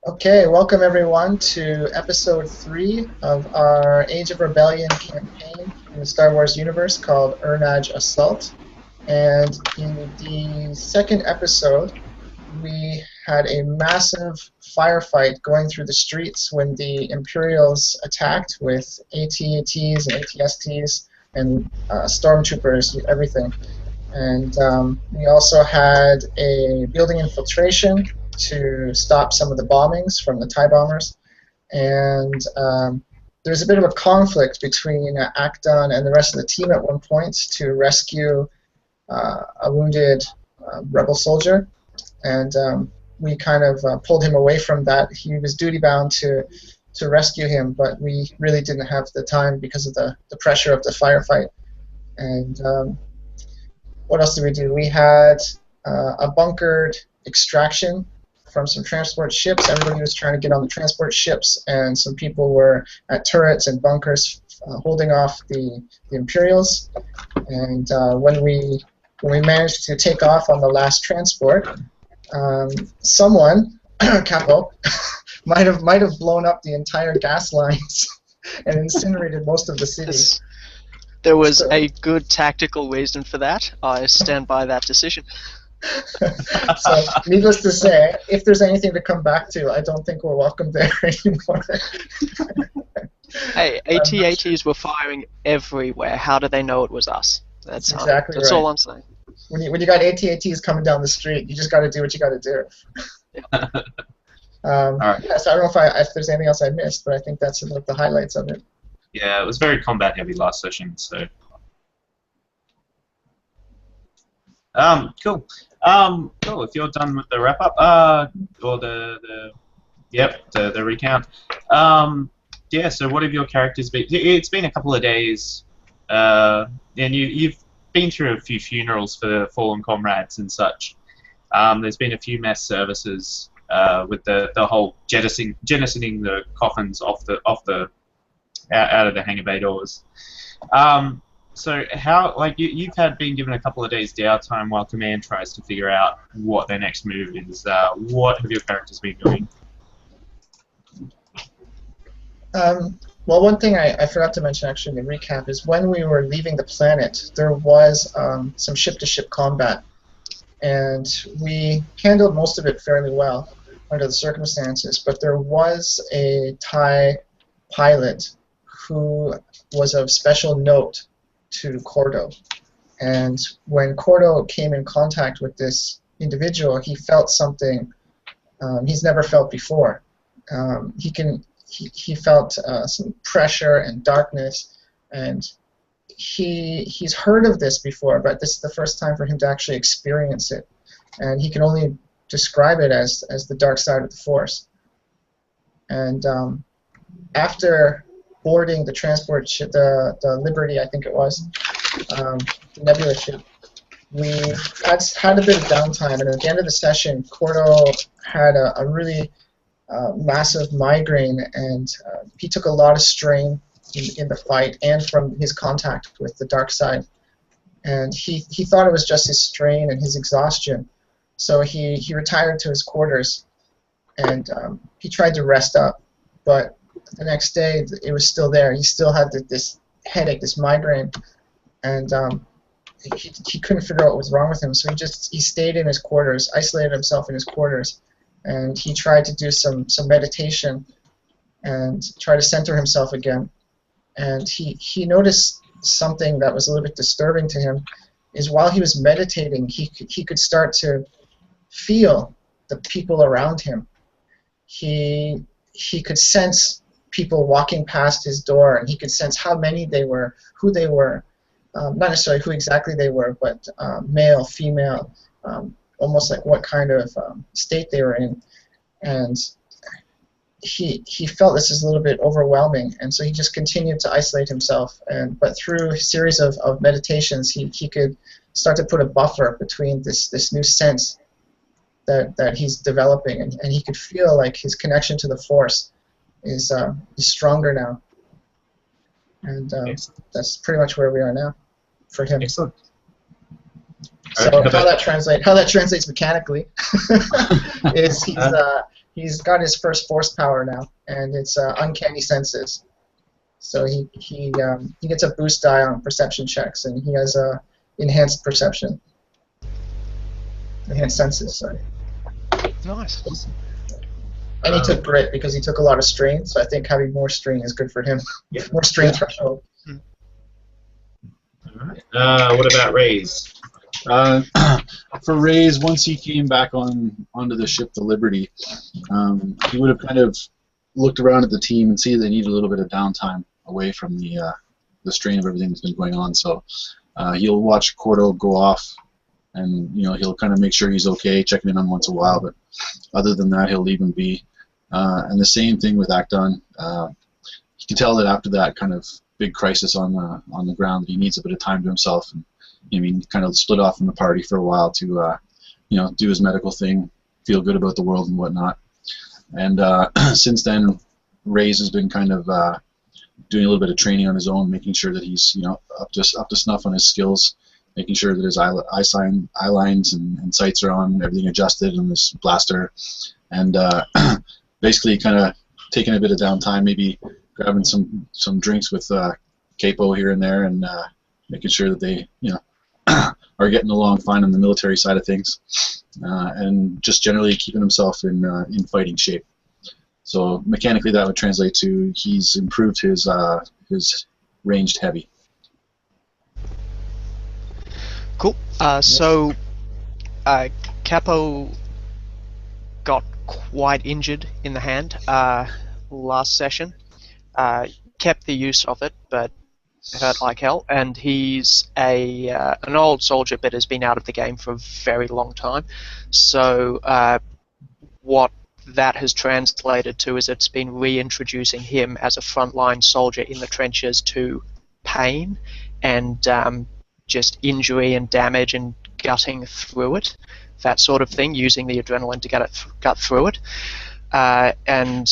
Okay, welcome everyone to episode 3 of our Age of Rebellion campaign in the Star Wars universe called Irnaj Assault. And in the second episode, we had a massive firefight going through the streets when the Imperials attacked with AT-ATs and AT-STs and stormtroopers, everything. And we also had a building infiltration to stop some of the bombings from the TIE bombers. And there's a bit of a conflict between Acton and the rest of the team at one point to rescue a wounded rebel soldier. And we kind of pulled him away from that. He was duty-bound to rescue him, but we really didn't have the time because of the pressure of the firefight. And what else did we do? We had a bunkered extraction from some transport ships. Everybody was trying to get on the transport ships, and some people were at turrets and bunkers holding off the Imperials. And when we managed to take off on the last transport, someone, Capo, might have blown up the entire gas lines and incinerated most of the city. There was a good tactical reason for that. I stand by that decision. So, needless to say, if there's anything to come back to, I don't think we're welcome there anymore. Hey, AT-ATs were firing everywhere. How do they know it was us? That's exactly That's right. all I'm saying. When you got AT-ATs coming down the street, you just got to do what you got to do. All right. Yeah, so I don't know if there's anything else I missed, but I think that's like the highlights of it. Yeah, it was very combat heavy last session, so. Cool. Cool. If you're done with the wrap up, or the recount. Yeah. So what have your characters been? It's been a couple of days, and you've been through a few funerals for fallen comrades and such. There's been a few mass services with the whole jettisoning the coffins out of the hangar bay doors. So how, like, you've been given a couple of days downtime while command tries to figure out what their next move is. What have your characters been doing? Well, one thing I forgot to mention actually in the recap is when we were leaving the planet, there was some ship-to-ship combat, and we handled most of it fairly well under the circumstances, but there was a TIE pilot who was of special note to Korto. And when Korto came in contact with this individual, he felt something he's never felt before. He felt some pressure and darkness, and he's heard of this before, but this is the first time for him to actually experience it. And he can only describe it as the dark side of the Force. And after boarding the transport ship, the Liberty, I think it was, the Nebula ship, we had a bit of downtime, and at the end of the session, Korto had a really massive migraine, and he took a lot of strain in the fight and from his contact with the dark side. And he thought it was just his strain and his exhaustion, so he retired to his quarters, and he tried to rest up, but the next day it was still there. He still had this headache, this migraine, and he couldn't figure out what was wrong with him. So he stayed in his quarters, isolated himself in his quarters, and he tried to do some meditation and try to center himself again. And he noticed something that was a little bit disturbing to him. Is while he was meditating, he could start to feel the people around him. He could sense people walking past his door, and he could sense how many they were, who they were, not necessarily who exactly they were, but male, female, almost like what kind of state they were in. And he felt this is a little bit overwhelming, and so he just continued to isolate himself. But through a series of meditations, he could start to put a buffer between this new sense that he's developing, and he could feel like his connection to the Force is stronger now, and that's pretty much where we are now for him. Excellent. So how that translates mechanically is he's got his first force power now, and it's uncanny senses. So he gets a boost die on perception checks, and he has enhanced perception, enhanced senses. Sorry. Nice. And he took grit because he took a lot of strain. So I think having more strain is good for him. Yeah. More strain threshold. Alright. What about Raaze? For Raaze, once he came back onto the ship, the Liberty, he would have kind of looked around at the team and see they need a little bit of downtime away from the strain of everything that's been going on. So he'll watch Korto go off, and he'll kind of make sure he's okay, checking in on him once in a while. But other than that, he'll leave him be. And the same thing with Acton. You can tell that after that kind of big crisis on the ground, that he needs a bit of time to himself. And kind of split off from the party for a while to do his medical thing, feel good about the world and whatnot. And since then, Raaze has been kind of doing a little bit of training on his own, making sure that he's up to snuff on his skills, making sure that his eye lines and sights are on, everything adjusted, and this blaster, and basically kind of taking a bit of downtime, maybe grabbing some drinks with Capo here and there, and making sure that they are getting along fine on the military side of things, and just generally keeping himself in fighting shape. So mechanically, that would translate to he's improved his ranged heavy. Cool. So Capo got quite injured in the hand last session. Kept the use of it, but hurt like hell. And he's an old soldier, but has been out of the game for a very long time. So what that has translated to is it's been reintroducing him as a frontline soldier in the trenches to pain and just injury and damage and gutting through it, that sort of thing, using the adrenaline to gut through it. And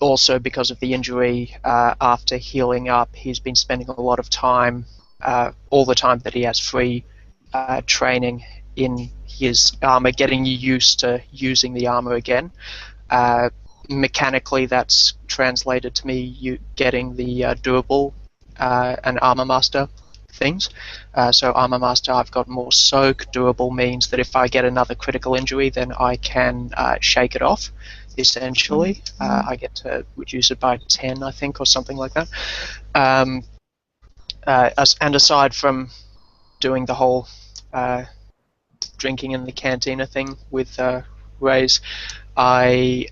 also because of the injury, after healing up, he's been spending a lot of time, all the time that he has free, training in his armor, getting used to using the armor again. Mechanically, that's translated to me getting the durable and armor master things. So armor master, I've got more soak. Durable means that if I get another critical injury, then I can shake it off. Essentially, I get to reduce it by 10, I think, or something like that. And aside from doing the whole drinking in the cantina thing with Raaze, I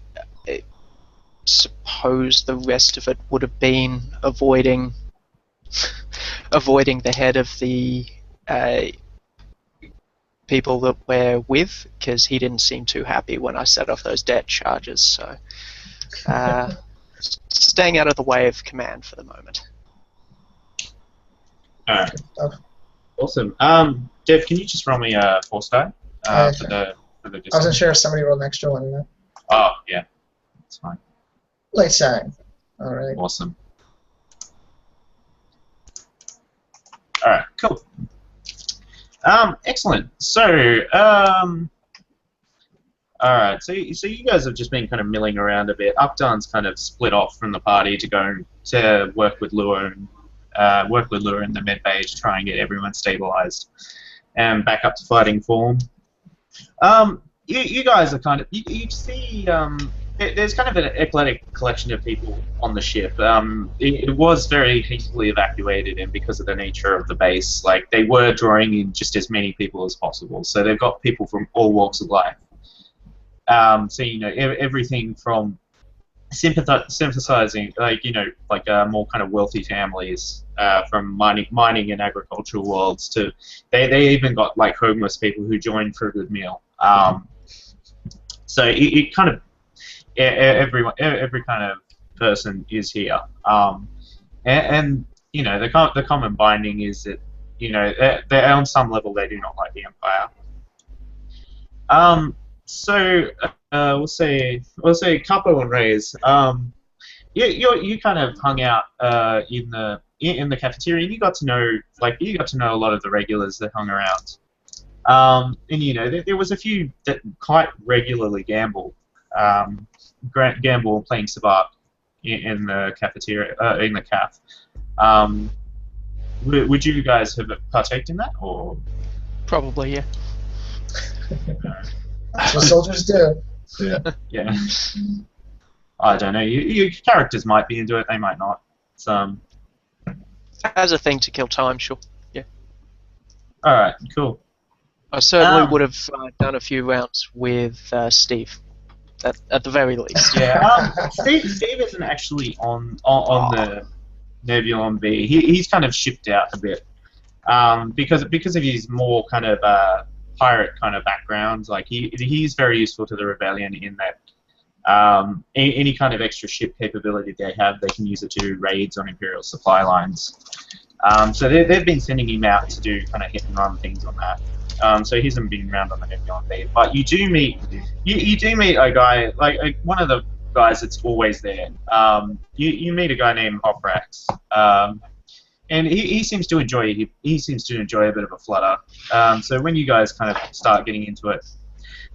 suppose the rest of it would have been avoiding the head of the people that we're with, because he didn't seem too happy when I set off those debt charges. So staying out of the way of command for the moment. Alright. Awesome. Dev, can you just roll me a force die for the distance? I wasn't sure if somebody rolled an extra one or not. Oh, yeah. That's fine. Light side. All right. Awesome. Alright, cool. Excellent. So, alright, so you guys have just been kind of milling around a bit. Updown's kind of split off from the party to go to work with Lua in the med bay to try and get everyone stabilized and back up to fighting form. You guys are kind of, you see, there's kind of an eclectic collection of people on the ship. It was very hastily evacuated, and because of the nature of the base, like, they were drawing in just as many people as possible. So they've got people from all walks of life. So everything from sympathizing, like more kind of wealthy families from mining and agricultural worlds to they even got like homeless people who joined for a good meal. So it kind of every kind of person is here, and the common binding is that they on some level they do not like the Empire. So we'll say Capo and Raaze. You kind of hung out in the cafeteria, and you got to know a lot of the regulars that hung around. And there was a few that quite regularly gamble. gamble playing sabacc in the cafeteria, in the caf. Would you guys have partaked in that, or? Probably, yeah. That's what soldiers do. Yeah. Yeah. I don't know. Your characters might be into it. They might not. As a thing to kill time, sure. Yeah. All right. Cool. I certainly would have done a few rounds with Steve, at the very least. Yeah. Steve isn't actually on the Nebulon B. He's kind of shipped out a bit. Because of his more kind of pirate kind of background, like he's very useful to the rebellion in that any kind of extra ship capability they have, they can use it to do raids on Imperial supply lines. So they've been sending him out to do kind of hit and run things on that. So he hasn't been around on the Nebulon B. But you do meet a guy like one of the guys that's always there. You meet a guy named Hoprax. And he seems to enjoy a bit of a flutter. So when you guys kind of start getting into it,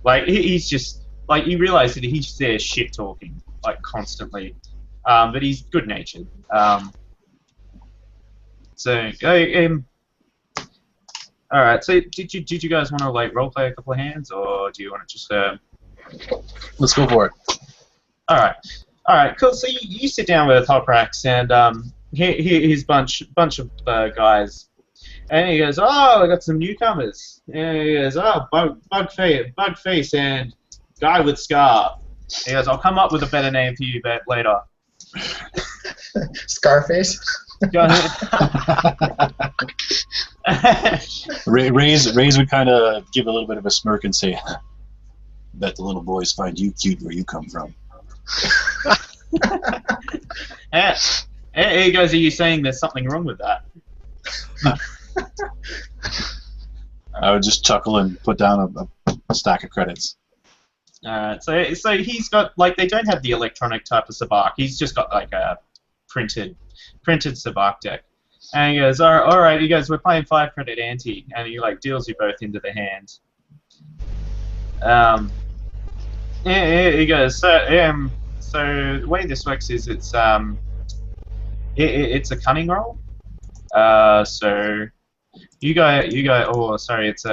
like he's just like you realise that he's there shit talking like constantly, but he's good natured. All right. So did you guys want to like role play a couple of hands, or do you want to just? Let's go for it. All right. Cool. So you sit down with Hoprax and his bunch of guys, and he goes, "Oh, I got some newcomers." And he goes, "Oh, bug face, and guy with scar." He goes, "I'll come up with a better name for you later." Scarface. Go ahead. Raaze would kind of give a little bit of a smirk and say, "Bet the little boys find you cute where you come from." Yeah. Hey guys, are you saying there's something wrong with that? I would just chuckle and put down a stack of credits. So he's got like they don't have the electronic type of sabacc. He's just got like a printed sabacc deck. And he goes, all right. He goes, we're playing 5 credit ante, and he like deals you both into the hand. He goes, so the way this works is it's a cunning roll. So you go. Oh, sorry. It's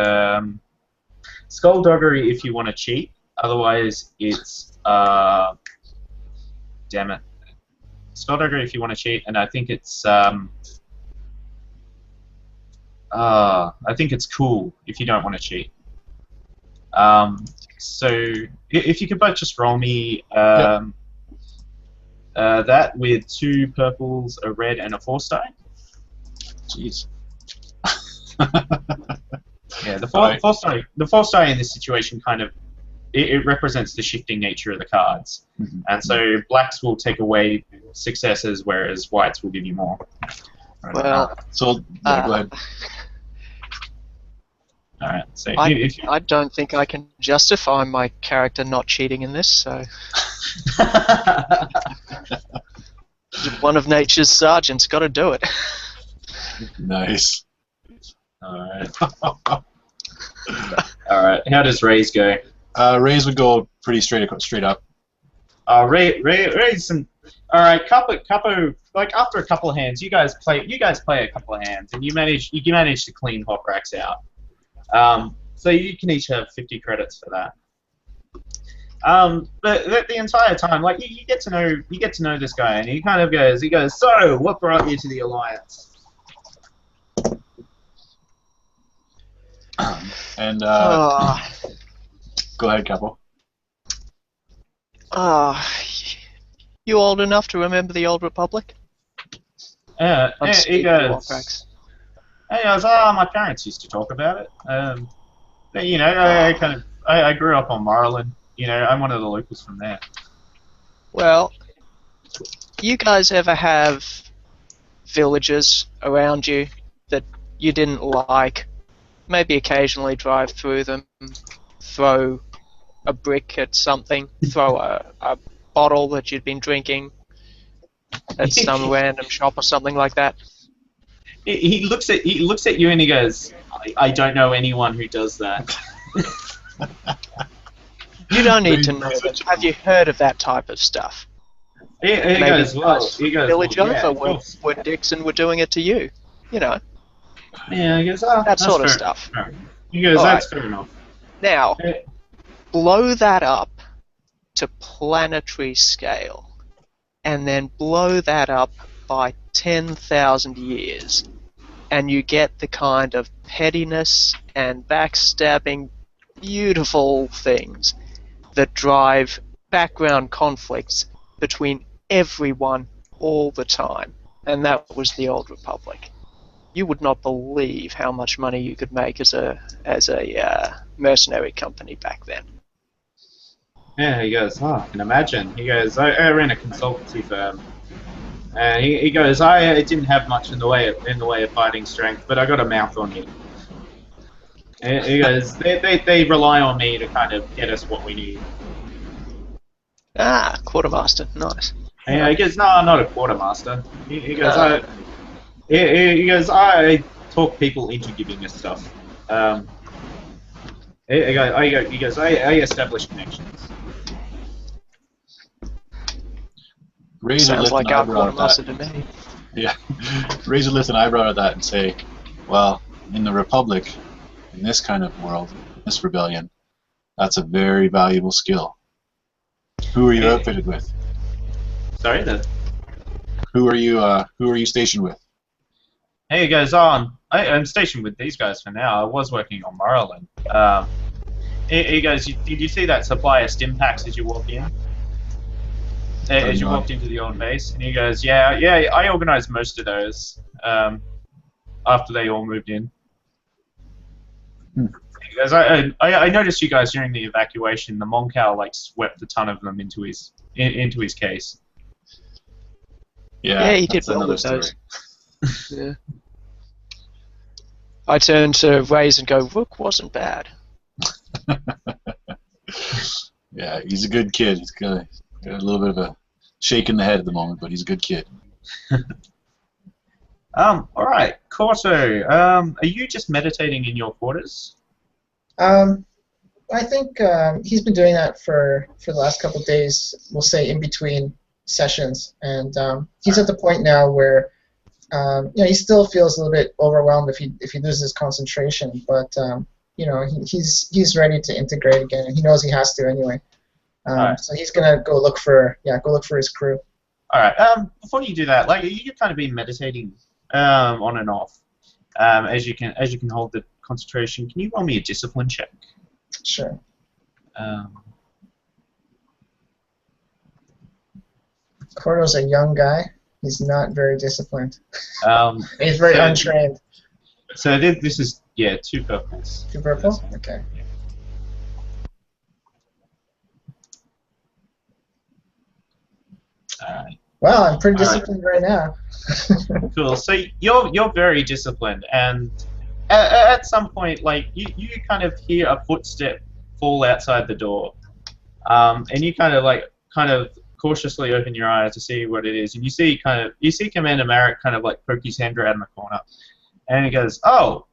skullduggery if you want to cheat. Otherwise, it's damn it. Skullduggery if you want to cheat, and I think it's cool if you don't want to cheat. So if you could both just roll me that with 2 purples, a red, and a force die. Jeez. Yeah, the force die in this situation kind of it represents the shifting nature of the cards, and so blacks will take away successes, whereas whites will give you more. Well, so yeah, go ahead. All right. So I don't think I can justify my character not cheating in this. So one of nature's sergeants got to do it. Nice. All right. All right. How does Raaze go? Raaze would go pretty straight up. Raaze. All right, Capo. Like after a couple of hands, you guys play a couple of hands, and you manage to clean Hoprax out. So you can each have 50 credits for that. But the entire time, like you get to know this guy, and he kind of goes, so what brought you to the Alliance? And go ahead, Capo. You old enough to remember the old Republic? He goes, my parents used to talk about it. But, you know, I grew up on Morroland. You know, I'm one of the locals from there. Well, you guys ever have villages around you that you didn't like? Maybe occasionally drive through them, throw a brick at something, throw a bottle that you'd been drinking at some random shop or something like that. He looks at you and he goes, I don't know anyone who does that. You don't need to know them. Have you heard of that type of stuff? He goes, well, village yeah, over of course. when Dixon were doing it to you. You know, Yeah, he goes, that that's sort of fair. stuff. Fair. He goes, that's fair enough. Now, Eh, blow that up to planetary scale, and then blow that up by 10,000 years, and you get the kind of pettiness and backstabbing, beautiful things that drive background conflicts between everyone all the time. And that was the Old Republic. You would not believe how much money you could make as a mercenary company back then. Yeah, he goes, I can imagine. He goes, I ran a consultancy firm. And he goes, I didn't have much in the way of fighting strength, but I got a mouth on me. And he goes, they rely on me to kind of get us what we need. Ah, quartermaster, nice. And he goes, no, I'm not a quartermaster. He goes, he goes, I talk people into giving us stuff. He goes, I establish connections. Raise a Sounds lift like an our eyebrow at quartermaster that. to me. Yeah. Raise a lift an eyebrow at that and say, well, in the Republic, in this kind of world, this rebellion, that's a very valuable skill. Who are you outfitted with? Sorry, Who are you stationed with? Hey, he goes on. I'm stationed with these guys for now. I was working on Oberland. He goes, did you see that supply of stim packs as you walked in? As you walked into the old base? And he goes, yeah, I organised most of those after they all moved in. He goes, I noticed you guys during the evacuation. The Moncal like swept a ton of them into his case. Yeah, he did that's well another with story. those. Yeah. I turn to Raaze and go, Rook wasn't bad. Yeah, he's a good kid. He's got a little bit of a shake in the head at the moment, but he's a good kid. All right, Korto. Are you just meditating in your quarters? I think he's been doing that for the last couple of days. We'll say in between sessions, and he's at the point now where he still feels a little bit overwhelmed if he loses concentration, but he's ready to integrate again, and he knows he has to anyway. Right. So he's gonna go look for his crew. All right. Before you do that, like you've kind of been meditating on and off as you can hold the concentration. Can you roll me a discipline check? Sure. Korto's a young guy. He's not very disciplined. He's very untrained. So this is 2 purples. 2 purple? Okay. Alright. Well, I'm pretty disciplined right now. Cool. So you're very disciplined, and at some point, like you kind of hear a footstep fall outside the door, and you kind of cautiously open your eyes to see what it is, and you see Commander Marek kind of like poke his hand around the corner, and he goes, "Oh,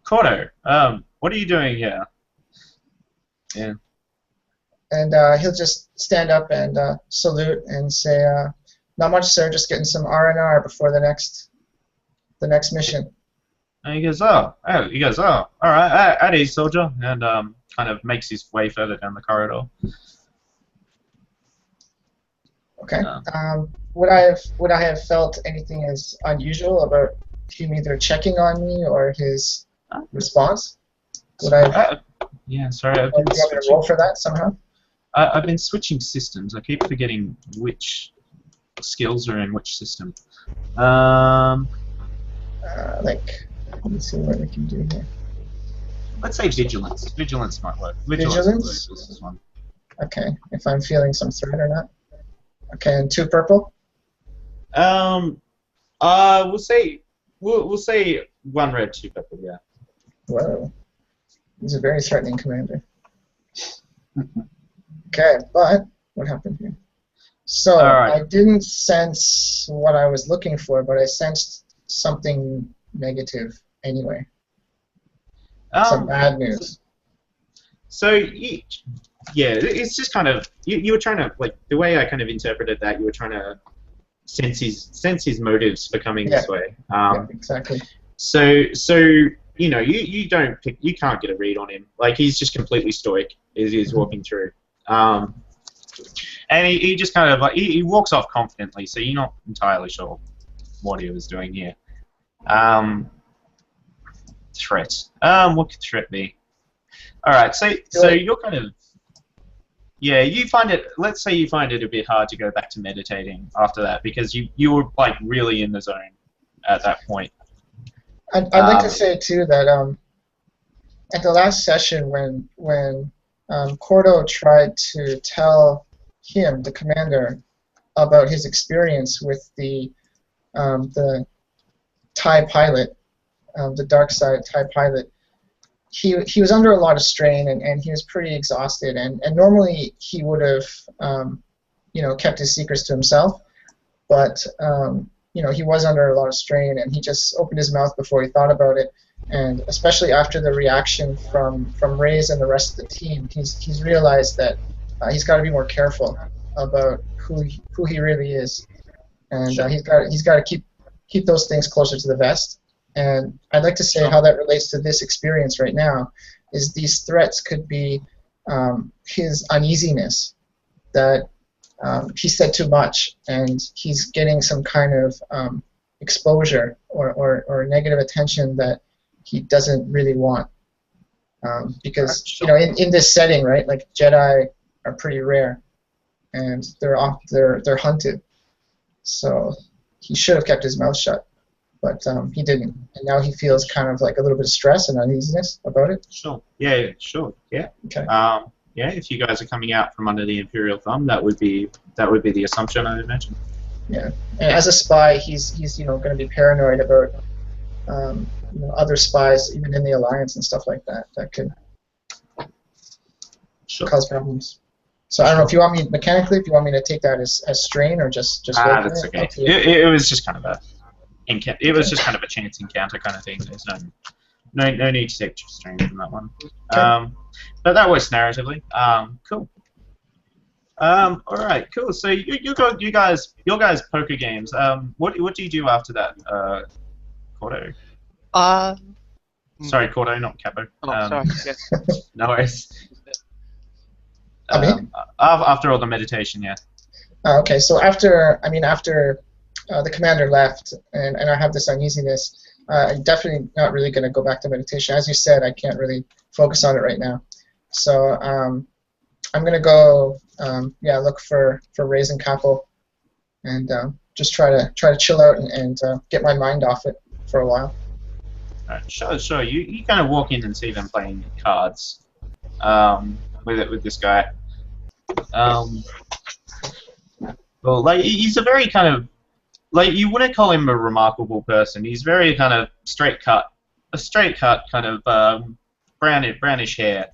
Korto, what are you doing here?" Yeah. And he'll just stand up and salute and say, "Not much, sir. Just getting some R&R before the next mission." And he goes, "Oh, all right, at ease, soldier," and kind of makes his way further down the corridor. Okay. Would I have felt anything as unusual about him either checking on me or his response? Would I? Yeah, sorry. Do you want me to roll for that somehow? I've been switching systems. I keep forgetting which skills are in which system. Let me see what we can do here. Let's say vigilance. Vigilance might work. Vigilance? Is this one. Okay, if I'm feeling some threat or not. Okay, and 2 purple? We'll say 1 red, 2 purple, yeah. Whoa. He's a very threatening commander. Okay, but what happened here? So, right. I didn't sense what I was looking for, but I sensed something negative anyway. Some bad news. So yeah, it's just kind of you were trying to like the way I kind of interpreted that you were trying to sense his motives for coming this way. Yeah, exactly. So you know you can't get a read on him. Like he's just completely stoic as he's walking through. And he just kind of like he walks off confidently, so you're not entirely sure what he was doing here. Threat. What could threat be? All right, so you're kind of you find it. Let's say you find it a bit hard to go back to meditating after that because you were like really in the zone at that point. I'd like to say too that at the last session when Korto tried to tell him, the commander, about his experience with the TIE pilot, the dark side TIE pilot, he was under a lot of strain and he was pretty exhausted, and normally he would have kept his secrets to himself, but he was under a lot of strain and he just opened his mouth before he thought about it, and especially after the reaction from Raaze and the rest of the team, he's realized that he's got to be more careful about who he really is, and he's got to keep those things closer to the vest. And I'd like to say how that relates to this experience right now is these threats could be his uneasiness that he said too much and he's getting some kind of exposure or negative attention that he doesn't really want, because in this setting, right, like Jedi are pretty rare and they're hunted, so he should have kept his mouth shut, but he didn't, and now he feels kind of like a little bit of stress and uneasiness about it. Sure. Yeah. Sure. Yeah. Okay. Yeah. If you guys are coming out from under the Imperial thumb, that would be the assumption I imagine. Yeah. And as a spy, he's going to be paranoid about other spies, even in the Alliance and stuff like that. That could cause problems. So I don't know if you want me mechanically, if you want me to take that as strain or just. That's okay. It was just kind of a. It was just kind of a chance encounter kind of thing. There's no need to take strain from that one. Okay. But that works narratively. Cool. All right, cool. So your guys poker games. What do you do after that, Korto? Sorry, Korto, not Capo. Oh, sorry. Yeah. No worries. I mean? After all the meditation, yeah. Okay, so after the commander left, and I have this uneasiness, I'm definitely not really going to go back to meditation. As you said, I can't really focus on it right now. So I'm going to go, look for Raaze and Capo, and just try to chill out and get my mind off it for a while. Alright, sure. You kind of walk in and see them playing cards with this guy. Well, like he's a very kind of like you wouldn't call him a remarkable person. He's very kind of straight cut kind of brownish hair.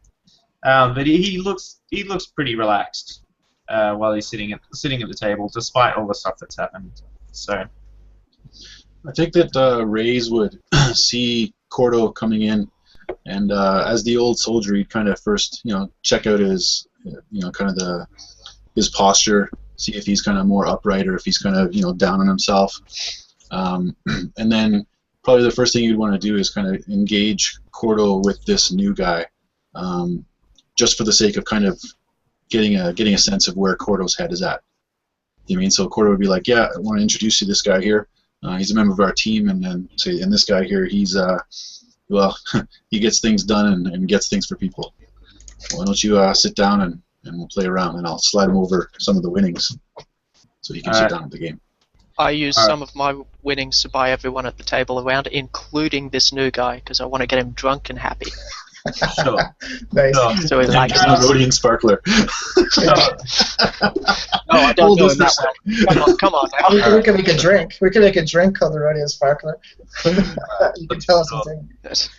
But he looks pretty relaxed while he's sitting at the table, despite all the stuff that's happened. So I think that Raaze would see Korto coming in, and as the old soldier, he'd kind of first check out his his posture, see if he's kind of more upright or if he's kind of down on himself, and then probably the first thing you'd want to do is kind of engage Korto with this new guy. Just for the sake of kind of getting a sense of where Korto's head is at. You mean, so Korto would be like, yeah, I want to introduce you to this guy here. He's a member of our team, and then say, and this guy here, he's he gets things done and gets things for people. Why don't you sit down and we'll play around, and I'll slide him over some of the winnings so he can sit down at the game. I use some of my winnings to buy everyone at the table around, including this new guy, because I want to get him drunk and happy. Sure. Nice. So he likes a Rhodian sparkler. No, I don't do it that way. Come on now. We can make a drink. We can make a drink called the Rhodian Sparkler. You can tell us something. That's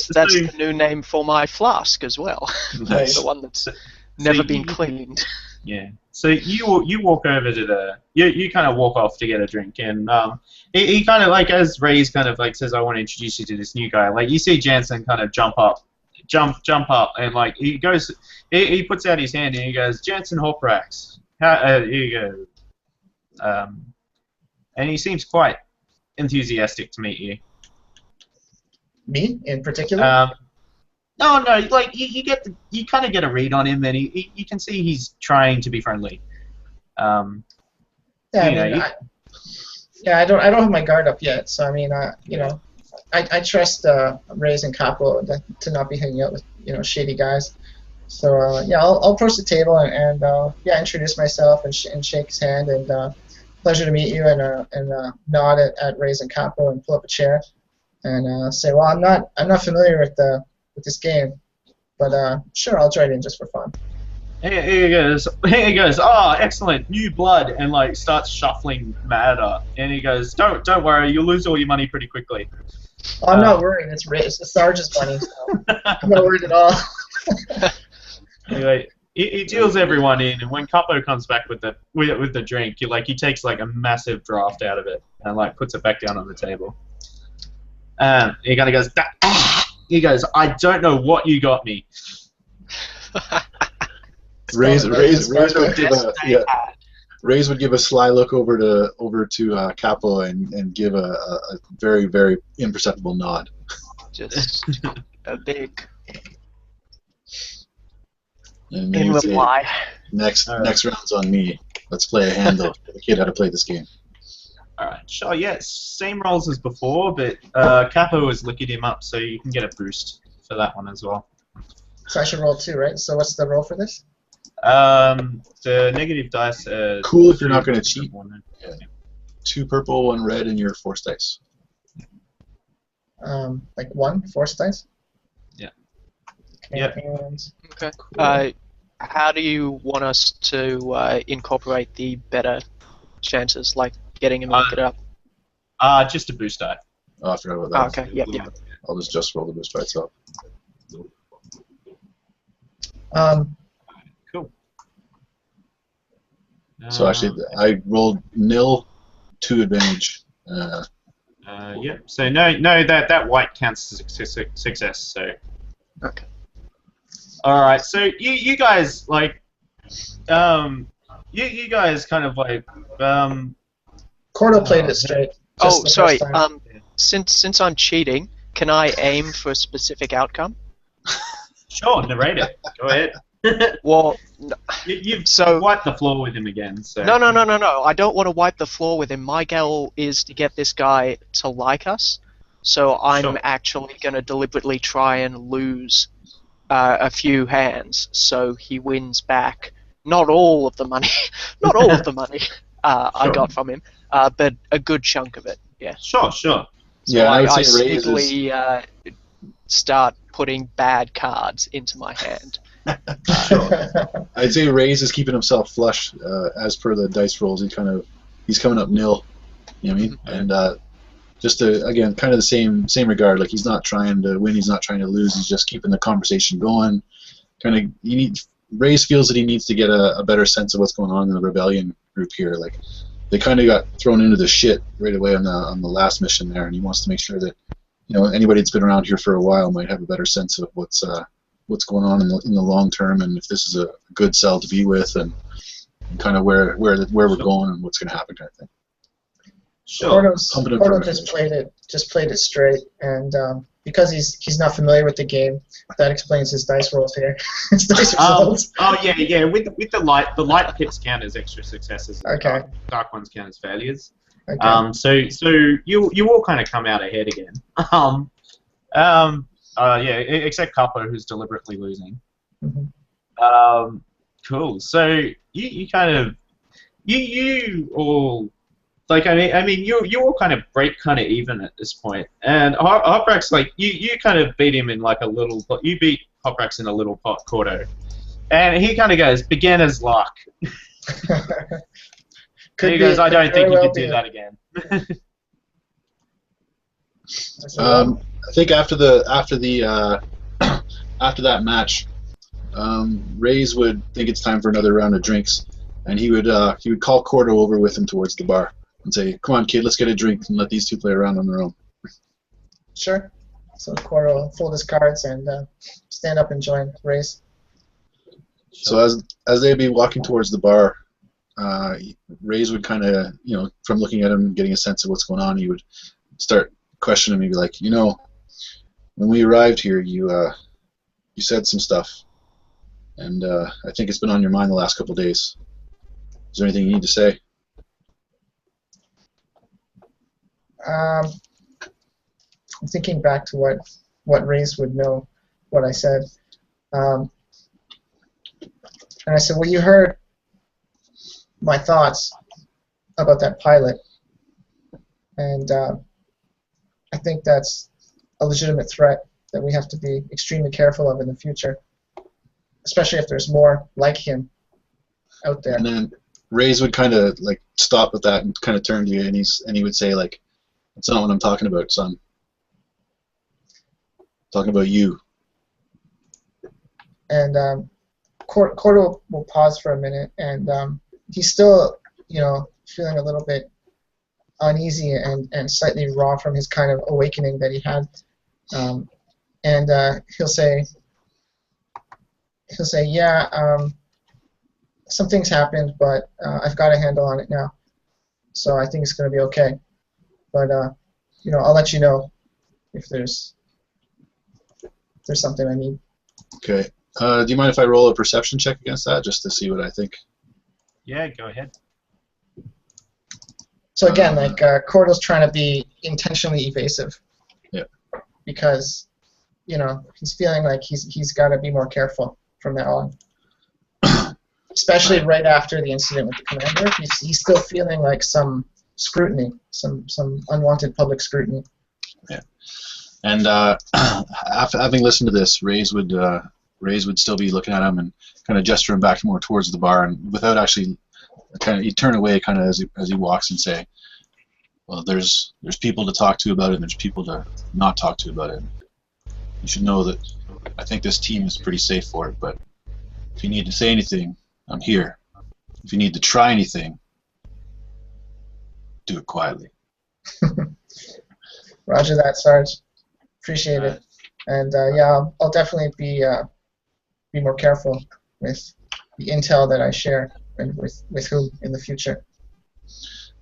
the new name for my flask as well. Nice. The one that's never been cleaned. Yeah. So you walk over to you kind of walk off to get a drink, and he kind of like, as Raaze kind of like says, I want to introduce you to this new guy. Like you see Jansen kind of jump up jump up, and like he goes, he puts out his hand and he goes, Jansen Hoprax, here you go. And he seems quite enthusiastic to meet you. Me in particular? No, like you kind of get a read on him, and you can see he's trying to be friendly. Yeah, I don't have my guard up yet, so I mean, I trust Raize and Capo to not be hanging out with shady guys. So yeah, I'll approach the table and yeah, introduce myself and shake his hand and pleasure to meet you and nod at Raize and Capo and pull up a chair and say, well, I'm not familiar with this game, but sure, I'll join in just for fun. Here he goes. Oh, excellent, new blood, and like starts shuffling matter. And he goes, don't worry, you'll lose all your money pretty quickly. Oh, I'm not worried. It's the Sarge's money, so I'm not worried at all. Anyway, he deals everyone in, and when Capo comes back with the drink, he takes like a massive draft out of it and like puts it back down on the table. He kind of goes, he goes, I don't know what you got me. Raize would give a sly look over to Capo and give a very, very imperceptible nod. Just a big And in reply. Next round's on me. Let's play a hand though. The kid how to play this game. Alright, sure, yeah, same rolls as before, but Capo has liquored him up, so you can get a boost for that one as well. So I should roll 2, right? So what's the roll for this? The negative dice. Cool if you're not going to cheat. Yeah. 2 purple, 1 red, and your force dice. Like 1 force dice? Yeah. Yep. Okay. Cool. How do you want us to incorporate the better chances, like getting him to look it up? Just a boost die. Oh, I forgot about that. Okay. Yep. I'll just roll the boost by itself. Cool. So actually, I rolled 0, 2 advantage. Yeah. So no, that white counts as success. So. Okay. All right. So you guys like, you guys kind of like. Korto played it straight. Oh, sorry. Since I'm cheating, can I aim for a specific outcome? Sure, narrate it. Go ahead. Well, you've so wiped the floor with him again. So. No. I don't want to wipe the floor with him. My goal is to get this guy to like us. So I'm actually going to deliberately try and lose a few hands, so he wins back not all of the money, I got from him, but a good chunk of it. Yeah. Sure. So yeah, I would say sneakily start putting bad cards into my hand. I'd say Raize is keeping himself flush as per the dice rolls. He's coming up 0. You know what I mean? And just to, again, kind of the same regard. Like he's not trying to win, he's not trying to lose. He's just keeping the conversation going. Raize feels that he needs to get a better sense of what's going on in the rebellion group here. Like they kind of got thrown into the shit right away on the last mission there, and he wants to make sure that anybody that's been around here for a while might have a better sense of what's going on in the long term, and if this is a good cell to be with, and kind of where we're going and what's going to happen, kind of thing. Sure. Korto just played it straight, and because he's not familiar with the game, that explains his dice rolls here. His dice results. Oh yeah. With the light pips count as extra successes. Okay. Dark ones count as failures. Okay. So you all kind of come out ahead again. Yeah, except Capo, who's deliberately losing. Mm-hmm. Cool. So you kind of you all like I mean you all kind of break kind of even at this point, and Hoprax, like you kind of beat him in like a little pot. You beat Hoprax in a little pot, Korto, and he kind of goes beginner's luck. He goes, I don't think you could do that again. I think after that match, Raize would think it's time for another round of drinks, and he would call Korto over with him towards the bar and say, "Come on, kid, let's get a drink and let these two play around on their own." Sure. So Korto will fold his cards and stand up and join Raaze. So as they'd be walking towards the bar, Raaze would kind of, from looking at him, getting a sense of what's going on, he would start questioning me, be like, when we arrived here, you said some stuff, and I think it's been on your mind the last couple of days. Is there anything you need to say? I'm thinking back to what Raaze would know, what I said. And I said, well, you heard my thoughts about that pilot, and I think that's a legitimate threat that we have to be extremely careful of in the future, especially if there's more like him out there. And then Raaze would kind of like stop at that and kind of turn to you, and he would say, like, "That's not what I'm talking about, son. I'm talking about you." And Korto will pause for a minute, and he's still, feeling a little bit uneasy and slightly raw from his kind of awakening that he had. And he'll say, yeah, some things happened, but I've got a handle on it now, so I think it's going to be okay. But I'll let you know if there's something I need. Okay. Do you mind if I roll a perception check against that, just to see what I think? Yeah, go ahead. So again, Korto's trying to be intentionally evasive. Yeah. Because, he's feeling like he's got to be more careful from now on. Especially right after the incident with the commander, he's still feeling like some scrutiny, some unwanted public scrutiny. Yeah. And after having listened to this, Raaze would still be looking at him and kind of gesture him back more towards the bar, and without actually, he'd turn away kind of as he walks and say, "Well, there's people to talk to about it, and there's people to not talk to about it. You should know that I think this team is pretty safe for it, but if you need to say anything, I'm here. If you need to try anything, do it quietly." Roger that, Sarge. Appreciate it. And I'll definitely be more careful with the intel that I share and with whom in the future.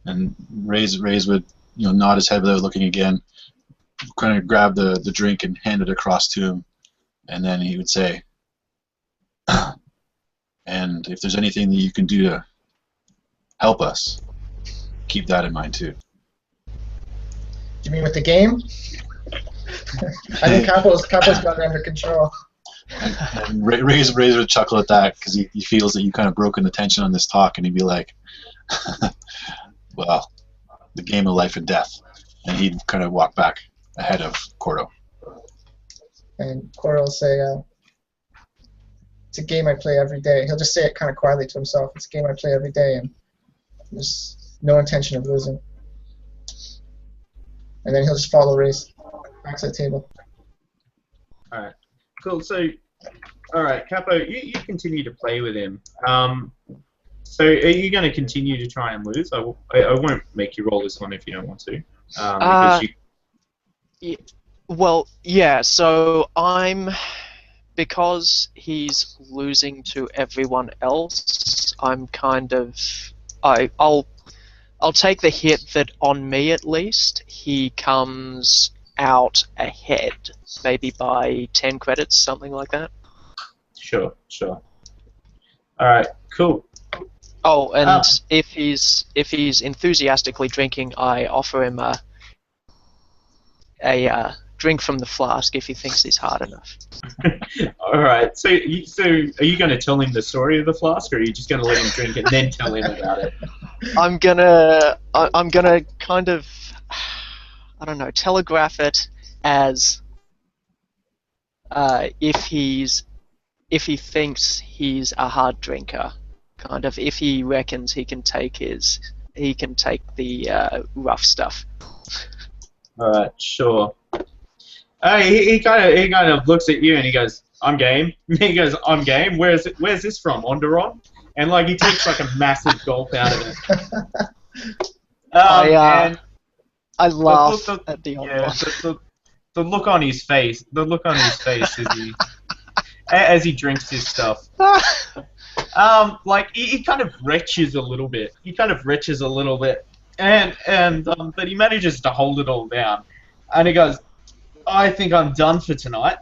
And Raaze would nod his head without looking again, kind of grab the drink and hand it across to him, and then he would say, "And if there's anything that you can do to help us, keep that in mind too." You mean with the game? I think Capo's got it under control. And Raaze would chuckle at that because he feels that you kind of broken the tension on this talk, and he'd be like, "Well, the game of life and death," and he'd kind of walk back ahead of Korto. And Korto will say, "It's a game I play every day." He'll just say it kind of quietly to himself. "It's a game I play every day, and there's no intention of losing." And then he'll just follow Raaze back to the table. All right, cool. So, all right, Capo, you continue to play with him. So, are you going to continue to try and lose? I won't make you roll this one if you don't want to. Well, yeah. So because he's losing to everyone else, I'm kind of I'll take the hit that on me at least he comes out ahead, maybe by 10 credits, something like that. Sure. All right, cool. Oh, and if he's enthusiastically drinking, I offer him a drink from the flask if he thinks he's hard enough. All right. So are you going to tell him the story of the flask, or are you just going to let him drink and then tell him about it? I'm gonna kind of, I don't know, telegraph it as if he thinks he's a hard drinker, kind of if he reckons he can take the rough stuff. All right, sure. He kind of looks at you and he goes, "I'm game." He goes, "I'm game. Where's this from? Onderon?" And he takes a massive gulp out of it. I laugh at the Onderon. the look on his face as he drinks his stuff. Like he kind of retches a little bit. But he manages to hold it all down, and he goes, "I think I'm done for tonight."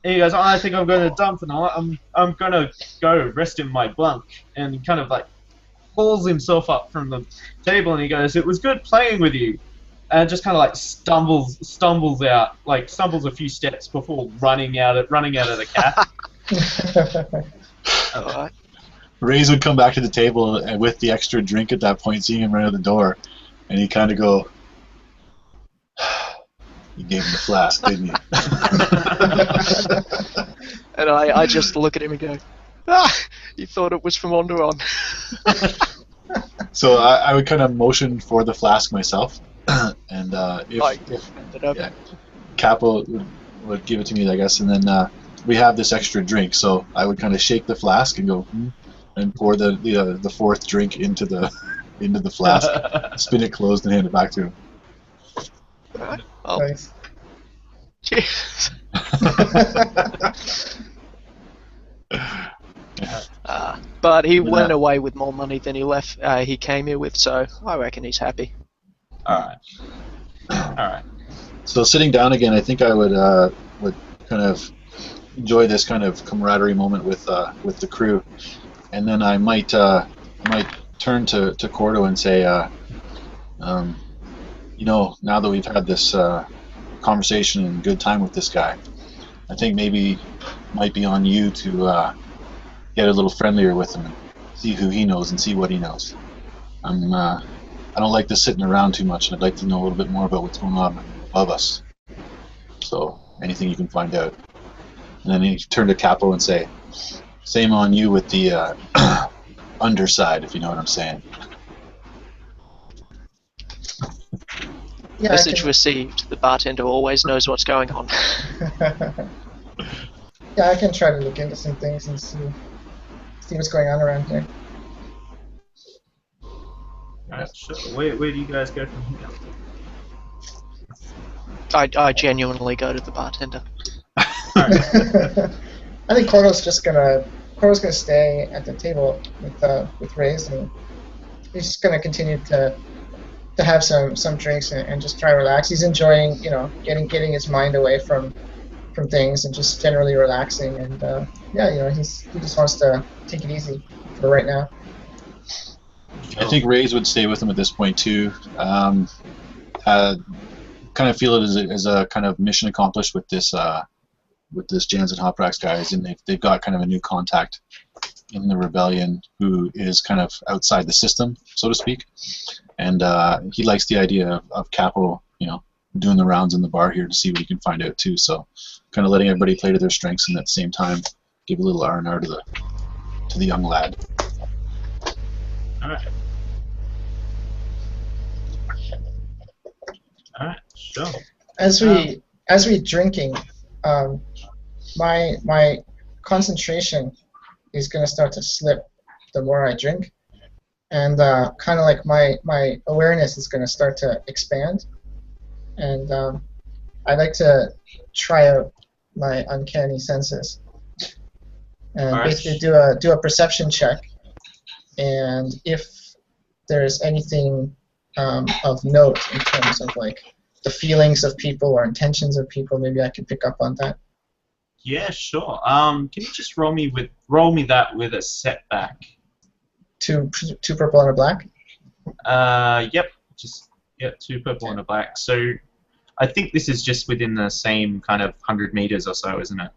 He goes, "I think I'm going to done for tonight. I'm going to go rest in my bunk," and he kind of like pulls himself up from the table, and he goes, "It was good playing with you," and just kind of like stumbles a few steps before running out of the caf. Alright. Raize would come back to the table with the extra drink at that point, seeing him right out the door, and he kind of go, "You gave him the flask, didn't you?" And I just look at him and go, you thought it was from Onderon. So I would kind of motion for the flask myself, and if Capo would give it to me, I guess, and then we have this extra drink, so I would kind of shake the flask and go, and pour the fourth drink into the flask, spin it closed, and hand it back to him. Oh. Nice. Cheers. But he went away with more money than he came here with, so I reckon he's happy. Alright. So sitting down again, I think I would kind of enjoy this kind of camaraderie moment with the crew, and then I might turn to Korto and say, now that we've had this conversation and good time with this guy, I think maybe it might be on you to get a little friendlier with him and see who he knows and see what he knows. I don't like this sitting around too much, and I'd like to know a little bit more about what's going on above us. So anything you can find out. And then he turned to Capo and say, "Same on you with the underside, if you know what I'm saying." Yeah, Message received. The bartender always knows what's going on. Yeah, I can try to look into some things and see what's going on around here. Alright, sure. Where do you guys go from here? I genuinely go to the bartender. I think Korto's gonna stay at the table with Raize, and he's just gonna continue to have some drinks and just try to relax. He's enjoying, getting his mind away from things and just generally relaxing. And he just wants to take it easy for right now. I think Raize would stay with him at this point too. Kind of feel it as a kind of mission accomplished with this Jans and Hoprax guys, and they've got kind of a new contact in the rebellion who is kind of outside the system, so to speak. And he likes the idea of Capo, doing the rounds in the bar here to see what he can find out too. So kind of letting everybody play to their strengths, and at the same time give a little R&R to the young lad. Alright. Alright, sure. As we drinking, my concentration is going to start to slip the more I drink, and kind of like my awareness is going to start to expand, and I'd like to try out my uncanny senses and basically do a perception check, and if there's anything of note in terms of like the feelings of people or intentions of people, maybe I could pick up on that. Yeah, sure. Can you just roll me that with a setback? Two purple and a black? Yep. Two purple and a black. So I think this is just within the same kind of 100 meters or so, isn't it?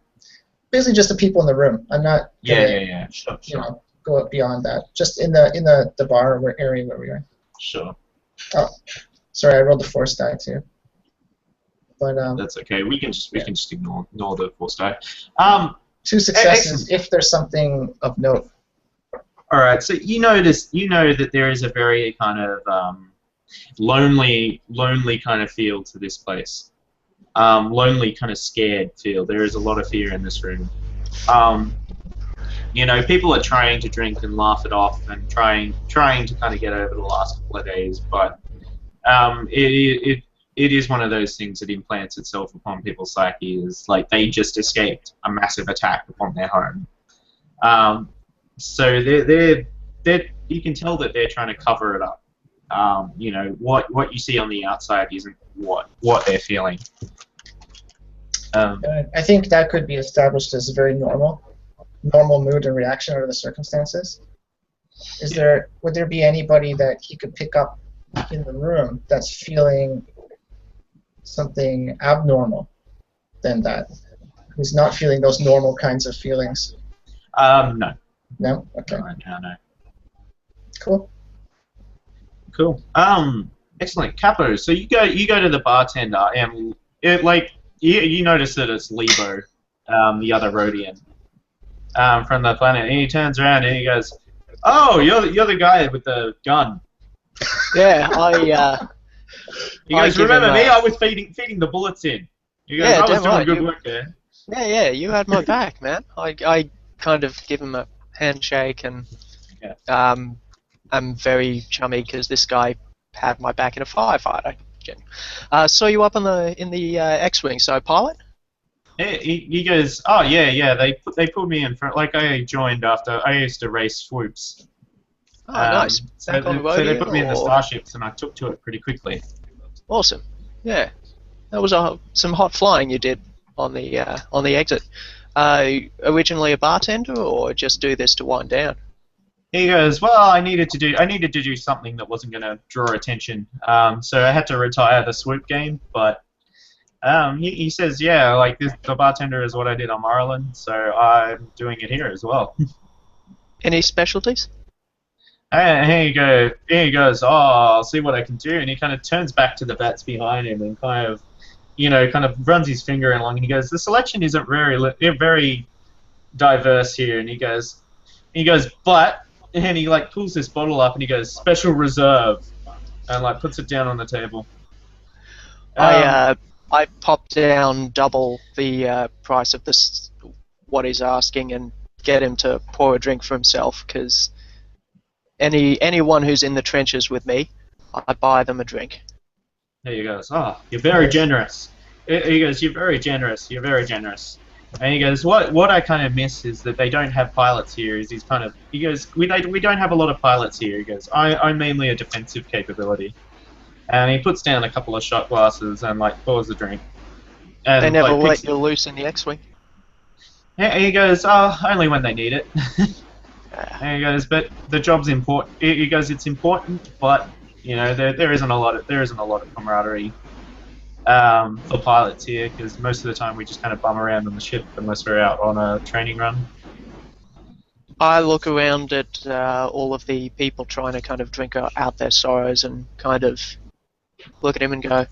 Basically just the people in the room. I'm not Yeah. Sure. Go up beyond that. Just in the bar area where we are. Sure. Oh, sorry, I rolled the force die too. But that's okay. We can just ignore the force die. 2 successes if there's something of note. All right. So you know that there is a very kind of lonely kind of feel to this place. Lonely, kind of scared feel. There is a lot of fear in this room. People are trying to drink and laugh it off and trying to kind of get over the last couple of days, but it it is one of those things that implants itself upon people's psyche. Is like they just escaped a massive attack upon their home. So they're you can tell that they're trying to cover it up. You know, what you see on the outside isn't what they're feeling. I think that could be established as a very normal mood and reaction under the circumstances. Would there be anybody that he could pick up in the room that's feeling something abnormal than that? Who's not feeling those normal kinds of feelings? No. No? Okay. Right now, no. Cool. Cool. Excellent. Capo, so you go to the bartender and you notice that it's Lebo, the other Rhodian, from the planet, and he turns around and he goes, "Oh, you're the guy with the gun." Yeah, He goes, "Remember me? I was feeding the bullets in." He goes, Yeah, "I was damn doing right, good work there." Yeah, you had my back, man. I kind of give him a handshake, and I'm very chummy because this guy had my back in a firefight. Saw you up in the X-wing, so pilot? He goes, "Oh yeah. They pulled me in for like I joined after I used to race swoops. Oh, nice. So they put me in the starships, and I took to it pretty quickly." Awesome. Yeah, that was some hot flying you did on the exit. Originally a bartender, or just do this to wind down? He goes, "Well, I needed to do something that wasn't going to draw attention. So I had to retire the swoop game, but." He says, "Yeah, like the bartender is what I did on Oberland, so I'm doing it here as well." Any specialties? And here he goes, "Oh, I'll see what I can do." And he kind of turns back to the vats behind him and kind of runs his finger along. And he goes, "The selection isn't very diverse here." And he goes, "But," and he like pulls this bottle up and he goes, "Special reserve," and like puts it down on the table. I pop down double the price of this, what he's asking, and get him to pour a drink for himself, because anyone who's in the trenches with me, I buy them a drink. There he goes, "Oh, you're very generous." He goes, "You're very generous. You're very generous." And he goes, "What I kind of miss is that they don't have pilots here." He goes, "We don't have a lot of pilots here." He goes, I'm mainly a defensive capability." And he puts down a couple of shot glasses and like pours a drink. And, they never let you loose in the X-wing? Yeah, he goes, "Oh, only when they need it." And he goes, "But the job's important." He goes, "It's important, but you know there isn't a lot of camaraderie for pilots here, because most of the time we just kind of bum around on the ship unless we're out on a training run." I look around at all of the people trying to kind of drink out their sorrows and kind of look at him and go,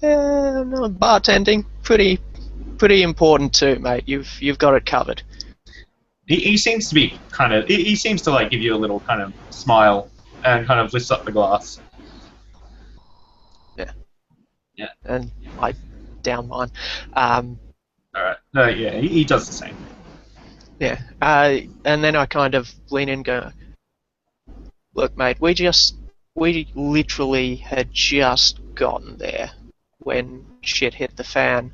"Yeah, no, bartending, pretty important too, mate. You've got it covered." He seems to be he seems to like give you a little kind of smile and kind of lifts up the glass. Yeah. And I down mine. Alright. No, yeah, he does the same. Yeah. And then I kind of lean in and go, "Look, mate, we literally had just gotten there when shit hit the fan.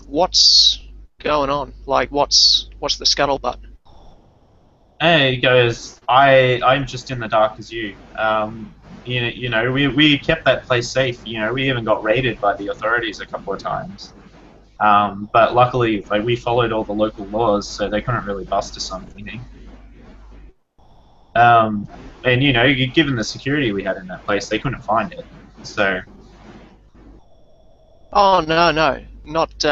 What's going on? Like, what's the scuttlebutt?" And he goes, I'm just in the dark as you. You know, we kept that place safe. You know, we even got raided by the authorities a couple of times. But luckily, like, we followed all the local laws, so they couldn't really bust us on anything. And you know, given the security we had in that place, they couldn't find it. So. Oh no, not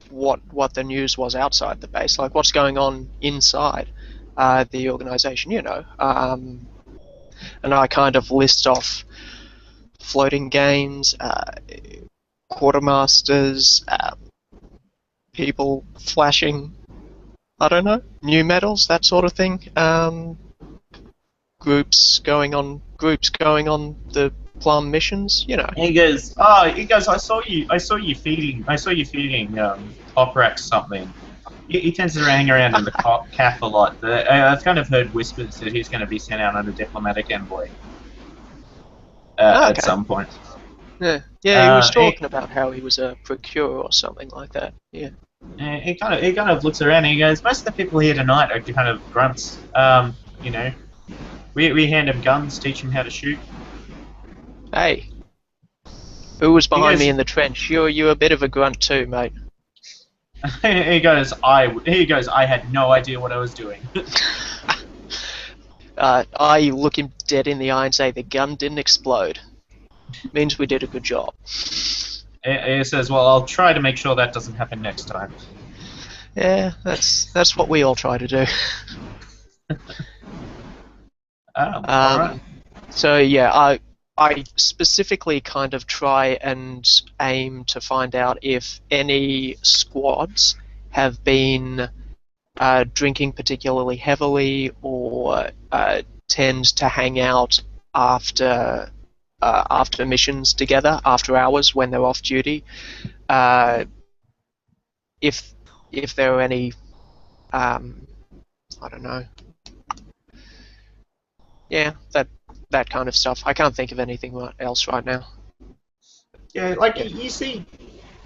what the news was outside the base. Like, what's going on inside the organization, you know. And I kind of list off floating games, quartermasters, people flashing, I don't know, new medals, that sort of thing. Groups going on the Plum missions, you know. He goes, I saw you feeding Toprax something. he tends to hang around in the CAF a lot. I've kind of heard whispers that he's going to be sent out on a diplomatic envoy at some point. Yeah, he was talking about how he was a procurer or something like that. Yeah. He kind of looks around and he goes, most of the people here tonight are kind of grunts. You know, we hand them guns, teach them how to shoot. Hey, who was behind me in the trench? You're a bit of a grunt too, mate. He goes, I had no idea what I was doing. I look him dead in the eye and say, the gun didn't explode. Means we did a good job. He says, well, I'll try to make sure that doesn't happen next time. Yeah, that's what we all try to do. Alright. So yeah, I specifically kind of try and aim to find out if any squads have been drinking particularly heavily or tend to hang out after missions together, after hours when they're off duty. If there are any, I don't know. Yeah, that kind of stuff. I can't think of anything else right now. Yeah, you see,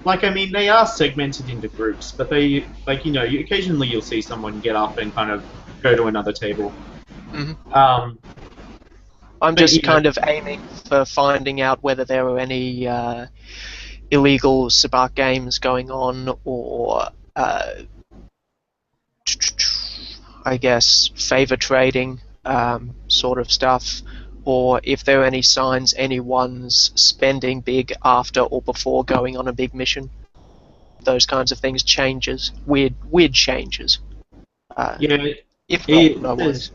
I mean, they are segmented into groups, but they, occasionally you'll see someone get up and kind of go to another table. Mm-hmm. I'm just kind of aiming for finding out whether there are any illegal Sewell games going on, or I guess favor trading sort of stuff, or if there are any signs anyone's spending big after or before going on a big mission. Those kinds of things, changes, weird changes. If not, no one's.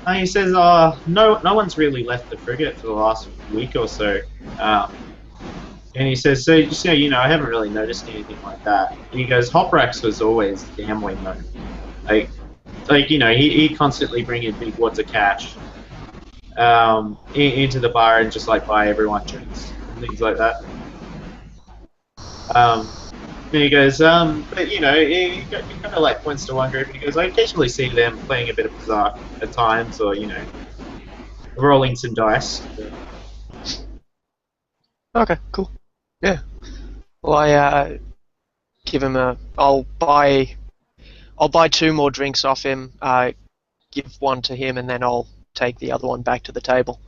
He says, no one's really left the frigate for the last week or so. And he says, so I haven't really noticed anything like that. And he goes, Hoprax was always gambling though. He constantly bring in big wads of cash into the bar and just buy everyone drinks and things like that. And he goes, but he kind of points to one group and he goes, I occasionally see them playing a bit of Bizarre at times, or rolling some dice. Okay, cool. Yeah. Well, I give him I'll buy 2 more drinks off him. Give one to him, and then I'll take the other one back to the table.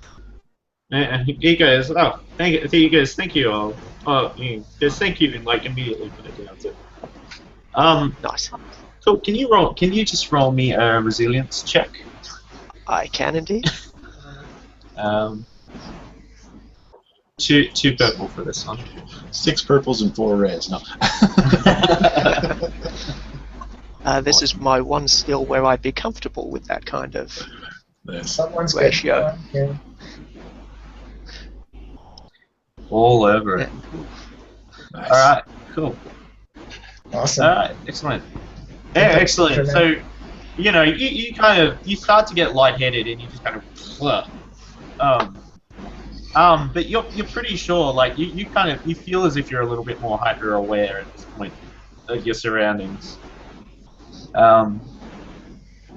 He goes, oh, thank you. He goes, thank you all. Oh, he goes, thank you, and immediately put it down to. Nice. So can you just roll me a resilience check? I can indeed. Two purple for this one. 6 purples and 4 reds. No. This is my one skill where I'd be comfortable with that kind of ratio. Yeah. All over it. Nice. Alright, cool. Awesome. Alright, excellent. Yeah, excellent. So, you start to get lightheaded and you just kind of but you're pretty sure, you feel as if you're a little bit more hyper aware at this point of your surroundings.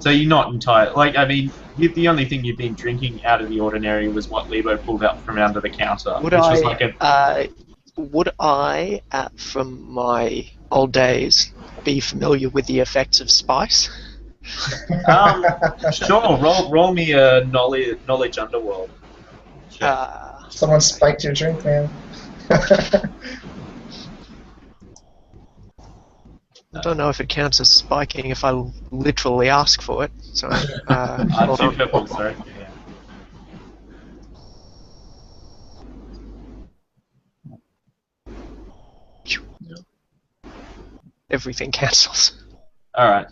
So you're not entirely, the only thing you've been drinking out of the ordinary was what Lebo pulled out from under the counter. Would I, from my old days, be familiar with the effects of spice? Sure. Roll me a knowledge underworld. Someone spiked your drink, man. I don't know if it counts as spiking if I literally ask for it. So, 2 purple, sorry. Yeah. Everything cancels. Alright.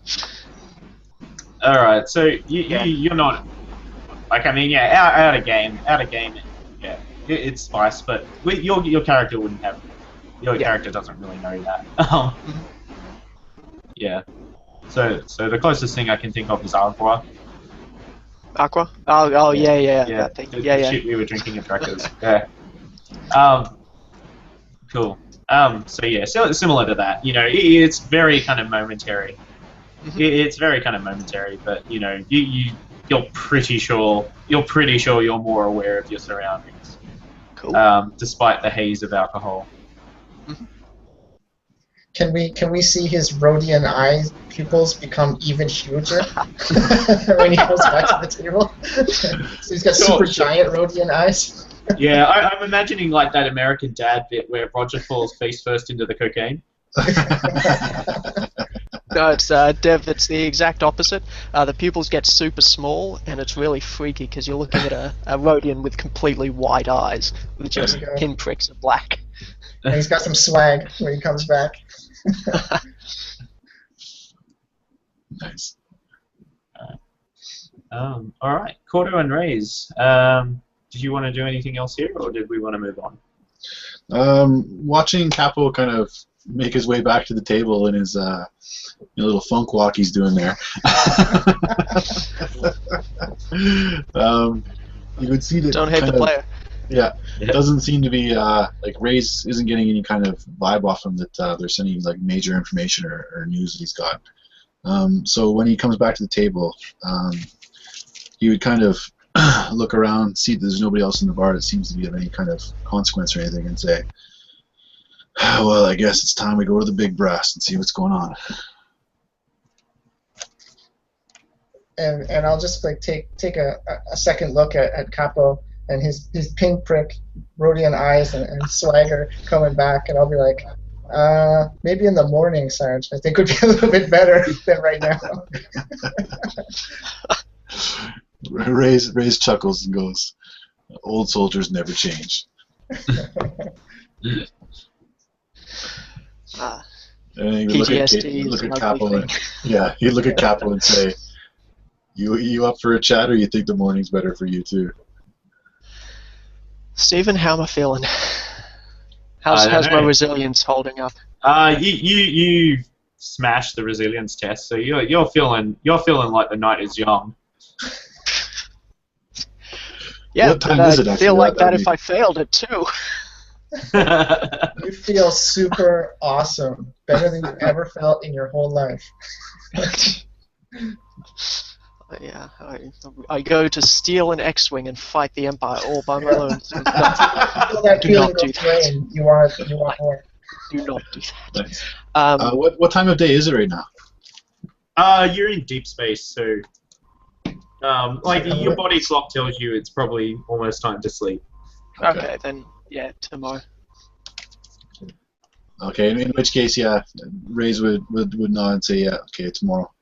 So you're not out of game, yeah, it's spice, but your character wouldn't have. Your character doesn't really know that. Yeah. So the closest thing I can think of is Aqua. Aqua? Oh yeah. Yeah. That thing. The Yeah. shit we were drinking at Draco's. Yeah. Cool. So yeah, similar to that. It's very kind of momentary. It's very kind of momentary, but you know, you're pretty sure you're more aware of your surroundings, Cool. despite the haze of alcohol. Can we see his Rhodian eye pupils become even huger when he goes back to the table? So he's got super giant Rhodian eyes. Yeah, I'm imagining like that American Dad bit where Roger falls face first into the cocaine. No, it's Dev. It's the exact opposite. The pupils get super small, and it's really freaky because you're looking at a Rhodian with completely white eyes with just pinpricks of black. And he's got some swag when he comes back. Nice. All right, Korto and Raaze. Did you want to do anything else here, or did we want to move on? Watching Capo kind of make his way back to the table in his little funk walk he's doing there. You would see that. Don't hate the player. Yeah, it doesn't seem to be like Raaze isn't getting any kind of vibe off him that there's any like major information or news that he's got. So when he comes back to the table, he would kind of look around, see that there's nobody else in the bar that seems to be of any kind of consequence or anything, and say, "Well, I guess it's time we go to the big brass and see what's going on." And I'll just like take a second look at Capo and his pinprick Rhodian eyes and swagger coming back, and I'll be like, maybe in the morning, Sarge. I think would be a little bit better than right now. Raaze chuckles and goes, "Old soldiers never change." And he would look at Capo and he'd look at Capo and say, "You up for a chat, or you think the morning's better for you too?" Stephen, how am I feeling? How's my resilience holding up? You smashed the resilience test, so you're feeling like the night is young. Yeah, what time but is it, I feel actually? like that if I failed it too. You feel super awesome, better than you ever felt in your whole life. Yeah, I go to steal an X-wing and fight the Empire all by my own. So Feel that do feeling not do goes away that. and you want more. Do not do that. Nice. What time of day is it right now? You're in deep space, so like your body clock tells you it's probably almost time to sleep. Okay, then yeah, tomorrow. Okay, in which case, yeah, Raaze would nod and say, "Yeah, okay, tomorrow,"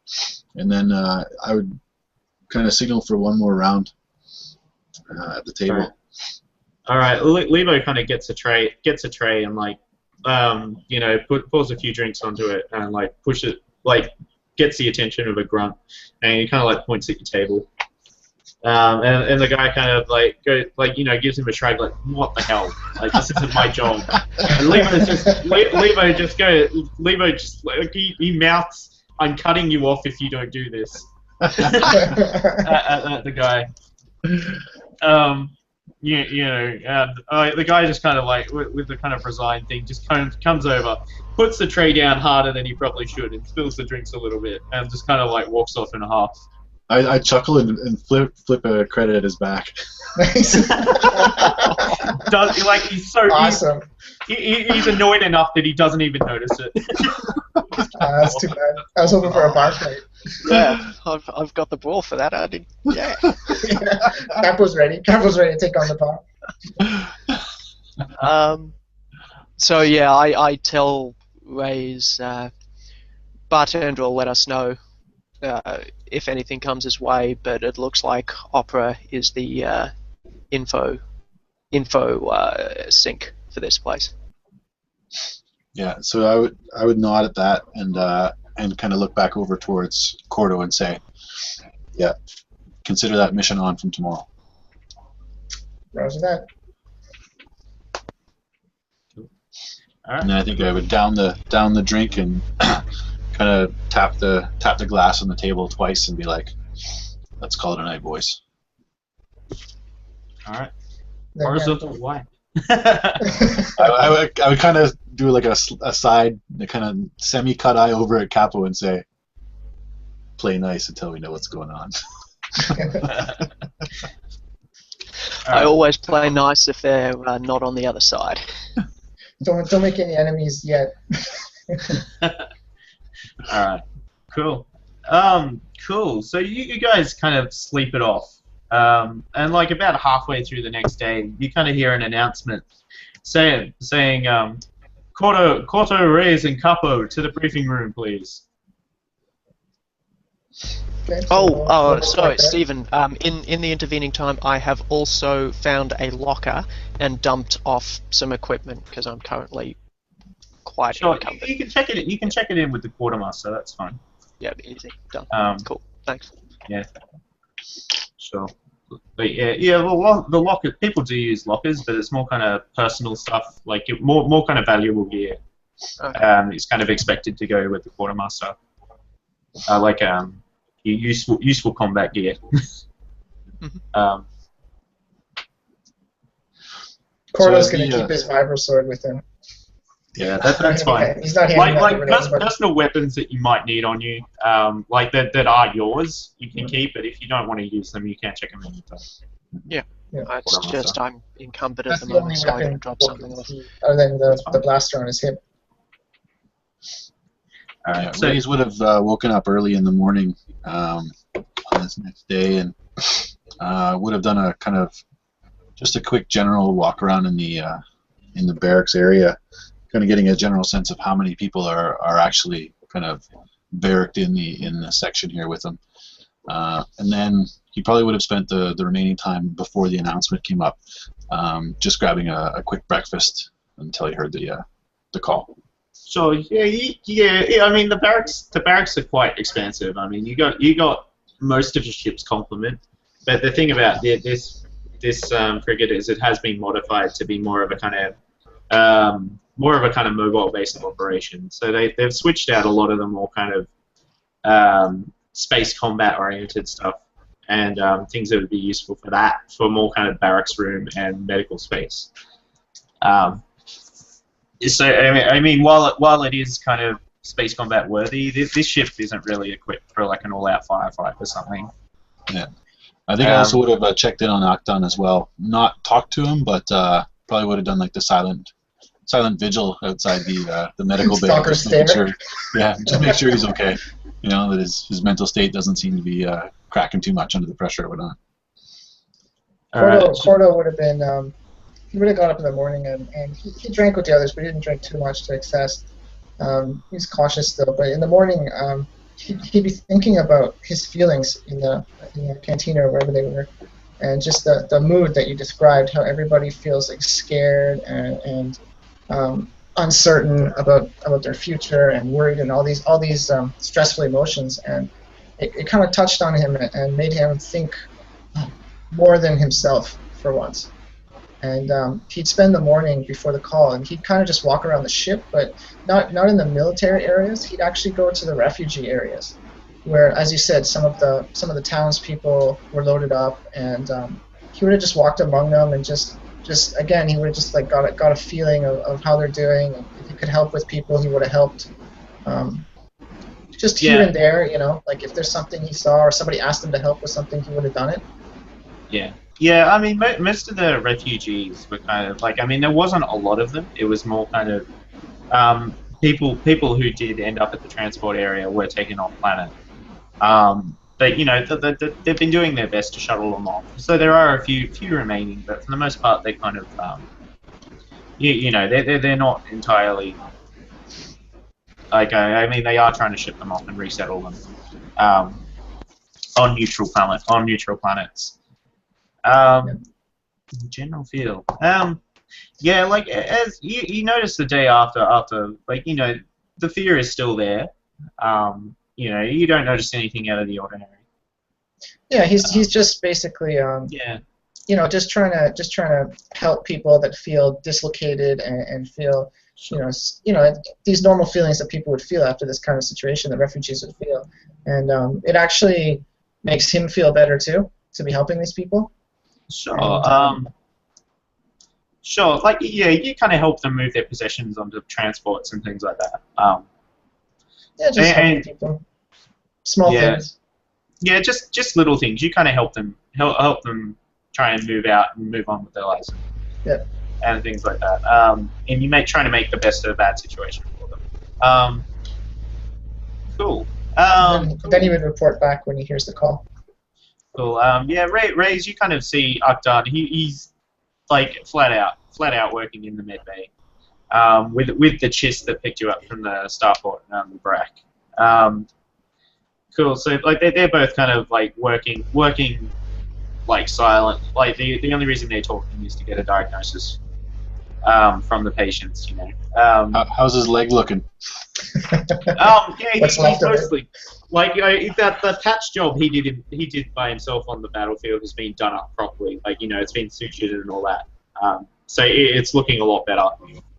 and then I would kind of signal for one more round at the table. All right. Levo kind of gets a tray and like pours a few drinks onto it and like push it, like gets the attention of a grunt, and he kind of like points at your table. And the guy kind of like gives him a shrug, like, "What the hell? Like, this isn't my job." And Levo just like he mouths, "I'm cutting you off if you don't do this." at the guy. And the guy just kind of like with the kind of resigned thing, just comes over, puts the tray down harder than he probably should, and spills the drinks a little bit, and just kind of like walks off in a half. I chuckle and flip a credit at his back. Nice. He's so awesome. He's annoyed enough that he doesn't even notice it. That's too bad. I was hoping for a bar fight. Yeah, I've got the ball for that. I did. Yeah. Capo's ready. Capo's ready to take on the bar. So yeah, I tell Raaze, bartender will let us know if anything comes his way, but it looks like Opera is the info sync for this place. Yeah, so I would nod at that and kind of look back over towards Korto and say, "Yeah, consider that mission on from tomorrow." Roger that. All right. And then I think I would down the drink and kind of tap the glass on the table twice and be like, "Let's call it a night, boys." All right. Horizontal wine. I would kind of do like a side, the kind of semi-cut eye over at Capo and say, play nice until we know what's going on. I always play nice if they're not on the other side. Don't make any enemies yet. Alright, cool. Cool. So you guys kind of sleep it off. And like about halfway through the next day, you kind of hear an announcement saying Korto, Raaze, and Capo to the briefing room, please. Okay, so Sorry, Stephen. In the intervening time, I have also found a locker and dumped off some equipment because I'm currently quite encumbered. You can check it. You can check it in with the quartermaster. That's fine. Yeah, easy. Done. Cool. Thanks. Yeah. Sure. But yeah. Well, the locker, people do use lockers, but it's more kind of personal stuff, like more kind of valuable gear. Okay. It's kind of expected to go with the quartermaster. Useful combat gear. Korto's going to keep his vibro sword with him. Yeah, that's fine. He's not personal weapons that you might need on you, like that are yours, you can keep. But if you don't want to use them, you can check them anytime. Yeah. It's just I'm encumbered at That's the the only moment, so I weapon can drop something off. other than the blaster on his hip. All right. Yeah, So Raaze would have woken up early in the morning on this next day and would have done a kind of just a quick general walk around in the barracks area, kind of getting a general sense of how many people are actually kind of barracked in the section here with them. And then he probably would have spent the remaining time before the announcement came up, just grabbing a quick breakfast until he heard the call. So yeah. I mean, the barracks are quite expansive. I mean, you got most of your ship's complement, but the thing about this frigate is it has been modified to be more of a kind of mobile base of operation. So they've switched out a lot of the more kind of space combat oriented stuff and things that would be useful for that, for more kind of barracks room and medical space. So I mean, while it is kind of space combat worthy, this ship isn't really equipped for like an all-out firefight or something. Yeah, I think I also would have checked in on Octon as well. Not talked to him, but probably would have done like the silent vigil outside the medical bay. Just make sure he's okay. You know, that his mental state doesn't seem to be cracking too much under the pressure or whatnot. Korto would have been. He would have got up in the morning and he drank with the others, but he didn't drink too much to excess. He's cautious still, but in the morning he'd be thinking about his feelings in the cantina or wherever they were, and just the mood that you described, how everybody feels like scared and uncertain about their future and worried and all these stressful emotions, and it kind of touched on him and made him think more than himself for once. And he'd spend the morning before the call, and he'd kind of just walk around the ship, but not in the military areas. He'd actually go to the refugee areas, where, as you said, some of the townspeople were loaded up, and he would have just walked among them, and just again, he would have just like got a feeling of how they're doing. And if he could help with people, he would have helped. Just here and there, you know, like if there's something he saw or somebody asked him to help with something, he would have done it. Yeah, I mean, most of the refugees were kind of like, I mean, there wasn't a lot of them. It was more kind of people who did end up at the transport area were taken off planet. But, you know, they've been doing their best to shuttle them off. So there are a few remaining, but for the most part, they kind of, you know, they're not entirely, like, I mean, they are trying to ship them off and resettle them on neutral planets. General feel. Yeah, like as you notice the day after, like, you know, the fear is still there. You know, you don't notice anything out of the ordinary. Yeah, he's just basically you know, just trying to help people that feel dislocated and feel you know these normal feelings that people would feel after this kind of situation that refugees would feel, and it actually makes him feel better too to be helping these people. Sure. Sure. Like, yeah, you kind of help them move their possessions onto transports and things like that. Yeah, just helping people. Small Yeah. things. Yeah, just little things. You kind of help them try and move out and move on with their lives. Yeah. And things like that. And you trying to make the best of a bad situation for them. Cool. Then he would report back when he hears the call. Cool. Yeah, Raaze, you kind of see Ukdan. He's like flat out working in the med bay. With the chist that picked you up from the starport, the Brack. Cool. So like they're both kind of like working like silent. Like the only reason they're talking is to get a diagnosis from the patients. You know. How's his leg looking? Yeah, he's left of it? mostly like the patch job he did by himself on the battlefield has been done up properly. Like it's been sutured and all that. So it's looking a lot better,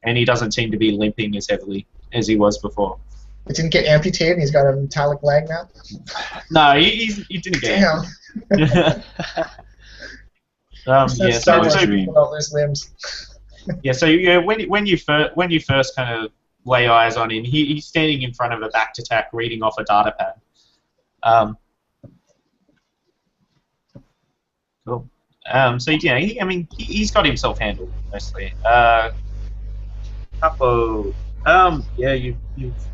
and he doesn't seem to be limping as heavily as he was before. It didn't get amputated, and he's got a metallic leg now? No, he didn't get Damn. it. Yeah, Star Wars so people don't lose limbs. yeah, so when you first kind of lay eyes on him, he's standing in front of a back to tack reading off a data pad. Cool. So yeah, he's got himself handled mostly. Capo. Yeah, you've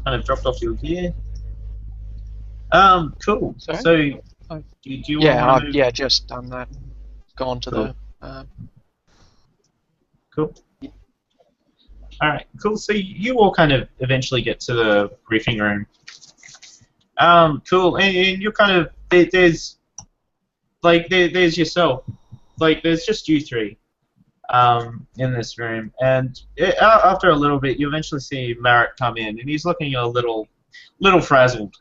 kind of dropped off your gear. Cool. Sorry? So, do you want to move? Just done that. Gone to Cool. the. Cool. All right. Cool. So you all kind of eventually get to the briefing room. Cool. And you're kind of there's there's yourself. Like there's just you three. In this room, and after a little bit, you eventually see Merritt come in, and he's looking a little frazzled.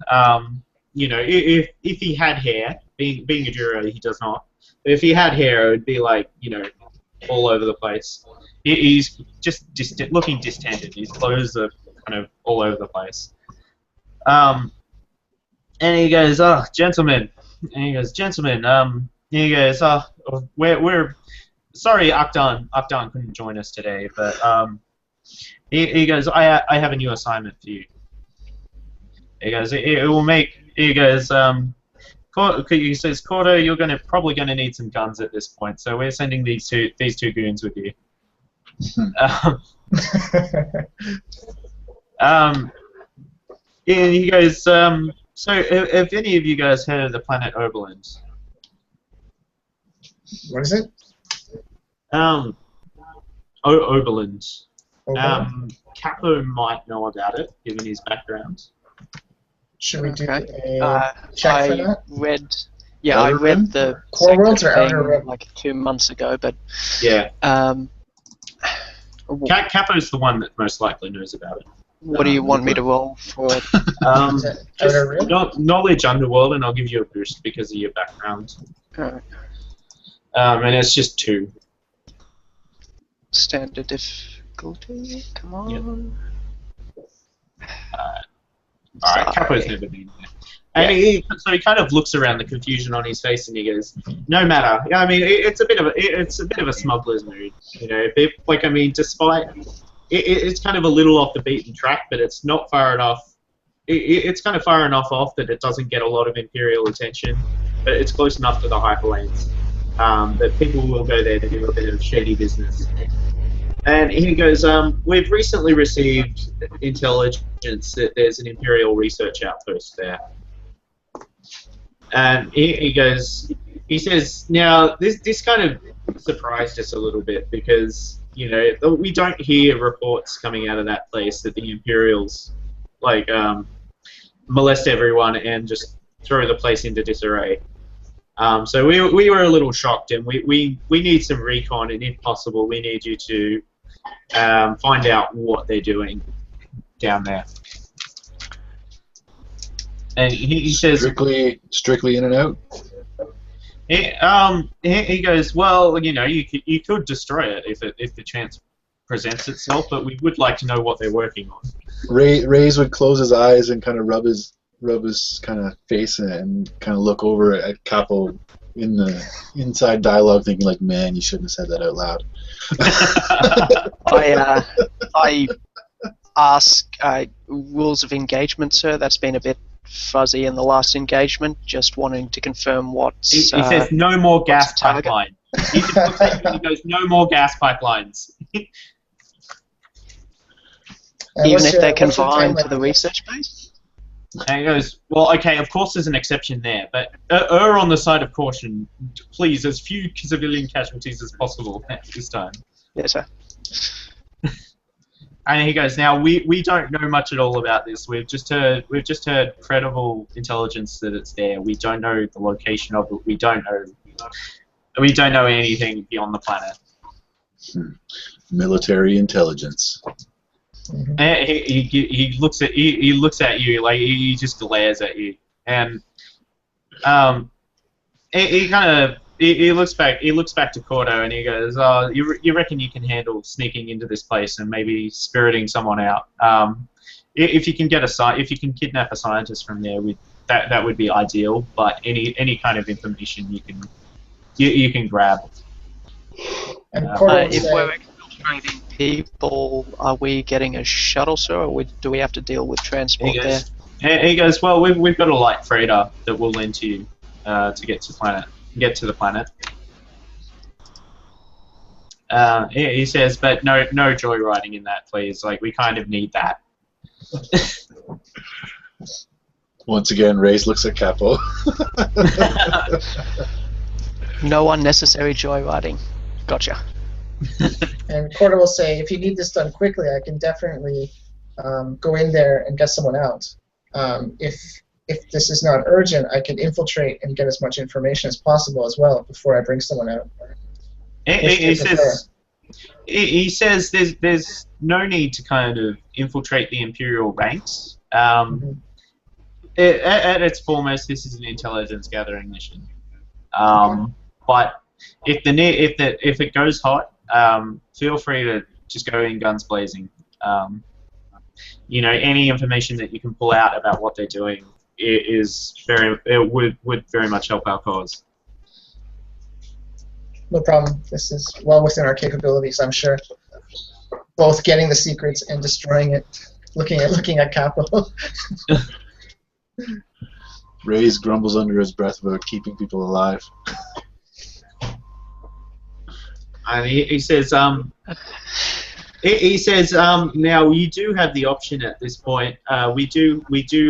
If he had hair, being a juror, he does not. But if he had hair, it would be like all over the place. He's just looking distended. His clothes are kind of all over the place. And he goes, "Oh, gentlemen," and he goes, "Gentlemen," he goes, "Oh, we're." Sorry, Ukdan couldn't join us today, but he goes, I have a new assignment for you. He goes, it will make. He goes, he says, Korto, you're probably gonna need some guns at this point, so we're sending these two goons with you. And he goes, so have any of you guys heard of the planet Oberland? What is it? Oberland. Oberland? Capo might know about it, given his background. Should we do Okay. a check for that? I read the Core Worlds or thing Outer Rim? like 2 months ago, but Yeah. what Capo's the one that most likely knows about it. do you want me to roll for it? Is it Outer Rim? Knowledge Underworld, and I'll give you a boost because of your background. Alright. And it's just 2. Standard difficulty. Come on. Alright, Capo's never been there. And he kind of looks around the confusion on his face, and he goes, "No matter. I mean, it's a bit of a smuggler's mood, despite it's kind of a little off the beaten track, but it's not far enough. It's kind of far enough off that it doesn't get a lot of Imperial attention, but it's close enough to the hyperlanes that people will go there to do a bit of shady business." And he goes, "We've recently received intelligence that there's an Imperial research outpost there." And he says, "Now, this kind of surprised us a little bit because, we don't hear reports coming out of that place that the Imperials, molest everyone and just throw the place into disarray. So we were a little shocked, and we need some recon, and if possible, we need you to find out what they're doing down there." And he says, strictly in and out. He goes, "Well, you could destroy it if the chance presents itself, but we would like to know what they're working on." Raaze would close his eyes and kind of rub his kind of face and kind of look over at Capo in the inside dialogue, thinking like, "Man, you shouldn't have said that out loud." I ask rules of engagement, sir. That's been a bit fuzzy in the last engagement, just wanting to confirm what's... He says no more gas target? pipeline. He just looks at you and he goes, no more gas pipelines. Even if they're confined to the research base? And he goes, well, okay, of course there's an exception there, but err on the side of caution. Please, as few civilian casualties as possible at this time. Yes, sir. And he goes, now we don't know much at all about this. We've just heard credible intelligence that it's there. We don't know the location of it. We don't know anything beyond the planet. Military intelligence. And he looks at you like he just glares at you, and he looks back to Korto and he goes, "Oh, you reckon you can handle sneaking into this place and maybe spiriting someone out? If you can kidnap a scientist from there, that would be ideal. But any kind of information you can grab." And Korto if we're exfiltrating people, are we getting a shuttle, sir, or do we have to deal with transport there? He goes, well, we've got a light freighter that will lend to you to get to the planet. He says, but no joyriding in that, please. Like, we kind of need that. Once again, Raize looks at Capo. No unnecessary joyriding. Gotcha. And Korto will say, if you need this done quickly, I can definitely go in there and get someone out. If this is not urgent, I can infiltrate and get as much information as possible as well before I bring someone out. He says there's no need to kind of infiltrate the Imperial ranks. At its foremost, this is an intelligence gathering mission. But if it goes hot, feel free to just go in guns blazing. Any information that you can pull out about what they're doing would very much help our cause. No problem. This is well within our capabilities, I'm sure. Both getting the secrets and destroying it. Looking at Capo. Raize grumbles under his breath about keeping people alive. And he says, now you do have the option at this point. We do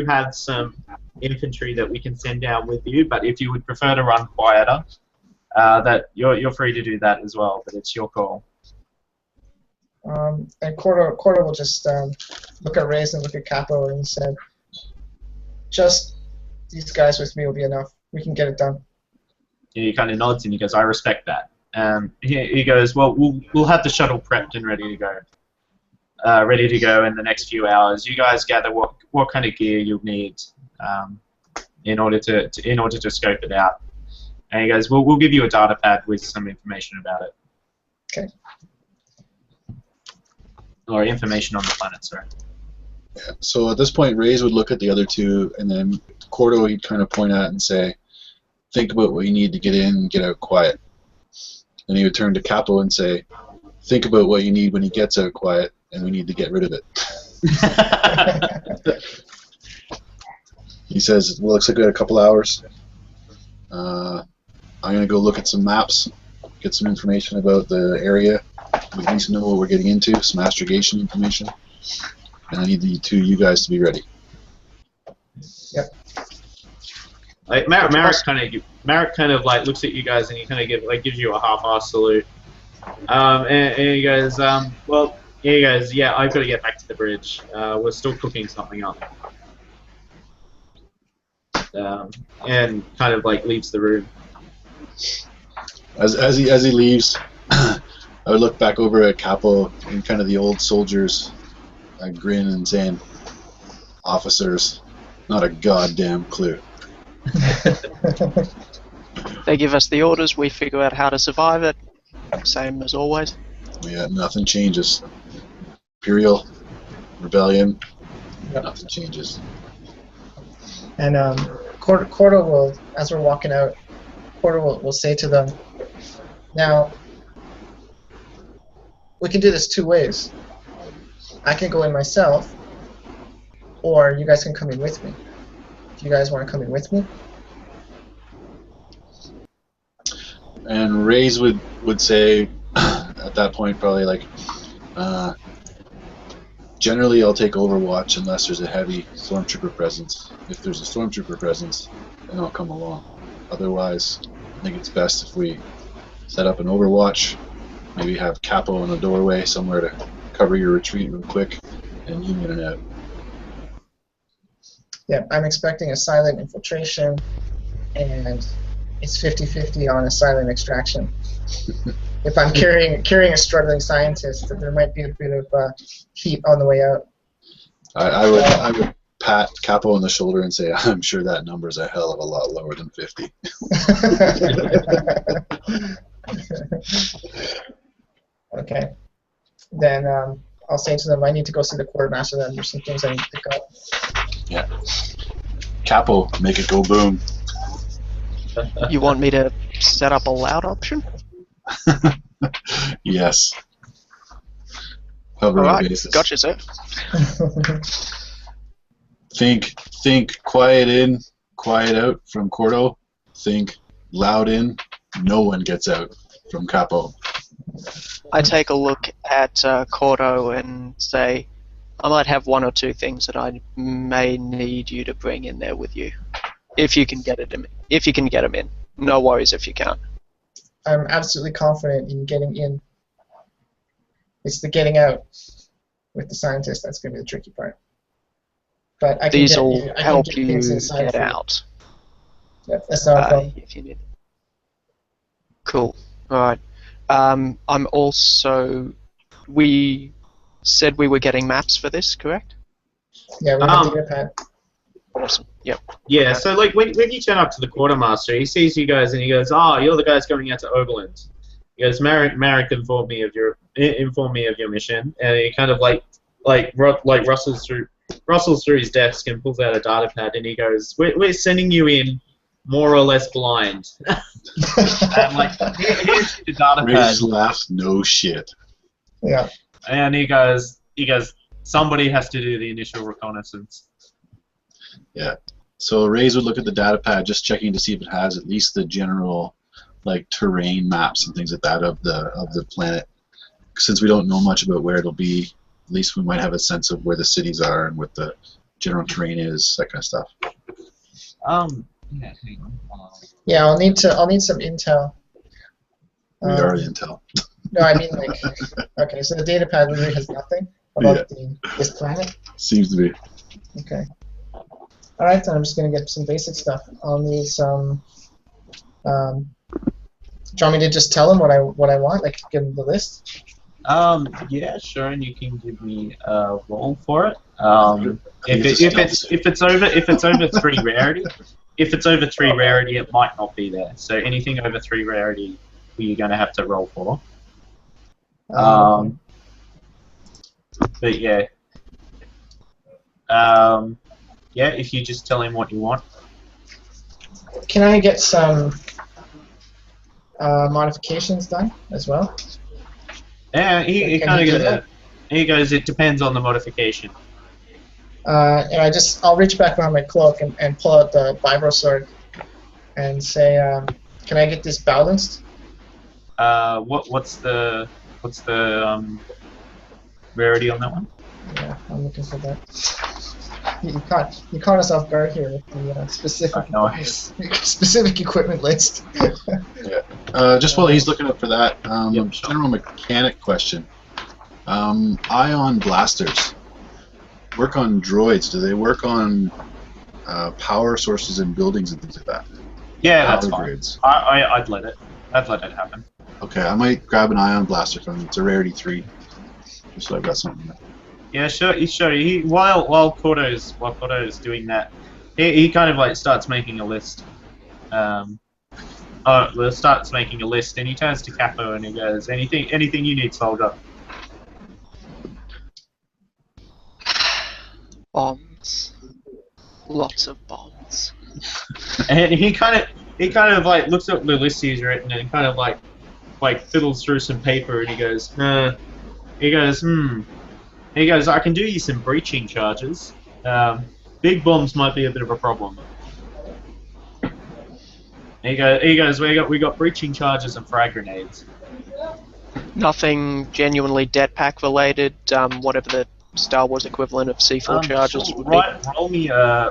have some infantry that we can send down with you, but if you would prefer to run quieter, that you're free to do that as well. But it's your call. And Korto will just look at Raize and look at Capo, and he said, "Just these guys with me will be enough. We can get it done." He kind of nods and he goes, "I respect that." He goes, well, we'll have the shuttle prepped and ready to go in the next few hours. You guys gather what kind of gear you'll need in order to scope it out. And he goes, well, we'll give you a data pad with some information about it. Okay. Or information on the planet, sorry. Yeah. So at this point, Raize would look at the other two, and then Korto he'd kind of point at and say, "Think about what you need to get in and get out quiet." Then he would turn to Capo and say, "Think about what you need when he gets out quiet, and we need to get rid of it." He says, "Well, looks like we got a couple hours. I'm going to go look at some maps, get some information about the area. We need to know what we're getting into, some astrogation information, and I need you guys to be ready." Yep. Like Marek kind of like looks at you guys and he kind of gives you a half-assed salute. And he goes, well, he goes, yeah, I've got to get back to the bridge. We're still cooking something up. And kind of like leaves the room. As he leaves, I would look back over at Capo and kind of the old soldiers, grin and saying, "Officers, not a goddamn clue." They give us the orders, we figure out how to survive it. Same as always. Yeah, nothing changes. Imperial, rebellion, nothing changes. And Korto will, as we're walking out, Korto will say to them, "Now, we can do this two ways. I can go in myself, or you guys can come in with me. Do you guys want to come in with me? And Raize would say at that point probably like, generally I'll take Overwatch unless there's a heavy stormtrooper presence. If there's a stormtrooper presence, then I'll come along. Otherwise, I think it's best if we set up an Overwatch, maybe have Capo in a doorway somewhere to cover your retreat real quick, and you in and out. Yeah, I'm expecting a silent infiltration, and it's 50-50 on a silent extraction. If I'm carrying a struggling scientist, there might be a bit of heat on the way out. I would pat Capo on the shoulder and say, I'm sure that number's a hell of a lot lower than 50. Okay. Then I'll say to them, I need to go see the quartermaster. Then there's some things I need to pick up. Yeah. Capo, make it go boom. You want me to set up a loud option? Yes. Cover our Alright, bases. gotcha, sir. Think quiet in, quiet out from Korto. Think loud in, no one gets out from Capo. I take a look at Korto and say, I might have one or two things that I may need you to bring in there with you, if you can get it in. If you can get them in, no worries if you can't. I'm absolutely confident in getting in. It's the getting out with the scientist that's going to be the tricky part. But I can These get, will I can help get you things inside get for you. out. Yeah, that's not a problem. If you need. Cool. Alright. I'm also. We said we were getting maps for this, correct? Yeah, we're going to data pad. Awesome. Yep. Yeah, so like when you turn up to the quartermaster, he sees you guys and he goes, "Oh, you're the guys going out to Oberland." He goes, "Marek informed me of your mission," and he kind of like rustles through his desk and pulls out a data pad and he goes, "We're sending you in more or less blind." And like here's the data pad. Raize laughs, no shit. Yeah. And he goes, somebody has to do the initial reconnaissance. Yeah. So Raize would look at the data pad, just checking to see if it has at least the general, like, terrain maps and things like that of the planet. Since we don't know much about where it'll be, at least we might have a sense of where the cities are and what the general terrain is, that kind of stuff. Yeah, hang on. Yeah, I'll need some intel. We are the intel. No, I mean like, okay, so the data pad literally has nothing about this planet. Seems to be. Okay. All right, then I'm just gonna get some basic stuff. I'll need some. Do you want me to just tell them what I want? Like, give them the list. Yeah, sure, and you can give me a roll for it. If it's over 3 rarity, it might not be there. So anything over 3 rarity, you're going to have to roll for. But yeah. Yeah, if you just tell him what you want. Can I get some modifications done as well? Yeah, he goes, it depends on the modification. And I'll reach back behind my cloak and pull out the vibro sword and say, can I get this balanced? What's the rarity on that one? Yeah, I'm looking for that. You caught us off guard here with the specific equipment list. Yeah. Just while he's looking up for that, general mechanic question. Ion blasters work on droids. Do they work on power sources in buildings and things like that? Yeah, Power that's fine. grids. I'd let it happen. Okay, I might grab an ion blaster from him. It's a rarity 3, just so I've got something. Yeah, sure. While Korto is doing that, he kind of like starts making a list. Starts making a list, and he turns to Capo and he goes, "Anything you need, soldier." Bombs. Lots of bombs. And he kind of like looks at the list he's written and kind of like fiddles through some paper and he goes, He goes, I can do you some breaching charges. big bombs might be a bit of a problem. Here you goes. We got breaching charges and frag grenades. Nothing genuinely jetpack related. Whatever the Star Wars equivalent of C4 charges would be. Right, roll me a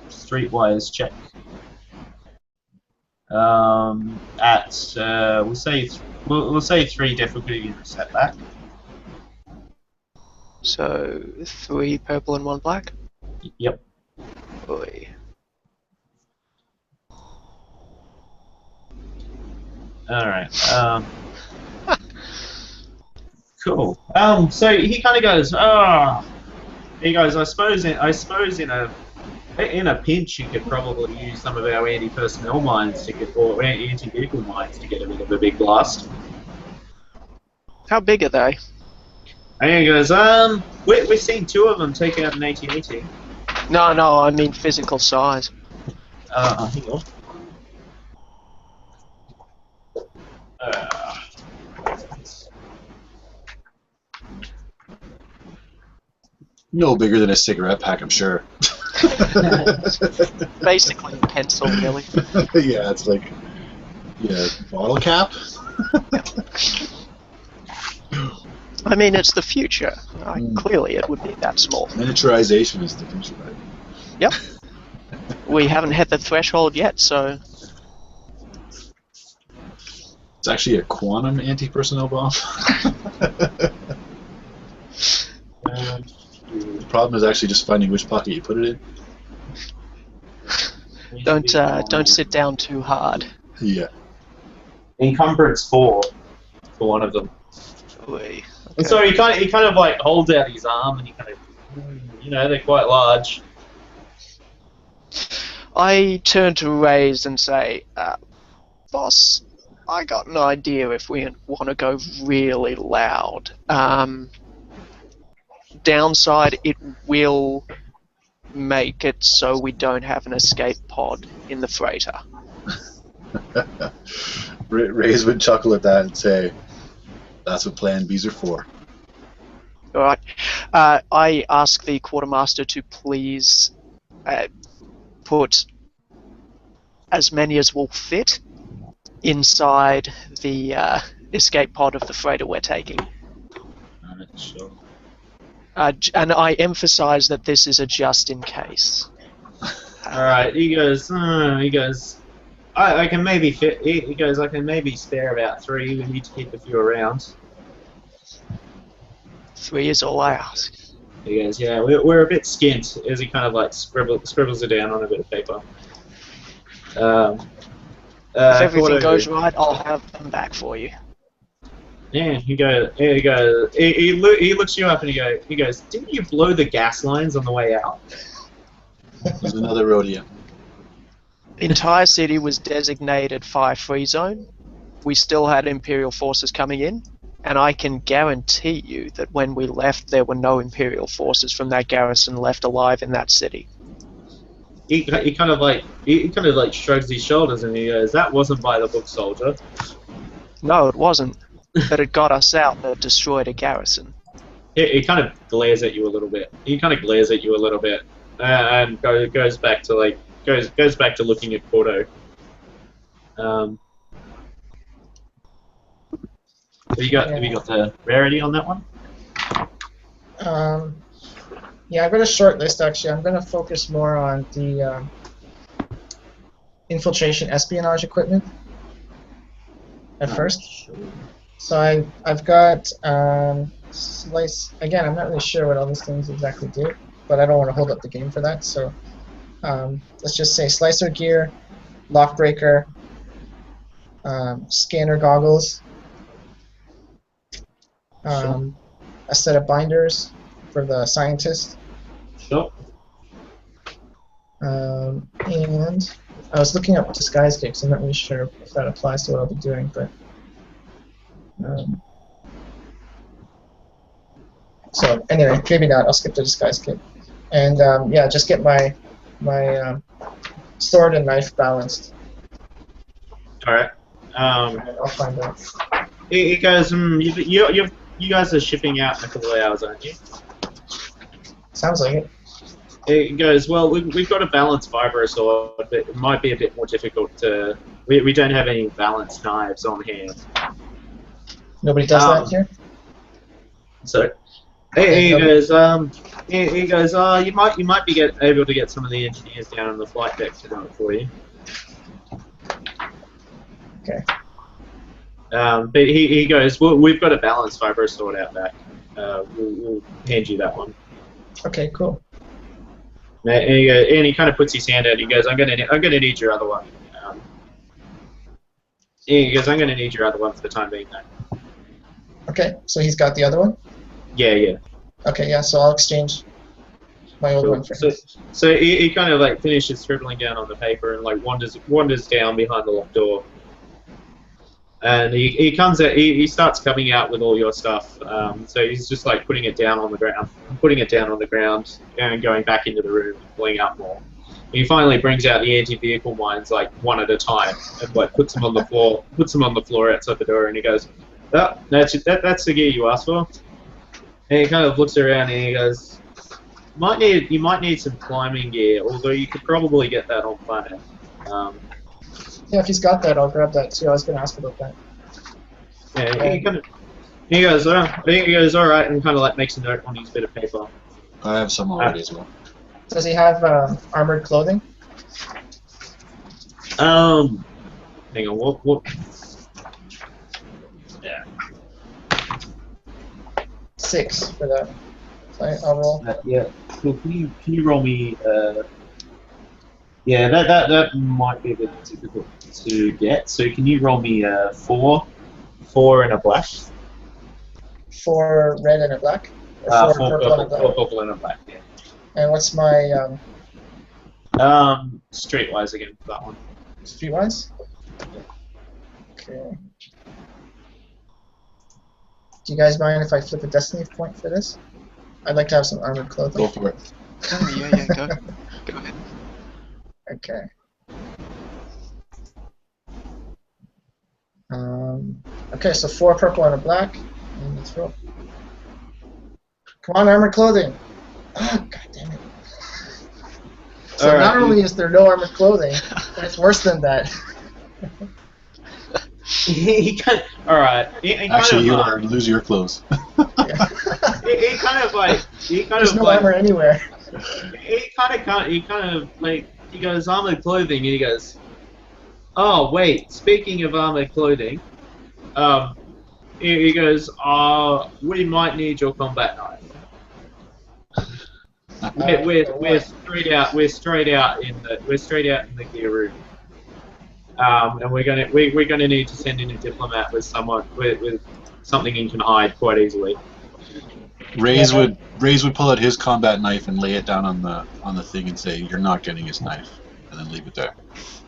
streetwise check. We'll say 3 difficulty and a setback. So 3 purple and 1 black. Yep. Boy. All right. Cool. So he kind of goes, He goes, I suppose in a pinch you could probably use some of our anti-personnel mines or anti-vehicle mines to get a bit of a big blast. How big are they? And he goes, we've seen 2 of them take out an AT-AT. No, I mean physical size. Hang on. No bigger than a cigarette pack, I'm sure. Basically a pencil, really. Yeah, it's like, bottle cap. I mean, it's the future. Clearly, it would be that small. Miniaturization is the future, right? Yep. We haven't hit the threshold yet, so. It's actually a quantum anti-personnel bomb. The problem is actually just finding which pocket you put it in. Don't sit down too hard. Yeah. Encumbrance 4 for one of them. Okay. And so he kind of like holds out his arm and he kind of, they're quite large. I turn to Raaze and say, boss, I got an idea if we want to go really loud. Downside, it will make it so we don't have an escape pod in the freighter. Raaze would chuckle at that and say, that's what Plan Bs are for. Alright. I ask the quartermaster to please put as many as will fit inside the escape pod of the freighter we're taking. Sure. And I emphasize that this is a just in case. Alright, he goes, I can maybe fit, he goes, I can maybe spare about 3, we need to keep a few around. 3 is all I ask. He goes, yeah, we're a bit skint, as he kind of like scribbles it down on a bit of paper. If everything goes right, I'll have them back for you. Yeah, he looks you up and he goes, didn't you blow the gas lines on the way out? There's another rodeo. The entire city was designated fire-free zone. We still had Imperial forces coming in, and I can guarantee you that when we left, there were no Imperial forces from that garrison left alive in that city. He kind of like shrugs his shoulders and he goes, that wasn't by the book, soldier. No, it wasn't. But it got us out and it destroyed a garrison. He kind of glares at you a little bit. And goes back to looking at Korto. Have you got the rarity on that one? Yeah, I've got a short list actually. I'm going to focus more on the infiltration espionage equipment at first. Sure. So I've got slice. Again, I'm not really sure what all these things exactly do, but I don't want to hold up the game for that. So let's just say slicer gear, lock breaker, scanner goggles, a set of binders for the scientist. Sure. And I was looking up disguise kits. I'm not really sure if that applies to what I'll be doing, but. So anyway, maybe not. I'll skip the disguise kit, and yeah, just get my sword and knife balanced. All right. I'll find out. He goes, you guys are shipping out in a couple of hours, aren't you? Sounds like it. It goes, well, we've got a balanced fiber sword, but it might be a bit more difficult to... We don't have any balanced knives on hand. Nobody does that here? So, he goes, you might be able to get some of the engineers down on the flight deck to do it for you. Okay. But he goes, well, we've got a balanced fiber sword out back. We'll hand you that one. Okay, cool. And he kind of puts his hand out. He goes, I'm gonna need your other one. He goes, I'm gonna need your other one for the time being, though. Okay, so he's got the other one? Yeah. Okay, yeah, so I'll exchange my old one for him. So he kind of like finishes scribbling down on the paper and like wanders down behind the locked door. And he comes out. He starts coming out with all your stuff. So he's just like putting it down on the ground, and going back into the room and pulling out more. And he finally brings out the anti-vehicle mines like one at a time and like puts them on the floor outside the door. And he goes, "Oh, that's the gear you asked for." And he kind of looks around and he goes, "You might need some climbing gear, although you could probably get that on planet." Yeah, if he's got that, I'll grab that too. I was going to ask about that. Yeah, he goes, all right, and kind of like makes a note on his bit of paper. I have some already as well. Does he have armored clothing? Hang on, what? Yeah. 6 for that. So I'll roll. Yeah. Cool. Can you roll me? Yeah, that might be a bit difficult to get. So can you roll me 4 and a black? 4 red and a black? Or 4 purple and a black? 4 purple and a black, yeah. And what's my Streetwise again for that one. streetwise? Okay. Do you guys mind if I flip a destiny point for this? I'd like to have some armored clothing. Go for it. Oh, yeah, go ahead. Okay. Okay, so 4 purple and a black. And let's roll. Come on, armored clothing. Oh, god damn it. So All right. not only is there no armored clothing, but it's worse than that. He kind of, all right. Actually, you are lose your clothes. He kind of like There's no armor anywhere. He goes armored clothing, and he goes, oh wait, speaking of armored clothing, he goes, we might need your combat knife. We're straight out in the gear room, and we're gonna need to send in a diplomat with someone with something he can hide quite easily. Raaze would pull out his combat knife and lay it down on the thing and say, "You're not getting his knife," and then leave it there.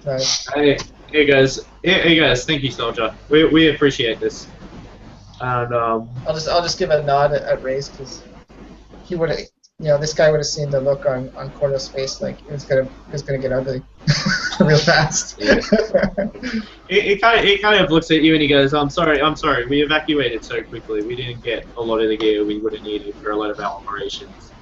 Right. Here goes. Thank you, soldier. We appreciate this. And I'll just give a nod at Raaze because he would have, this guy would have seen the look on Korto's face, like it was gonna get ugly real fast. Yeah. He kind of looks at you and he goes, I'm sorry, we evacuated so quickly. We didn't get a lot of the gear we would have needed for a lot of our operations.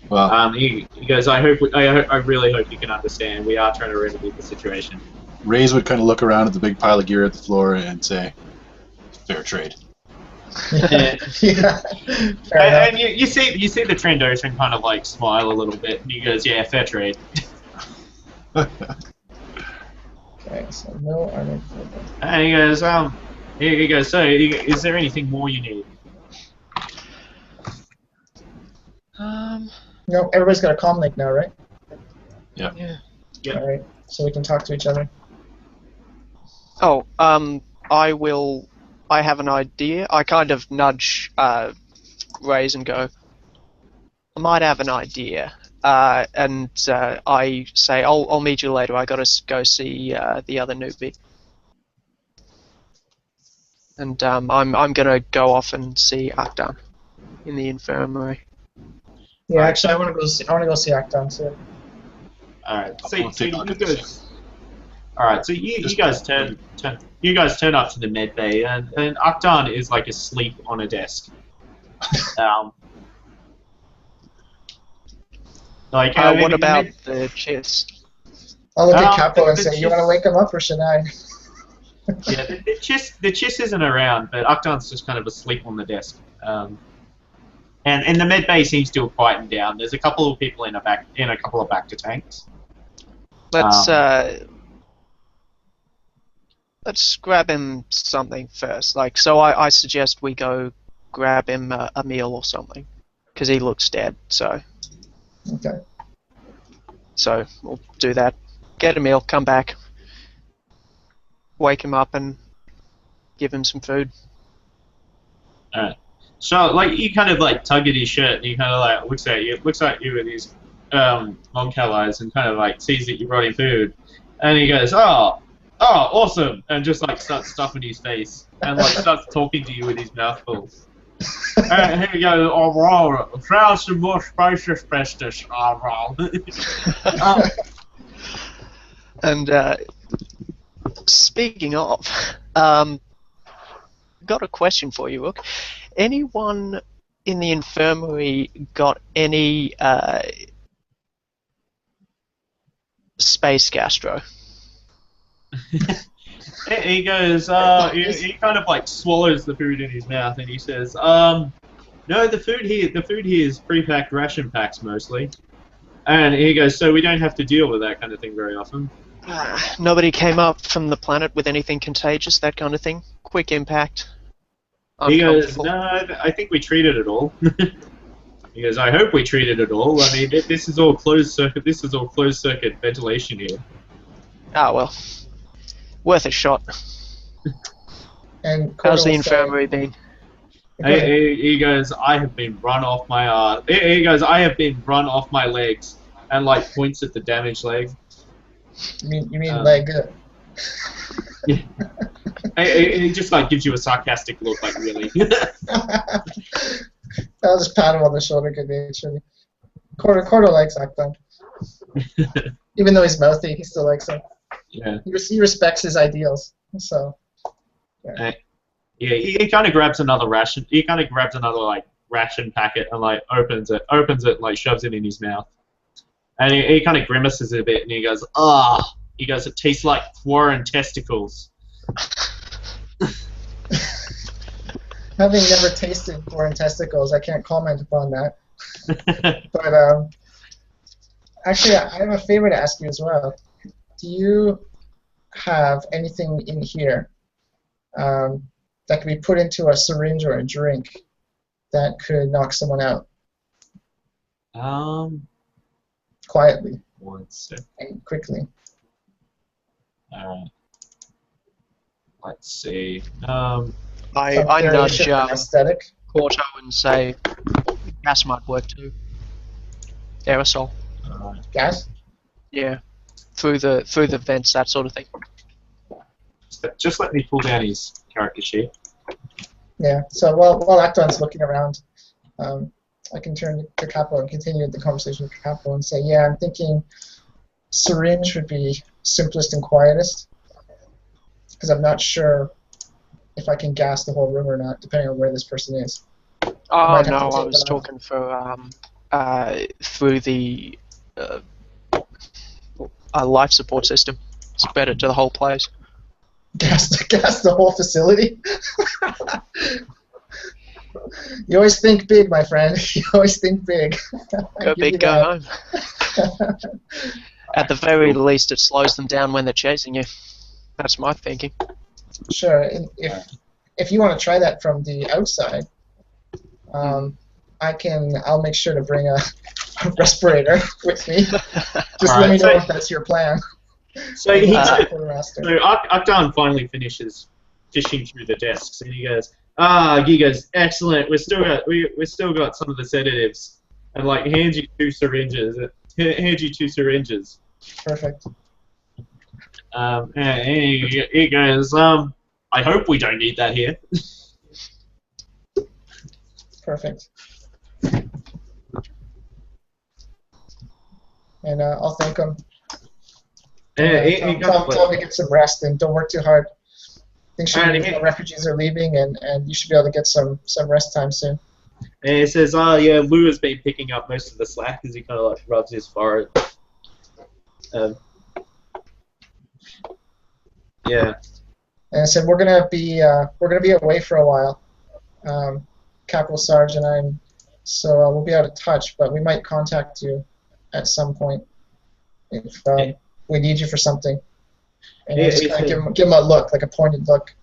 Well, he goes, I really hope you can understand. We are trying to remedy the situation. Raaze would kind of look around at the big pile of gear at the floor and say, "Fair trade." Yeah. And you see the Trandoshan kind of like smile a little bit, and he goes, "Yeah, fair trade." Okay, so no armored clothing. And he goes, so is there anything more you need? No, everybody's got a comm link now, right? Yeah. Yep. All right, so we can talk to each other. Oh, I have an idea. I kind of nudge Raaze and go, I might have an idea. And I say, I'll meet you later. I gotta go see the other newbie. And I'm gonna go off and see Akdan in the infirmary. Yeah, actually, I want to go see Akdan too. All right. So I'll take a look at this. All right. So you guys turn up to the med bay, and Akdan is like asleep on a desk. Like, I mean, What about the chest? I'll look at Capo and the say, "You want to wake him up, or should I?" Yeah, the chest isn't around, but Ukdan's just kind of asleep on the desk. And the med bay seems to have quietened down. There's a couple of people in a couple of back to tanks. Let's grab him something first. Like, so I suggest we go grab him a meal or something, because he looks dead. So we'll do that. Get a meal, come back, wake him up, and give him some food. Alright. So, like, you kind of, like, tug at his shirt, and he kind of, like, looks at you with his long cow eyes, and kind of, like, sees that you brought him food. And he goes, oh, awesome! And just, like, starts stuffing his face. And, like, starts talking to you with his mouth full. And here you go, oh, try some more spices, Festus. And, speaking of, got a question for you, Rook. Anyone in the infirmary got any space gastro? He goes, he kind of like swallows the food in his mouth, and he says, no, the food here is pre-packed ration packs mostly. And he goes, so we don't have to deal with that kind of thing very often. Nobody came up from the planet with anything contagious, that kind of thing? Quick impact? He goes, no, I think we treated it all. He goes, I hope we treated it all. I mean, this is all closed circuit. This is all closed circuit ventilation here. Ah, well, worth a shot. And how's the infirmary been? He goes, I have been run off my He goes, I have been run off my legs, and like points at the damaged leg. You mean leg? Yeah. He just like gives you a sarcastic look, like really. I'll just pat him on the shoulder good naturedly. Korto likes Lachlan. Even though he's mouthy, he still likes him. Yeah. He respects his ideals. So. Yeah. He kind of grabs another ration. He kind of grabs another like ration packet and like opens it, like shoves it in his mouth, and he kind of grimaces a bit and he goes, ah. He goes, it tastes like foreign testicles. Having never tasted foreign testicles, I can't comment upon that. But actually, I have a favor to ask you as well. Do you have anything in here that could be put into a syringe or a drink that could knock someone out? Quietly. One sec. And quickly. Let's see. I nudge aesthetic. Korto and say gas might work too. Aerosol. Gas? Yeah. Through the vents, that sort of thing. Just let me pull down his character sheet. Yeah. So while Acton's looking around, I can turn to Capo and continue the conversation with Capo and say, yeah, I'm thinking syringe would be simplest and quietest, because I'm not sure if I can gas the whole room or not, depending on where this person is. Oh no, I was talking for through the life support system. It's better to the whole place. Gas the whole facility? You always think big, my friend. You always think big. Go big, go home. At the very least, it slows them down when they're chasing you. That's my thinking. Sure. If you want to try that from the outside, I'll make sure to bring a respirator with me. Just let me know if that's your plan. So Ukdan finally finishes fishing through the desks, and he goes, excellent. We've still got some of the sedatives, and like hands you two syringes. Perfect. And he goes, I hope we don't need that here. Perfect. And I'll thank him. Tell him to get some rest and don't work too hard. I think refugees are leaving, and you should be able to get some rest time soon. And he says, "Oh yeah, Lou has been picking up most of the slack," as he kind of like rubs his forehead. Yeah. And I said we're gonna be away for a while, Capo Sarge and I, so we'll be out of touch. But we might contact you at some point if we need you for something. And I just kind of give him a look, like a pointed look.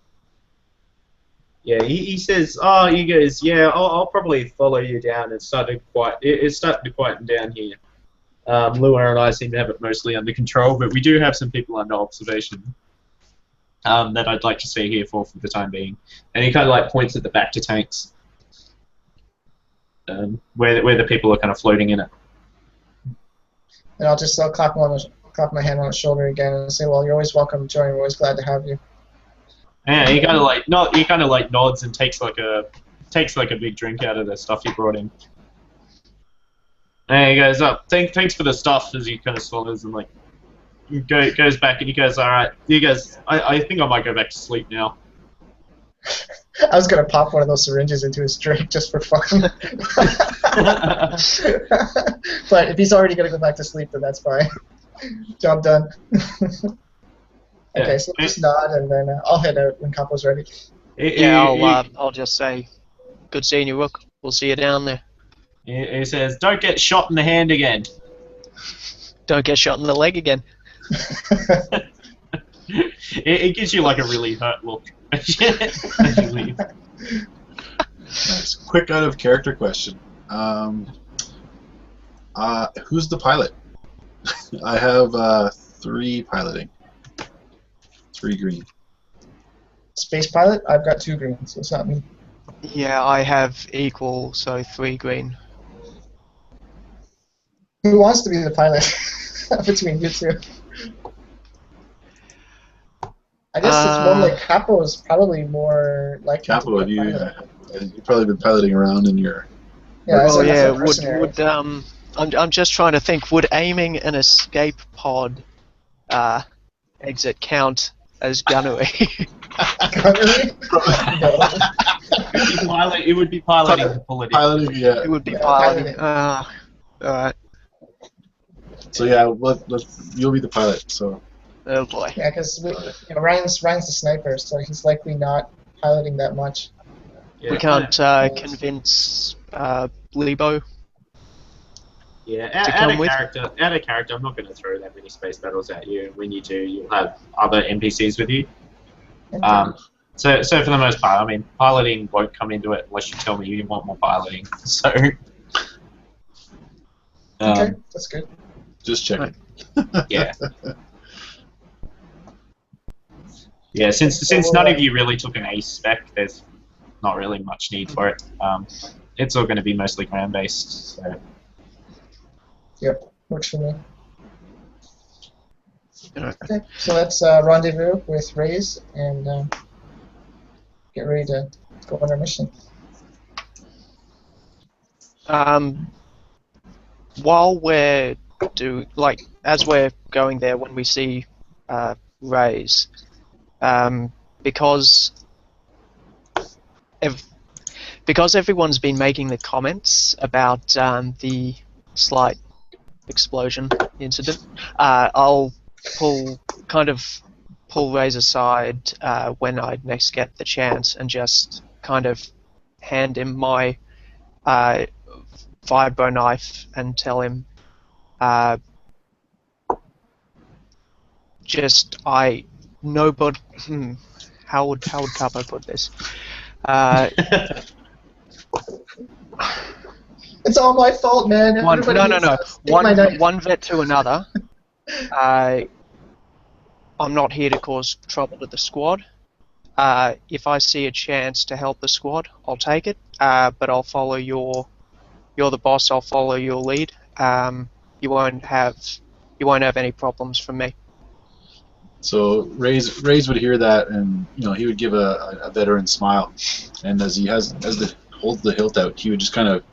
Yeah, he says, "Oh, he goes, yeah, I'll probably follow you down." It's starting to quieten down here. Lua and I seem to have it mostly under control, but we do have some people under observation that I'd like to stay here for the time being. And he kind of like points at the back to tanks, where the people are kind of floating in it. And I'll clap my hand on his shoulder again and say, "Well, you're always welcome to join. We're always glad to have you." Yeah, he kind of like nods and takes like a big drink out of the stuff he brought in. And he goes, "Oh, thanks for the stuff," as he kind of swallows and like goes back and he goes, "All right." He goes, I think I might go back to sleep now." I was gonna pop one of those syringes into his drink just for fun. But if he's already gonna go back to sleep, then that's fine. Job done. Okay, so just nod and then I'll head out when Capo's ready. Yeah, I'll just say, "Good seeing you, Rook. We'll see you down there." He says, "Don't get shot in the hand again." Don't get shot in the leg again. It gives you like a really hurt look. Nice. Quick out of character question. Who's the pilot? I have 3 piloting. 3 green. Space pilot? I've got 2 green, so it's not me. Yeah, I have equal, so 3 green. Who wants to be the pilot between you two? I guess it's more like Capo is probably more like Capo, you've probably been piloting around in your... Yeah, I'm just trying to think, would aiming an escape pod exit count as gunnery? Gunnery? No. It would be piloting to pull it in. Piloting, yeah. It would be piloting. Alright. So yeah, you'll be the pilot, so... Oh boy. Yeah, because Ryan's the sniper, so he's likely not piloting that much. Yeah. We can't convince Lebo. Yeah, to out come with. of character, I'm not going to throw that many space battles at you. When you do, you'll have other NPCs with you. So for the most part, I mean, piloting won't come into it unless you tell me you want more piloting. So. Okay, that's good. Just checking. Yeah. Yeah, since none of you really took an ace spec, there's not really much need for it. It's all going to be mostly ground based. So. Yep, works for me. Alright. Okay, so let's rendezvous with Raaze and get ready to go on our mission. While we're as we're going there, when we see Raaze, because everyone's been making the comments about the slight explosion incident, I'll pull Raaze aside when I next get the chance and just kind of hand him my vibro knife and tell him how would Capo put this? It's all my fault, man. One vet to another. I'm not here to cause trouble to the squad. If I see a chance to help the squad, I'll take it. But I'll follow you're the boss. I'll follow your lead. You won't have any problems from me. So Raaze would hear that, and he would give a veteran smile, and as he holds the hilt out, he would just kind of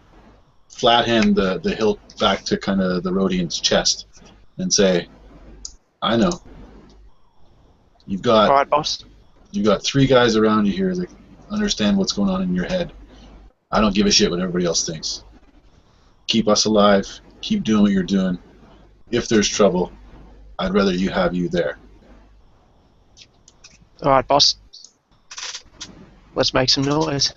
flat hand the hilt back to kind of the Rhodian's chest, and say, "I know. You've got All right, boss. You've got 3 guys around you here that understand what's going on in your head. I don't give a shit what everybody else thinks. Keep us alive. Keep doing what you're doing. If there's trouble, I'd rather you have you there. All right, boss. Let's make some noise.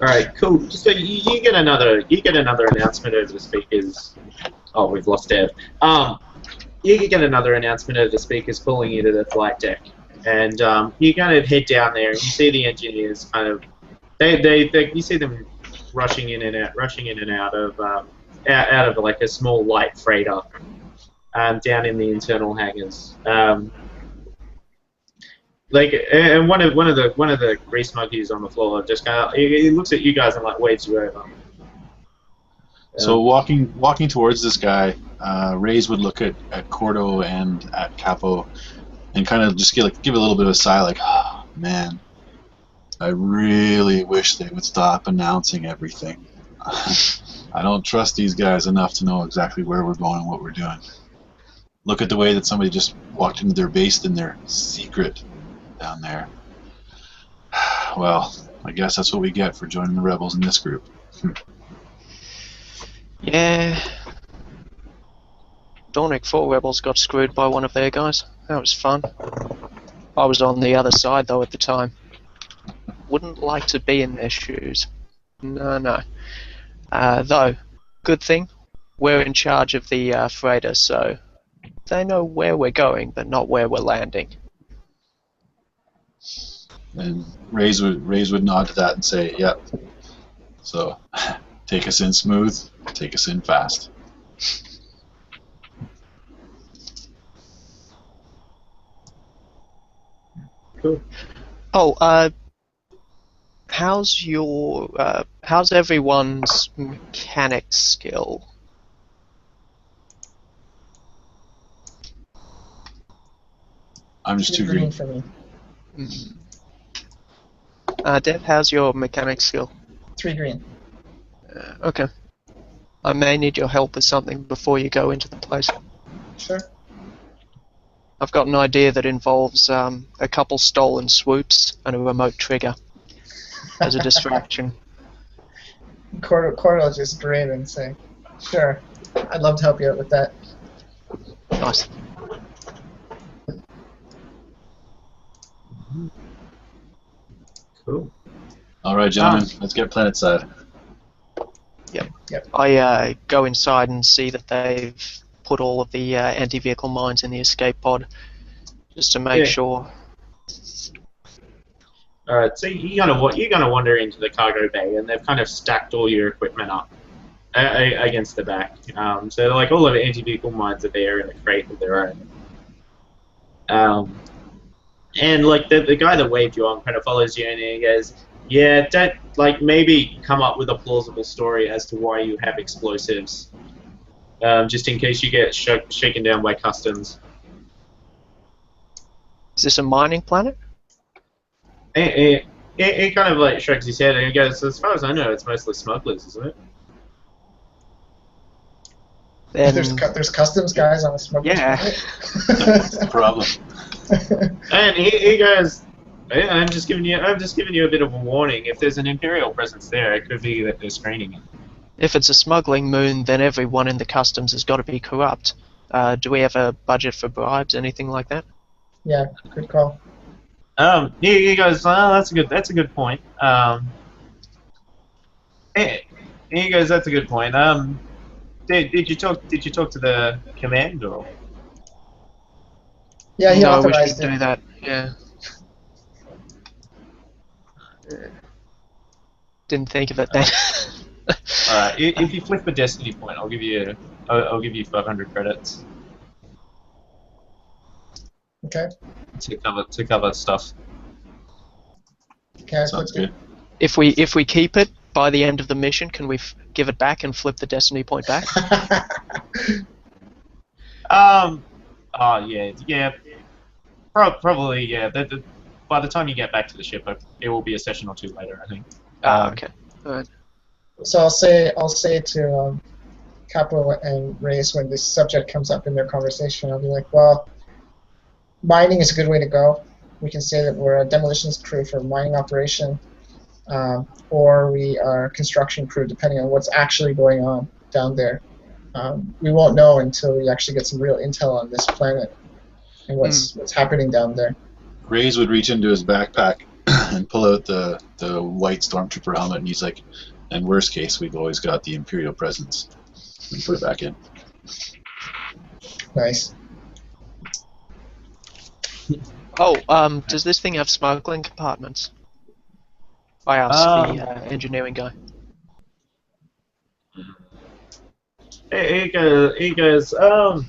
All right, cool. So you get another announcement over the speakers. Oh, we've lost Dev. You get another announcement over the speakers calling you to the flight deck, and you kind of head down there and you see the engineers kind of you see them rushing in and out of like a small light freighter down in the internal hangars. And one of the grease monkeys on the floor just kind of he looks at you guys and like waves you over. So walking towards this guy, Raaze would look at Korto and at Capo, and kind of just give a little bit of a sigh, like, oh, man, I really wish they would stop announcing everything. I don't trust these guys enough to know exactly where we're going and what we're doing. Look at the way that somebody just walked into their base in their secret down there. Well, I guess that's what we get for joining the rebels in this group. Yeah. Dornick 4 rebels got screwed by one of their guys. That was fun. I was on the other side though at the time. Wouldn't like to be in their shoes. No. Though, good thing, we're in charge of the freighter, so they know where we're going, but not where we're landing. And Raaze would nod to that and say, yep. So, take us in smooth, take us in fast. Cool. Oh, how's everyone's mechanics skill? I'm just too green. for me. Dev, how's your mechanics skill? 3 green. Okay. I may need your help with something before you go into the place. Sure. I've got an idea that involves a couple stolen swoops and a remote trigger as a distraction. Korto will just grin and say, sure, I'd love to help you out with that. Nice. Cool. All right, gentlemen, let's get planet side. Yep. I go inside and see that they've put all of the anti-vehicle mines in the escape pod, just to make sure. All right, so you're gonna wander into the cargo bay, and they've kind of stacked all your equipment up against the back. So like all of the anti-vehicle mines are there in a crate of their own. And like the guy that waved you on kind of follows you, and he goes, "Yeah, like maybe come up with a plausible story as to why you have explosives, just in case you get shaken down by customs." Is this a mining planet? He kind of like shrugs his head and he goes, "As far as I know, it's mostly smugglers, isn't it?" Then, there's customs guys on a smuggler's planet? That's the problem. And he goes, I'm just giving you a bit of a warning. If there's an Imperial presence there, it could be that they're screening it." if it's a smuggling moon, then everyone in the customs has got to be corrupt. Do we have a budget for bribes, anything like that? Yeah, good call. He goes, "Oh, that's a good point." He goes, "That's a good point. Did you talk to the commander?" Yeah, he no, we authorized should it. do that. Yeah. Didn't think of it then. All right. If you flip a destiny point, I'll give you 500 credits Okay. to cover stuff. Okay, Sounds good. If we keep it by the end of the mission, can we give it back and flip the destiny point back? Oh yeah. Probably yeah. By the time you get back to the ship, it will be a session or two later, I think. Okay. All right. So I'll say to Capo and Raaze when this subject comes up in their conversation, I'll be like, well, mining is a good way to go. We can say that we're a demolitions crew for a mining operation, or we are a construction crew, depending on what's actually going on down there. We won't know until we actually get some real intel on this planet and what's happening down there. Raize would reach into his backpack and pull out the white stormtrooper helmet, and he's like, in worst case, we've always got the Imperial presence. And put it back in. Nice. Oh, does this thing have smuggling compartments? I asked the engineering guy. He goes, I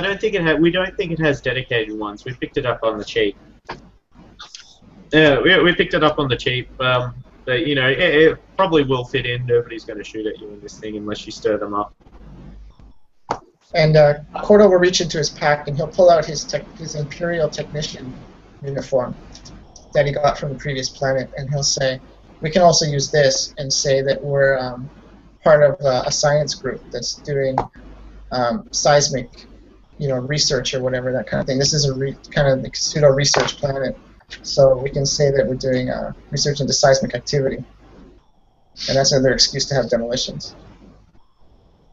don't think it we don't think it has dedicated ones. We picked it up on the cheap. Yeah, we picked it up on the cheap. But you know, it probably will fit in. Nobody's going to shoot at you in this thing unless you stir them up. And Korto will reach into his pack and he'll pull out his Imperial technician uniform that he got from the previous planet, and he'll say, we can also use this and say that we're part of a science group that's doing seismic, research or whatever, that kind of thing. This is a kind of like pseudo-research planet, so we can say that we're doing research into seismic activity, and that's another excuse to have demolitions.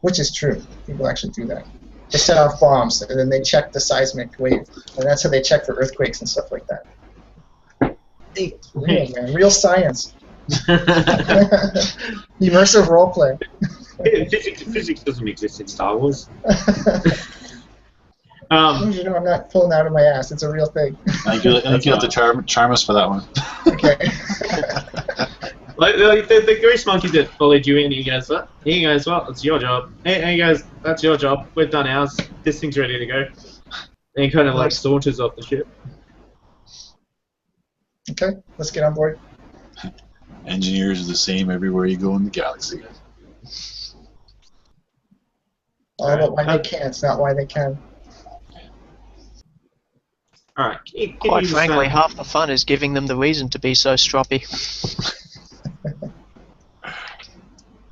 Which is true. People actually do that. They set off bombs, and then they check the seismic wave, and that's how they check for earthquakes and stuff like that. Real, man. Real science. Immersive roleplay. Physics doesn't exist in Star Wars. I'm not pulling out of my ass. It's a real thing. I think you'll have to charm us for that one. Okay. Like the grease monkey that followed you in, he goes, well, it's your job. Hey, he goes, that's your job. We've done ours. This thing's ready to go. And he kind of like saunters off the ship. Okay, let's get on board. Engineers are the same everywhere you go in the galaxy. All about why they can't, not why they can. Alright. Quite frankly, half the fun is giving them the reason to be so stroppy.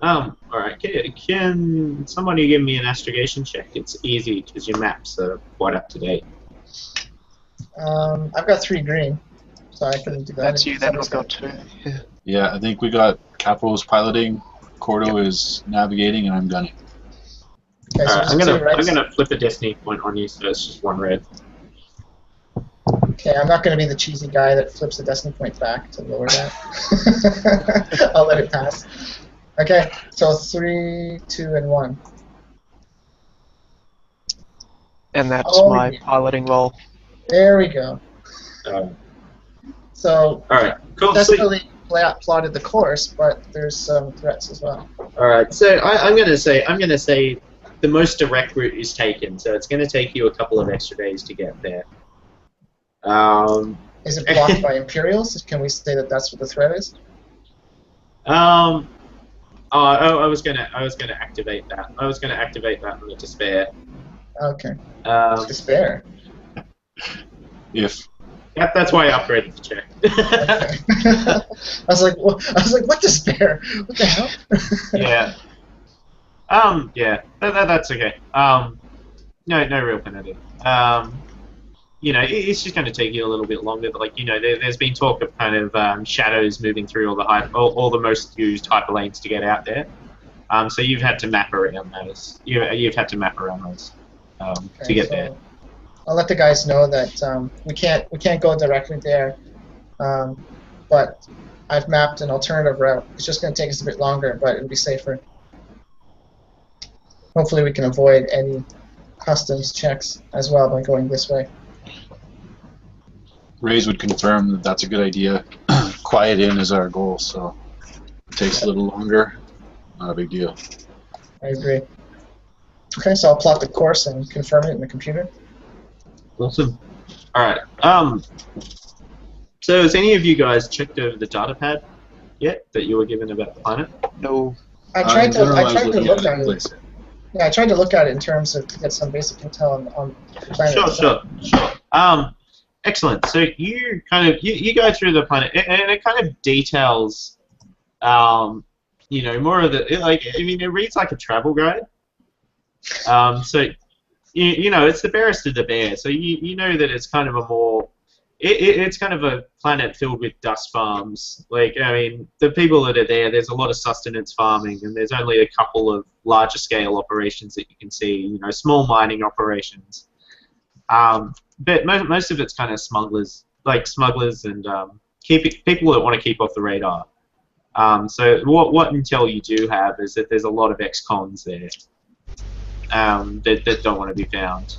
Alright, can somebody give me an astrogation check? It's easy because your maps are quite up to date. I've got 3 green, so I can do that. That's you, then I've got 2. Yeah, I think we got Capo's piloting, Korto is navigating, and I'm gunning. Okay, so I'm gonna flip a destiny point on you, so it's just 1 red. Okay, I'm not going to be the cheesy guy that flips the destiny point back to lower that. I'll let it pass. Okay, so 3, 2, and 1. And that's my piloting role. There we go. So, alright, cool. Successfully plotted the course, but there's some threats as well. Alright, so I'm gonna say the most direct route is taken, so it's gonna take you a couple of extra days to get there. Is it blocked by Imperials? Can we say that that's what the threat is? I was gonna activate that. I was gonna activate that on the despair. Okay. Despair. If. Yep, that's why I upgraded the check. Okay. I was like, what despair? What the hell? Yeah. Yeah. That's okay. No real penalty. It's just going to take you a little bit longer. Like, there's been talk of kind of shadows moving through all the most used hyperlanes to get out there. So you've had to map around those. You've had to map around those to get there. I'll let the guys know that we can't go directly there, but I've mapped an alternative route. It's just going to take us a bit longer, but it'll be safer. Hopefully, we can avoid any customs checks as well by going this way. Raize would confirm that that's a good idea. Quiet in is our goal, so it takes a little longer. Not a big deal. I agree. Okay, so I'll plot the course and confirm it in the computer. Awesome. Alright. So has any of you guys checked over the data pad yet that you were given about the planet? No. I tried to look at it. Yeah, I tried to look at it in terms of to get some basic intel on the planet. Sure. Excellent. So you you go through the planet, and it kind of details, more of the it reads like a travel guide. So it's the barest of the bare. So you know that it's kind of a more it's kind of a planet filled with dust farms. Like, I mean, the people that are there, there's a lot of sustenance farming, and there's only a couple of larger scale operations that you can see, you know, small mining operations. But most of it's kind of smugglers, and people that want to keep off the radar. So what intel you do have is that there's a lot of ex-cons there that don't want to be found.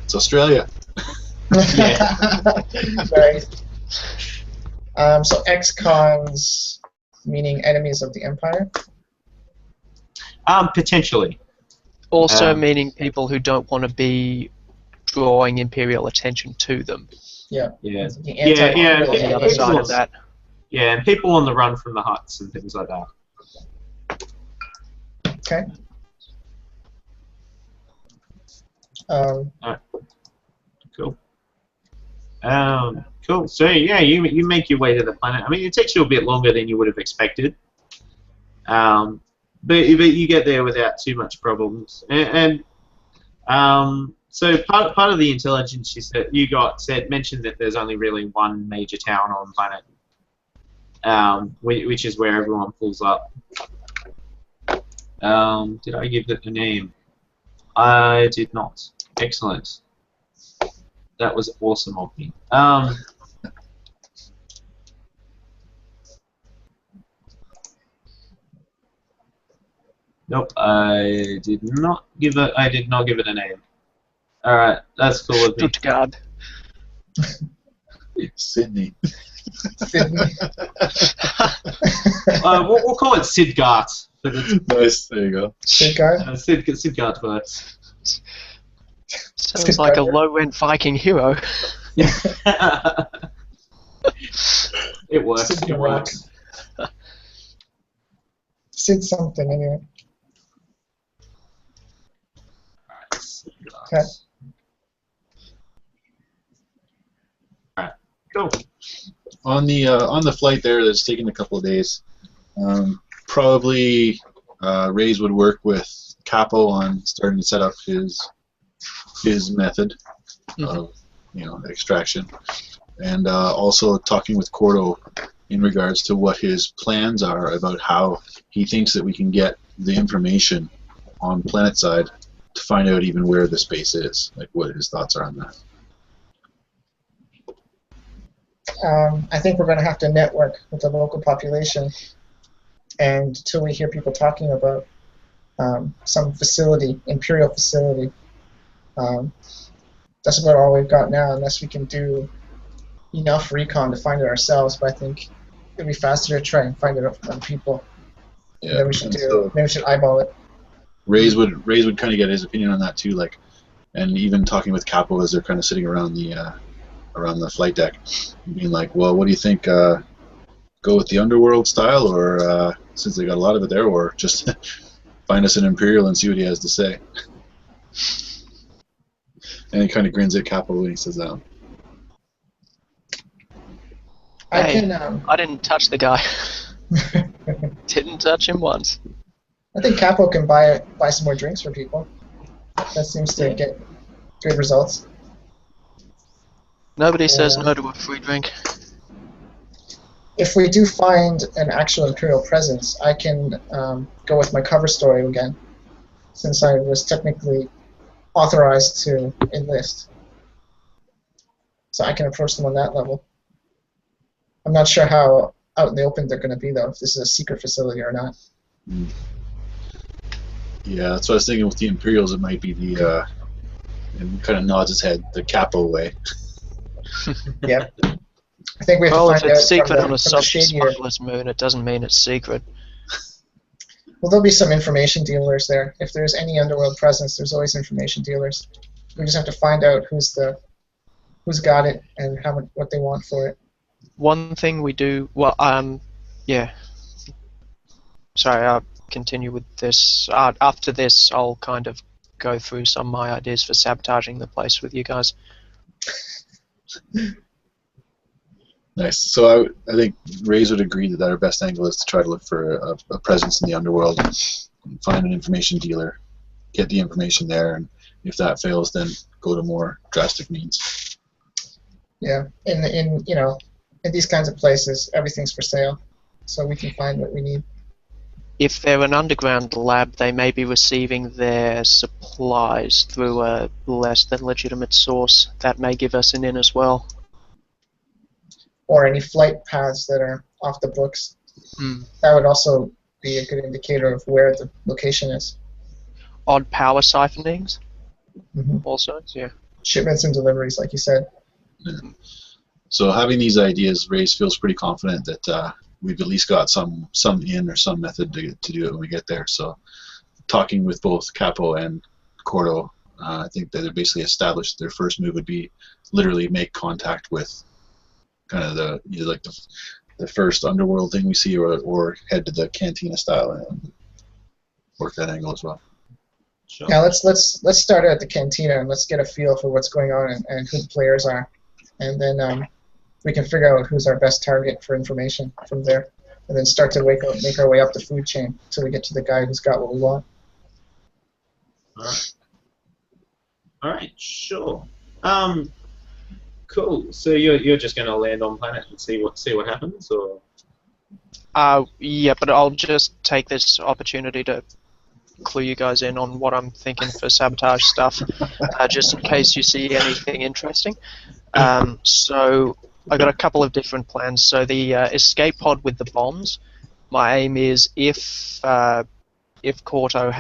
It's Australia. Right. So ex-cons, meaning enemies of the Empire? Potentially. Also meaning people who don't want to be drawing Imperial attention to them. Yeah. Yeah. The The other side of that. Yeah, and people on the run from the huts and things like that. Okay. Alright. Cool. Cool. So yeah, you make your way to the planet. I mean, it takes you a bit longer than you would have expected. But you get there without too much problems. So part of the intelligence you mentioned that there's only really one major town on the planet, which is where everyone pulls up. Did I give it a name? I did not. Excellent. That was awesome of me. Nope, I did not give it a name. All right, that's cool with me. Sydgatt. Sydney. Sydney. We'll call it Sydgatt. Nice, there you go. Sydgatt? Sydgatt works. Sounds like a low-end Viking hero. It works. Sid It works. Sid something, anyway. Okay. Alright, cool. On the flight there, that's taking a couple of days. Probably Raaze would work with Capo on starting to set up his method of extraction, and also talking with Korto in regards to what his plans are about how he thinks that we can get the information on planet side to find out even where the space is, like what his thoughts are on that. I think we're going to have to network with the local population, and until we hear people talking about some facility, Imperial facility, that's about all we've got now, unless we can do enough recon to find it ourselves. But I think it'd be faster to try and find it out from people. Yeah, And then we should eyeball it. Raaze would kind of get his opinion on that too, like, and even talking with Capo as they're kind of sitting around the flight deck, being like, well, what do you think? Go with the underworld style, or since they got a lot of it there, or just find us an Imperial and see what he has to say. And he kind of grins at Capo when he says that. I didn't touch the guy. Didn't touch him once. I think Capo can buy some more drinks for people. That seems to get good results. Nobody says no to a free drink. If we do find an actual Imperial presence, I can go with my cover story again, since I was technically authorized to enlist. So I can approach them on that level. I'm not sure how out in the open they're going to be, though, if this is a secret facility or not. Yeah, that's what I was thinking with the Imperials. It might be the, and kind of nods his head, the Capo way. Yeah. I think we have to Well, find if it's out secret from on a the shadier. smuggler's moon, it doesn't mean it's secret. Well, there'll be some information dealers there. If there's any underworld presence, there's always information dealers. We just have to find out who's got it and what they want for it. One thing we do, well, yeah. Sorry, I'll continue with this. After this, I'll kind of go through some of my ideas for sabotaging the place with you guys. Nice. So I think Raaze would agree that our best angle is to try to look for a presence in the underworld, find an information dealer, get the information there, and if that fails, then go to more drastic means. Yeah, in in these kinds of places, everything's for sale, so we can find what we need. If they're an underground lab, they may be receiving their supplies through a less than legitimate source. That may give us an in as well. Or any flight paths that are off the books. That would also be a good indicator of where the location is. Odd power siphonings? Mm-hmm. Also, yeah. Shipments and deliveries, like you said. Yeah. So having these ideas, Raize feels pretty confident that we've at least got some in or some method to do it when we get there. So talking with both Capo and Korto, I think that they basically established their first move would be literally make contact with kind of either like the first underworld thing we see, or head to the cantina style and work that angle as well. Sure. Yeah, let's start at the cantina and let's get a feel for what's going on and who the players are, and then we can figure out who's our best target for information from there, and then start to make our way up the food chain until we get to the guy who's got what we want. All right, sure. Cool. So you're just going to land on planet and see what happens, or? Yeah, but I'll just take this opportunity to clue you guys in on what I'm thinking for sabotage stuff, just in case you see anything interesting. So I got a couple of different plans. So the escape pod with the bombs. My aim is if Korto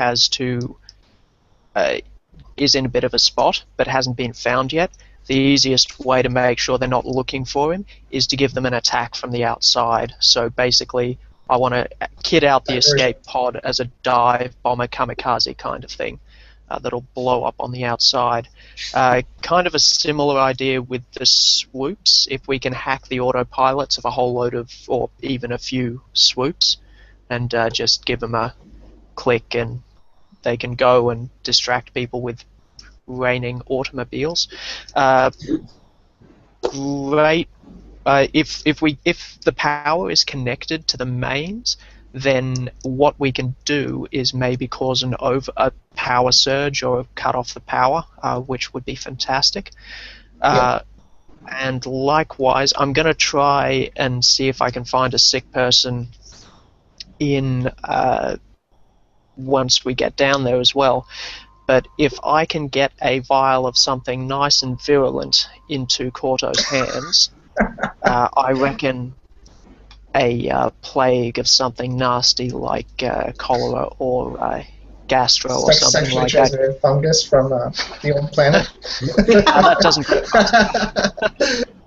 is in a bit of a spot but hasn't been found yet, the easiest way to make sure they're not looking for him is to give them an attack from the outside. So basically, I want to kit out the escape pod as a dive bomber kamikaze kind of thing that'll blow up on the outside. Kind of a similar idea with the swoops. If we can hack the autopilots of a whole load of, or even a few swoops, and just give them a click and they can go and distract people with raining automobiles. Great. If the power is connected to the mains, then what we can do is maybe cause a power surge or cut off the power, which would be fantastic. And likewise, I'm going to try and see if I can find a sick person in once we get down there as well. But if I can get a vial of something nice and virulent into Korto's hands, I reckon a plague of something nasty like cholera or gastro or something like that. Sexually transmitted fungus from the old planet. That doesn't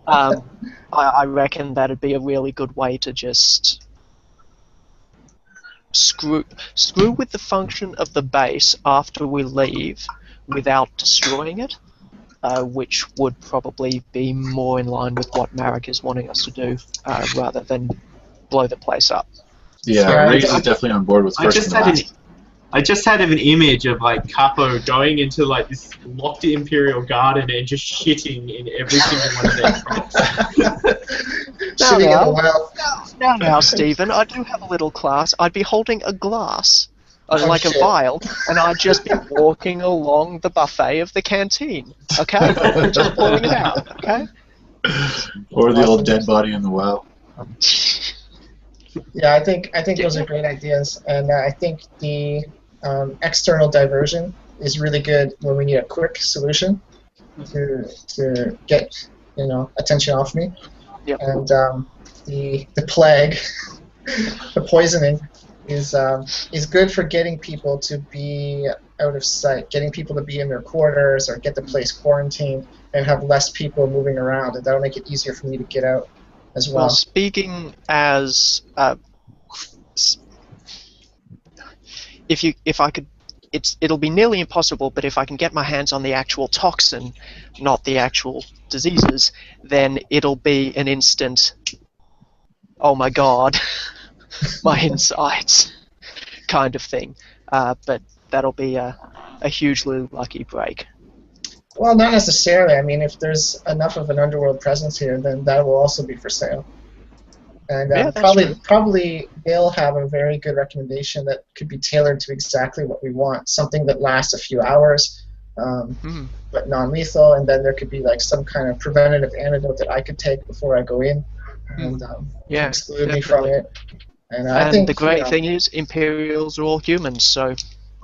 I reckon that'd be a really good way to just screw with the function of the base after we leave without destroying it, which would probably be more in line with what Marek is wanting us to do, rather than blow the place up. Yeah, Raize is definitely on board with first and last. I just had an image of like Capo going into like this locked Imperial garden and just shitting in every single one of their crops. Now, Stephen, I do have a little class. I'd be holding a glass, a vial, and I'd just be walking along the buffet of the canteen. Okay, just pouring it out. Okay. Or the old dead body in the well. Yeah, I think those are great ideas, and I think the external diversion is really good when we need a quick solution to get attention off me. Yep. And the plague, the poisoning, is good for getting people to be out of sight, getting people to be in their quarters or get the place quarantined and have less people moving around, and that'll make it easier for me to get out as well. Well, speaking as if I could, it'll be nearly impossible, but if I can get my hands on the actual toxin, not the actual diseases, then it'll be an instant, oh my god, my insides kind of thing. But that'll be a hugely lucky break. Well, not necessarily. I mean, if there's enough of an underworld presence here, then that will also be for sale. And probably they'll have a very good recommendation that could be tailored to exactly what we want. Something that lasts a few hours, but non-lethal, and then there could be like some kind of preventative antidote that I could take before I go in, and Yeah, exclude me from definitely. it. And I think the great thing is, Imperials are all humans, so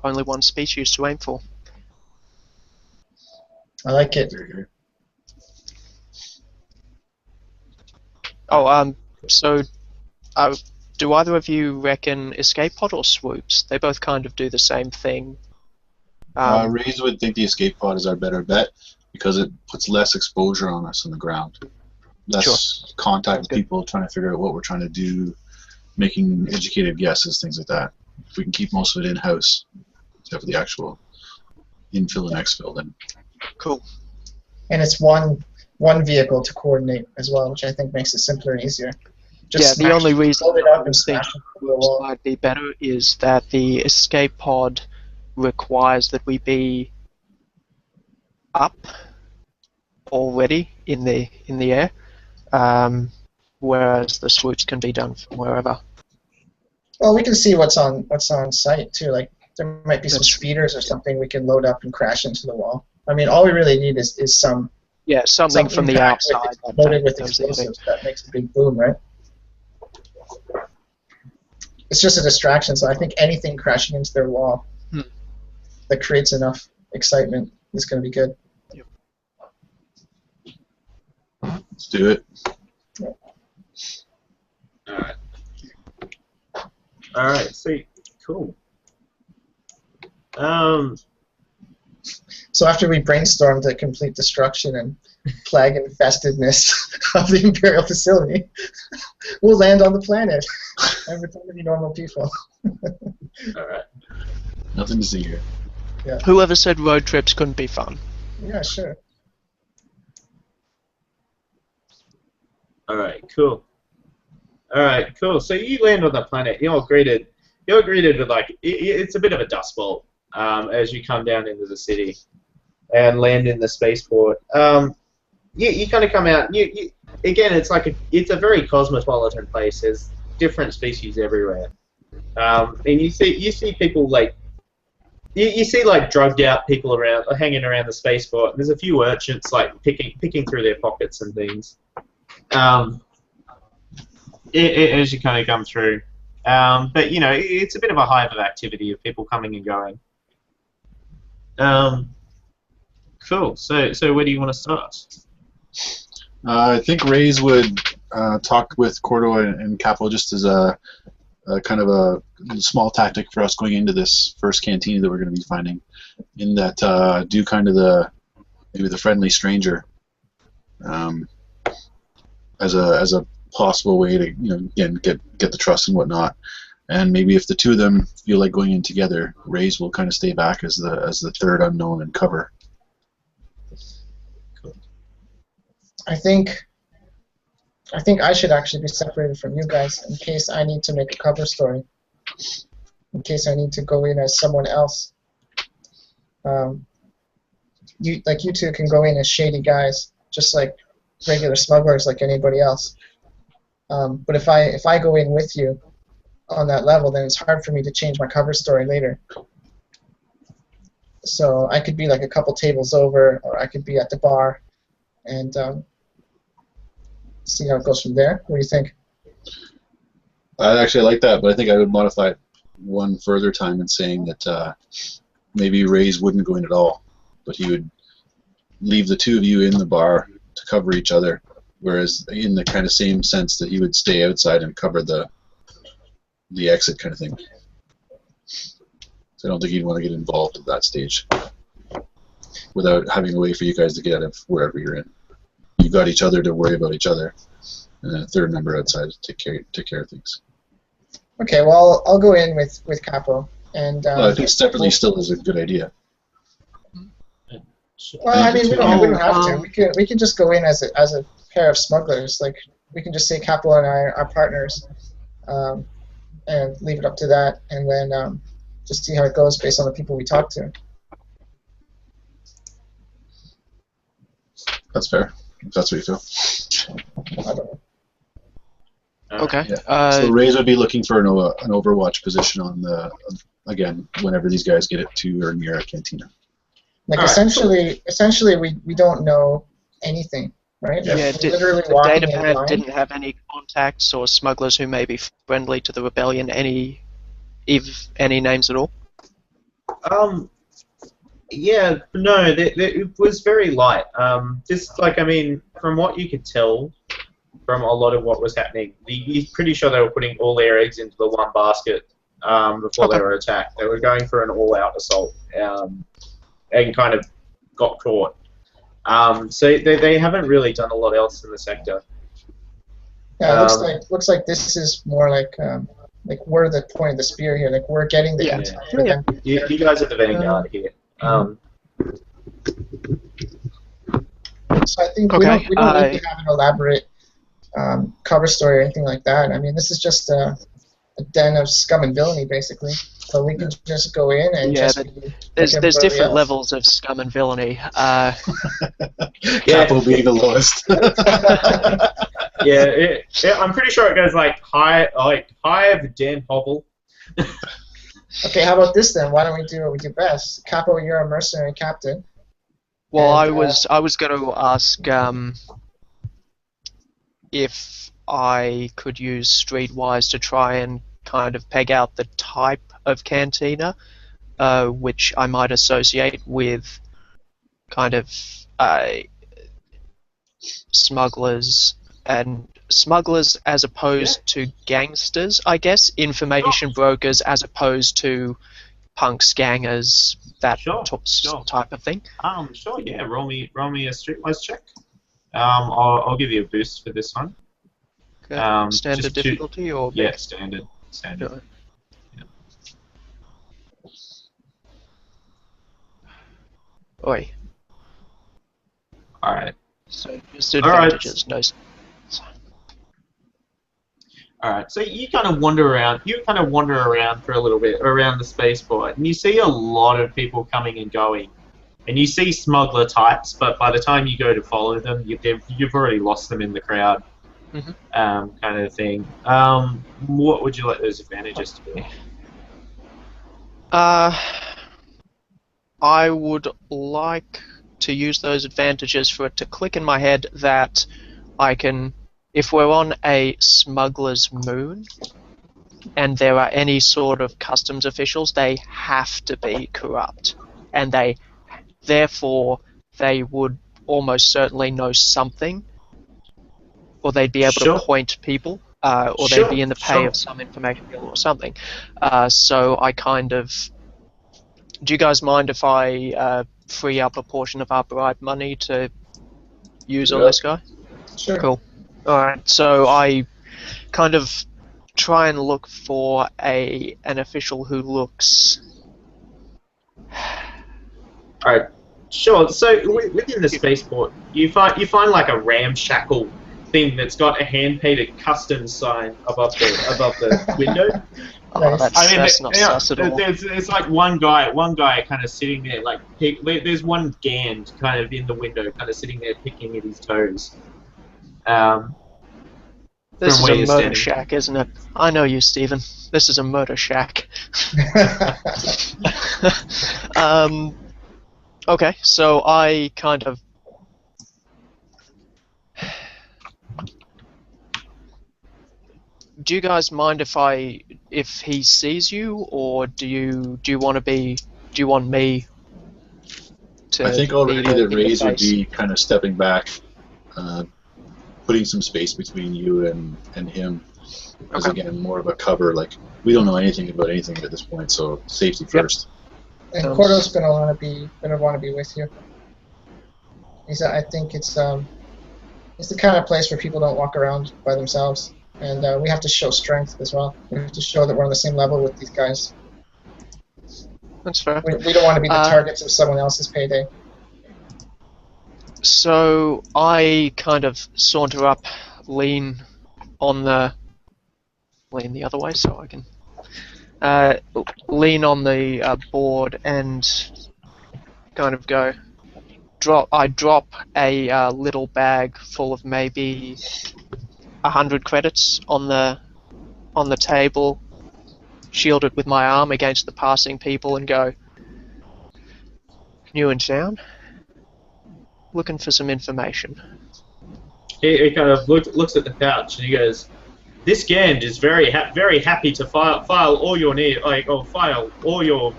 only one species to aim for. I like it. Oh, so do either of you reckon escape pod or swoops? They both kind of do the same thing. Raaze would think the escape pod is our better bet because it puts less exposure on us on the ground. Less contact with people, trying to figure out what we're trying to do, making educated guesses, things like that. If we can keep most of it in-house, except for the actual infill and exfil, then... Cool. And it's one vehicle to coordinate as well, which I think makes it simpler and easier. Just the only reason load it up and I think smash it through the wall. might be better is that the escape pod requires that we be up already in the air, whereas the swoops can be done from wherever. Well, we can see what's on site too. Like there might be some speeders or something we can load up and crash into the wall. I mean, all we really need is something from the outside loaded with explosives that makes a big boom, right? It's just a distraction, so I think anything crashing into their wall that creates enough excitement is going to be good. Yep. Let's do it. Yep. Alright, sweet. Cool. So after we brainstorm the complete destruction and plague infestedness of the Imperial facility, we'll land on the planet and pretend to be normal people. Alright. Nothing to see here. Yeah. Whoever said road trips couldn't be fun? Yeah, sure. Alright, cool. Alright, cool. So you land on the planet. You're greeted with like it's a bit of a dust bowl as you come down into the city and land in the spaceport. You kind of come out. You again, it's a very cosmopolitan place. There's different species everywhere, and you see people like you see like drugged out people around hanging around the spaceport. There's a few urchins like picking through their pockets and things. As you kind of come through, but you know it's a bit of a hive of activity of people coming and going. Cool. So where do you want to start? I think Raaze would talk with Korto and Capo just as a kind of a small tactic for us going into this first cantina that we're going to be finding. In that, do kind of maybe the friendly stranger as a possible way to again get the trust and whatnot. And maybe if the two of them feel like going in together, Raaze will kind of stay back as the third unknown and cover. I think I should actually be separated from you guys in case I need to make a cover story. In case I need to go in as someone else. You two can go in as shady guys, just like regular smugglers, like anybody else. But if I go in with you on that level, then it's hard for me to change my cover story later. So I could be like a couple tables over, or I could be at the bar, and see how it goes from there. What do you think? I actually like that, but I think I would modify it one further time in saying that maybe Raaze wouldn't go in at all, but he would leave the two of you in the bar to cover each other, whereas in the kind of same sense that he would stay outside and cover the exit kind of thing. So I don't think he'd want to get involved at that stage without having a way for you guys to get out of wherever you're in. You've got each other to worry about each other, and then a third member outside to take care of things. Okay, well, I'll go in with Capo, and I think separately still is a good idea. Well, I mean, we don't have to. We can just go in as a pair of smugglers. Like we can just say Capo and I are partners, and leave it up to that, and then just see how it goes based on the people we talk to. That's fair. If that's what you feel. I don't know. Okay. Yeah. So Raaze would be looking for an Overwatch position on again, whenever these guys get it to or near a cantina. Like All right, essentially, we don't know anything, right? Yeah. Yeah, We're literally the walking in datapad blind. didn't have any contacts or smugglers who may be friendly to the rebellion. Any names at all? Yeah, no, it was very light. Just like, I mean, from what you could tell from a lot of what was happening, you're pretty sure they were putting all their eggs into the one basket before they Okay. were attacked. They were going for an all-out assault and kind of got caught. So they haven't really done a lot else in the sector. Yeah, it looks like this is more like we're the point of the spear here. Like we're getting the Yeah. intel for Yeah. them. You guys are the vanguard here. So I think Okay, we don't need to have an elaborate cover story or anything like that. I mean, this is just a den of scum and villainy, basically. So we can just go in and Yeah, just be there's like there's everybody different else. levels of scum and villainy. Capo being the lowest. Yeah, I'm pretty sure it goes like hive, den, hovel. Okay, how about this then? Why don't we do what we do best? Capo, you're a mercenary captain. Well, And, I was going to ask if I could use Streetwise to try and kind of peg out the type of cantina, which I might associate with kind of smugglers as opposed to gangsters, I guess. Information brokers as opposed to punks, gangers, that Sure. type of thing. Sure, yeah. Roll me a streetwise check. I'll give you a boost for this one. Okay. Standard just difficulty or yeah, standard. No. Oi. All right. So just advantages, no. All right. So you kind of wander around. For a little bit around the spaceport, and you see a lot of people coming and going, and you see smuggler types. But by the time you go to follow them, you've already lost them in the crowd. Mm-hmm. Kind of thing. What would you like those advantages to be? I would like to use those advantages for it to click in my head that I can, if we're on a smuggler's moon, and there are any sort of customs officials, they have to be corrupt, and therefore they would almost certainly know something, or they'd be able to point people, or they'd be in the pay of some information dealer or something. So I kind of... Do you guys mind if I free up a portion of our bribe money to use on this guy? Sure. Cool. Alright, so I kind of try and look for an official who looks... Alright, sure. So within the spaceport, you find like a ramshackle thing that's got a hand-painted customs sign above the window. Oh, that's not sus at all. There's like one guy kind of sitting there, like there's one Gand kind of in the window, kind of sitting there picking at his toes. This is a murder shack, isn't it? I know you, Stephen. This is a murder shack. Okay, so I kind of... Do you guys mind if he sees you, or do you want me to... I think already that Raaze would be kind of stepping back, putting some space between you and him. As again, more of a cover. Like, we don't know anything about anything at this point, so safety first. And Korto's gonna want to be with you. I think it's the kind of place where people don't walk around by themselves, and we have to show strength as well. We have to show that we're on the same level with these guys. That's fair. We don't want to be the targets of someone else's payday. So I kind of saunter up, lean the other way so I can lean on the board and kind of go. I drop a little bag full of maybe 100 credits on the table, shield it with my arm against the passing people, and go, New in town. Looking for some information. He kind of looks at the pouch and he goes, "This Gand is very happy to file all your file all your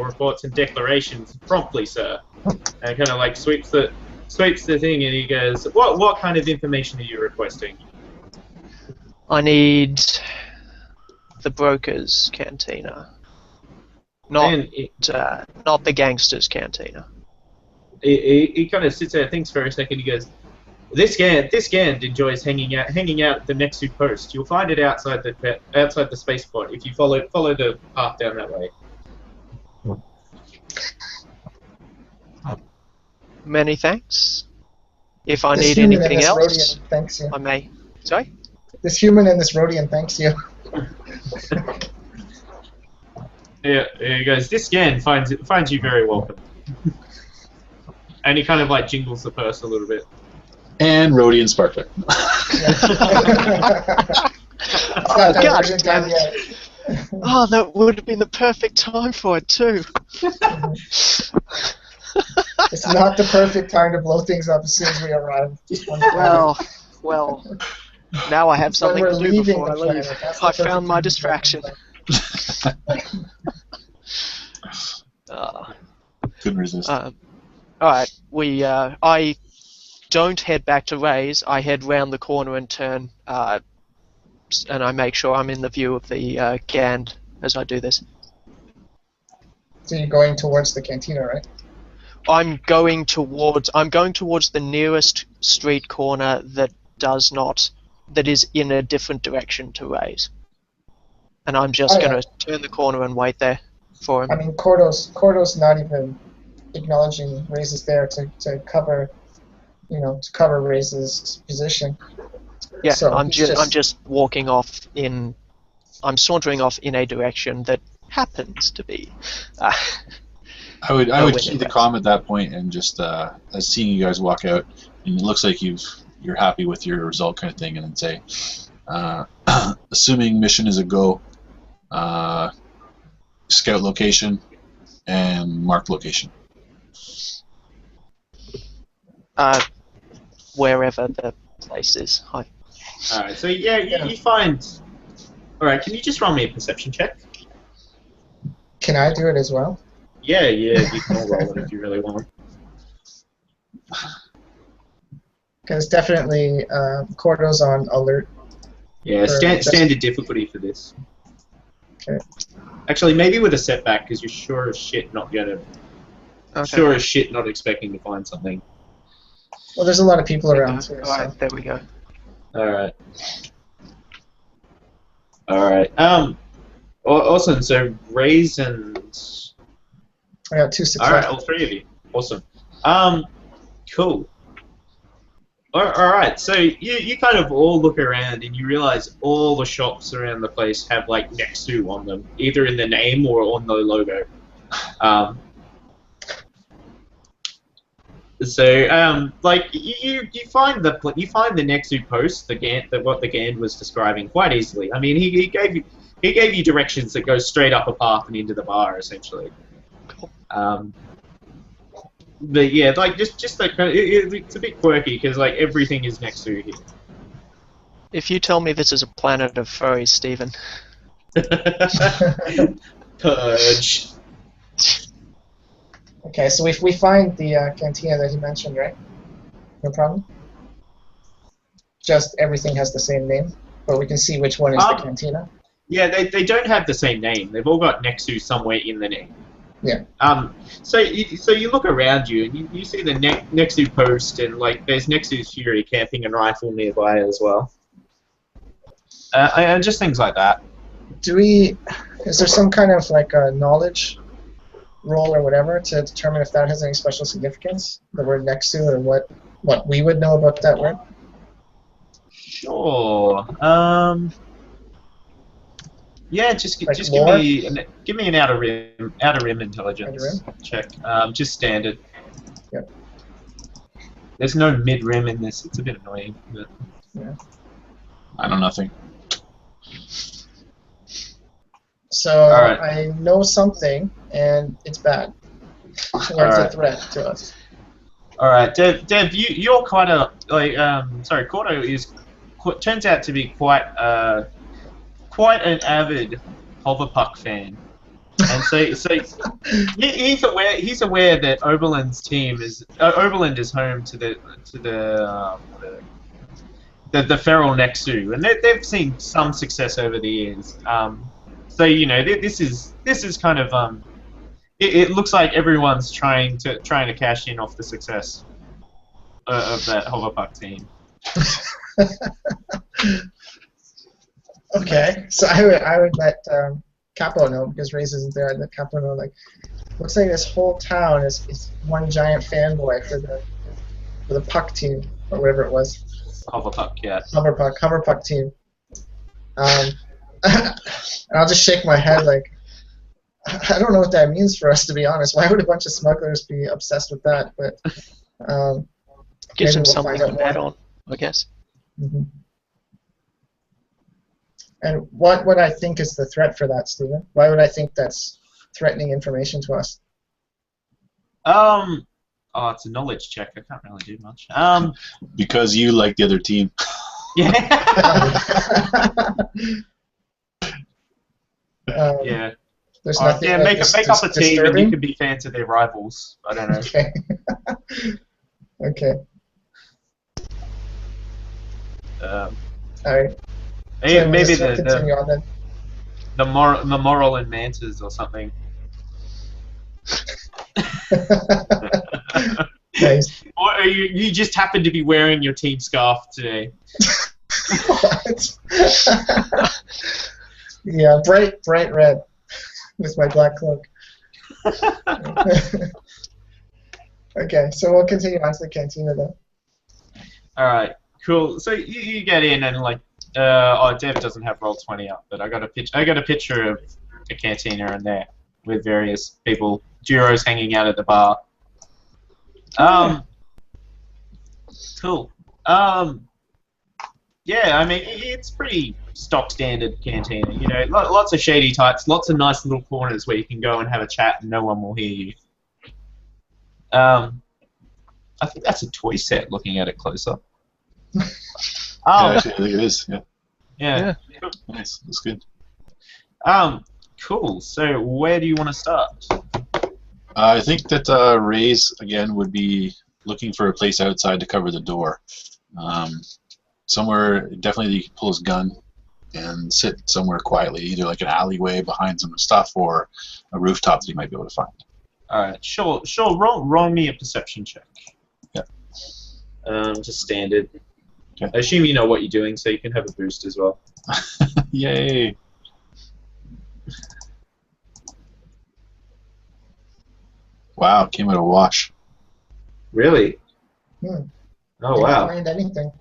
reports and declarations promptly, sir." And kind of like sweeps the thing and he goes, "What kind of information are you requesting?" I need the broker's cantina, not the gangster's cantina. He kind of sits there, thinks for a second. He goes, This Gand enjoys hanging out at the Nexu post. You'll find it outside the spaceport if you follow the path down that way." Many thanks. If I This need human in anything this else, Rhodian thanks you. I may. Sorry? This human in this Rhodian thanks you. Yeah, he goes, "This Gand finds you very welcome." And he kind of like jingles the purse a little bit. And Rhodian Sparkler. Oh, God damn it. Oh, that would have been the perfect time for it, too. It's not the perfect time to blow things up as soon as we arrive. Well, now I have something we're to do leaving before I the leave. planet, that's the I perfect found my time to distraction. Couldn't resist. Alright, I don't head back to Raaze. I head round the corner and turn, and I make sure I'm in the view of the Gand as I do this. So you're going towards the cantina, right? I'm going towards the nearest street corner that is in a different direction to Raaze. And I'm just going to turn the corner and wait there for him. I mean, Korto's not even acknowledging Raaze is there to cover Raaze's position. Yeah, so I'm just walking off I'm sauntering off in a direction that happens to be. I would key the comm at that point and just as seeing you guys walk out, and it looks like you're happy with your result kind of thing, and then say, assuming mission is a go, scout location and mark location. Wherever the place is. Alright, so you find... Alright, can you just roll me a perception check? Can I do it as well? Yeah, you can all roll it if you really want. Because definitely Korto's on alert. Yeah, standard difficulty for this. Okay. Actually, maybe with a setback, because you're sure as shit not expecting to find something. Well, there's a lot of people around too. Alright, there we go. Alright. Awesome, so Raaze and... I got 2 successes. Alright, all 3 of you. Awesome. Cool. Alright, so you kind of all look around and you realize all the shops around the place have like Nexu on them, either in the name or on the logo. Like you find the Nexu post, what the Gand was describing quite easily. I mean, he gave you directions that go straight up a path and into the bar, essentially. But yeah, like just that kind of, it's a bit quirky because like everything is Nexu here. If you tell me this is a planet of furries, Stephen. Purge. Okay, so if we find the cantina that he mentioned, right? No problem? Just everything has the same name, but we can see which one is the cantina. Yeah, they don't have the same name. They've all got Nexu somewhere in the name. Yeah. So you look around you and you see the Nexu post and like there's Nexu's Fury camping and rifle nearby as well. And just things like that. Is there some kind of like a knowledge roll or whatever to determine if that has any special significance? The word Nexu or what we would know about that word? Sure. Yeah, just give me an outer rim intelligence check. Just standard. Yep. There's no mid rim in this. It's a bit annoying. But... Yeah. I know nothing. So I know something, and it's bad. Towards a Alright. threat to us. Alright, Dev, you're quite a, sorry, Korto turns out to be quite an avid Hoverpuck fan. And so he's aware that Oberland's team is Oberland is home to the feral Nexu, and they've seen some success over the years. So this is kind of it looks like everyone's trying to cash in off the success of that Hoverpuck team. Okay, so I would let Capo know, because Raaze isn't there. I'd let Capo know, like, looks like this whole town is one giant fanboy for the puck team, or whatever it was. Hoverpuck, yeah. Hoverpuck team. And I'll just shake my head like, I don't know what that means for us, to be honest. Why would a bunch of smugglers be obsessed with that? But gives them we'll something to add on, I guess. Mm-hmm. And what would I think is the threat for that, Stephen? Why would I think that's threatening information to us? Oh, it's a knowledge check. I can't really do much. Because you like the other team. Yeah. Yeah. There's nothing. Yeah, like make up a team, and you can be fans of their rivals. I don't know. Okay. Okay. All right. Yeah, So maybe we'll continue on then. the moral and mantas or something. Nice. Or you just happen to be wearing your team scarf today. What? Yeah, bright red with my black cloak. Okay, so we'll continue on to the cantina then. All right, cool. So you get in and like, Dev doesn't have Roll20 up, but I got a picture of a cantina in there with various people, duros hanging out at the bar. Cool. Yeah, I mean it's pretty stock standard cantina. You know, lots of shady types, lots of nice little corners where you can go and have a chat and no one will hear you. I think that's a toy set. Looking at it closer. Yeah, actually, I think it is. Yeah. Yeah. Cool. Nice. That's good. Cool. So where do you want to start? I think that Raaze again would be looking for a place outside to cover the door. Somewhere, definitely he can pull his gun and sit somewhere quietly, either like an alleyway behind some stuff or a rooftop that he might be able to find. All right. Sure. Roll me a perception check. Yeah. Just standard. Okay. I assume you know what you're doing, so you can have a boost as well. Yay! Wow, came out a wash. Really? Oh Oh wow. Find anything?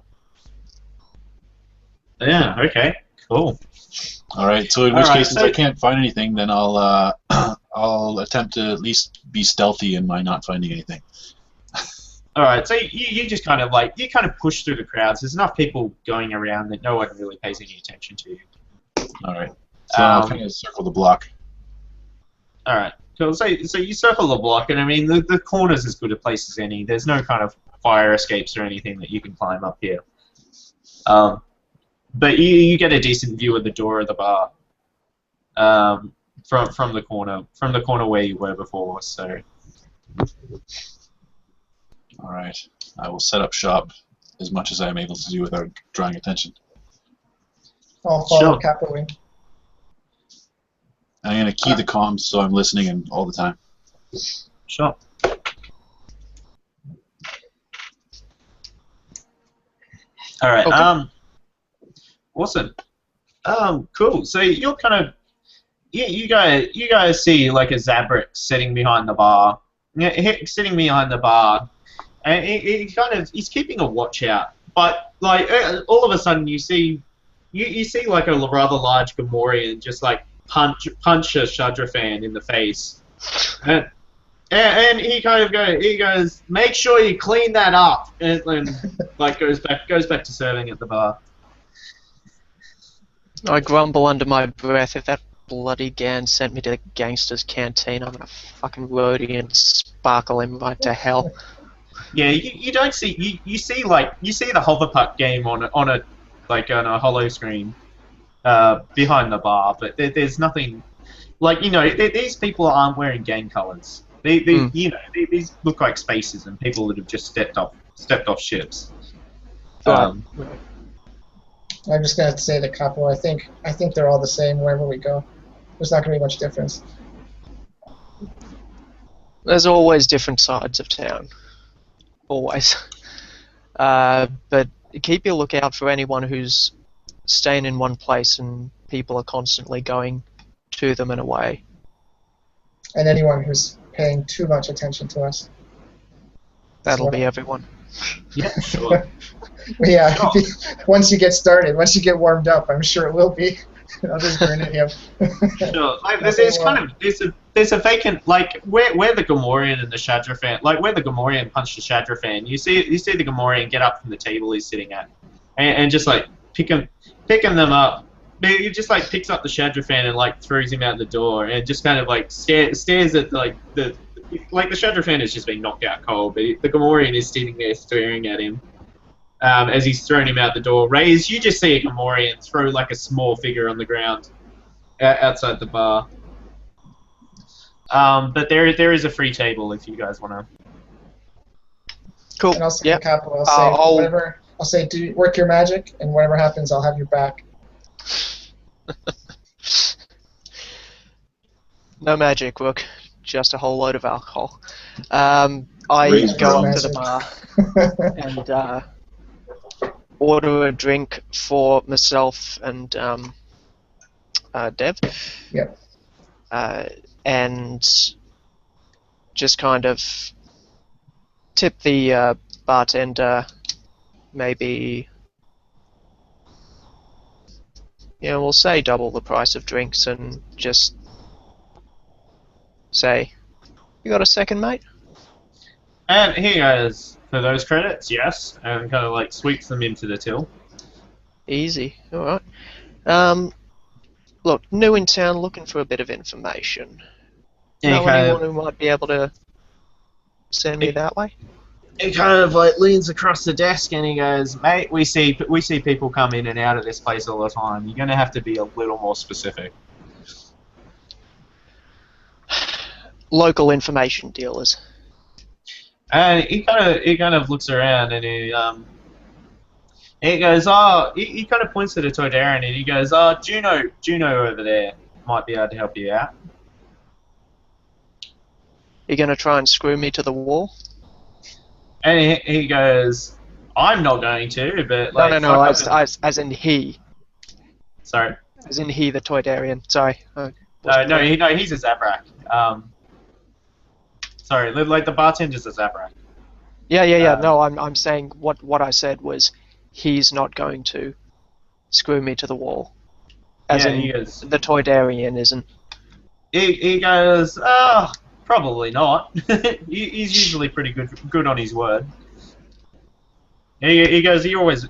Yeah. Okay. Cool. All right. So in which All right, case, so- if I can't find anything, then I'll I'll attempt to at least be stealthy in my not finding anything. All right. So you just kind of push through the crowds. There's enough people going around that no one really pays any attention to you. All right. So I'll kind of circle the block. All right. Cool. So you circle the block, and I mean the corner's as good a place as any. There's no kind of fire escapes or anything that you can climb up here. But you get a decent view of the door of the bar from the corner where you were before. So. All right. I will set up shop as much as I'm able to do without drawing attention. I'll follow Sure. Capo in. I'm going to key the comms so I'm listening and all the time. Sure. All right. Okay. Awesome. Cool. So you're kind of you guys see like a Zabrak sitting behind the bar. Yeah, sitting behind the bar, and he's keeping a watch out. But like all of a sudden you see like a rather large Gamorrean just like punch a Shadrafan in the face, and he goes, make sure you clean that up, and like goes back to serving at the bar. I grumble under my breath. If that bloody Gan sent me to the gangster's canteen, I'm gonna fucking roadie and sparkle him right to hell. Yeah, you don't see you see the hoverpuck game on a hollow screen behind the bar, but there's nothing like these people aren't wearing gang colours. These look like spaces and people that have just stepped off ships. Right. I'm just gonna say the Capo. I think they're all the same wherever we go. There's not gonna be much difference. There's always different sides of town. Always. But keep your lookout for anyone who's staying in one place and people are constantly going to them and away. And anyone who's paying too much attention to us. That'll be everyone. Yeah, sure. Yeah, Sure. once you get started, once you get warmed up, I'm sure it will be. Others grin at him. Sure. Like, there's a vacant, like where the Gamorrean and the Shadrafan, like where the Gamorrean punched the Shadrafan. You see the Gamorrean get up from the table he's sitting at, and just like picking them up. He just like picks up the Shadrafan and like throws him out the door, and just kind of like stares at the Shadrafan has just been knocked out cold, but the Gamorrean is sitting there staring at him. As he's thrown him out the door. Raize, you just see a Gamorrean throw like a small figure on the ground outside the bar. But there is a free table if you guys want to. Cool. And I'll say Yep. Capo, I'll say whatever. I'll say, do work your magic, and whatever happens, I'll have your back. No magic, Rook. Just a whole load of alcohol. I Raise go up magic. to the bar and order a drink for myself and Dev. Yep. And just kind of tip the bartender maybe, we'll say double the price of drinks and just say, you got a second, mate? And here goes for those credits, yes, and kind of like sweeps them into the till. Easy, alright. Look, new in town, looking for a bit of information. Know anyone who might be able to send me that way? He kind of like leans across the desk and he goes, "Mate, we see people come in and out of this place all the time. You're gonna have to be a little more specific." Local information dealers. And he kind of looks around and he goes, "Oh," he kind of points to the Toydarian and he goes, "Oh, Juno over there might be able to help you out." You gonna try and screw me to the wall? And he goes, "I'm not going to, but like." No, as in he. Sorry. As in he, the Toydarian. Sorry. No, he's a Zabrak. Sorry, like the bartender's a Zabrak. Yeah. No, I'm saying what I said was he's not going to screw me to the wall. As in he goes, the Toydarian isn't. He goes, probably not. He's usually pretty good on his word. He goes, he always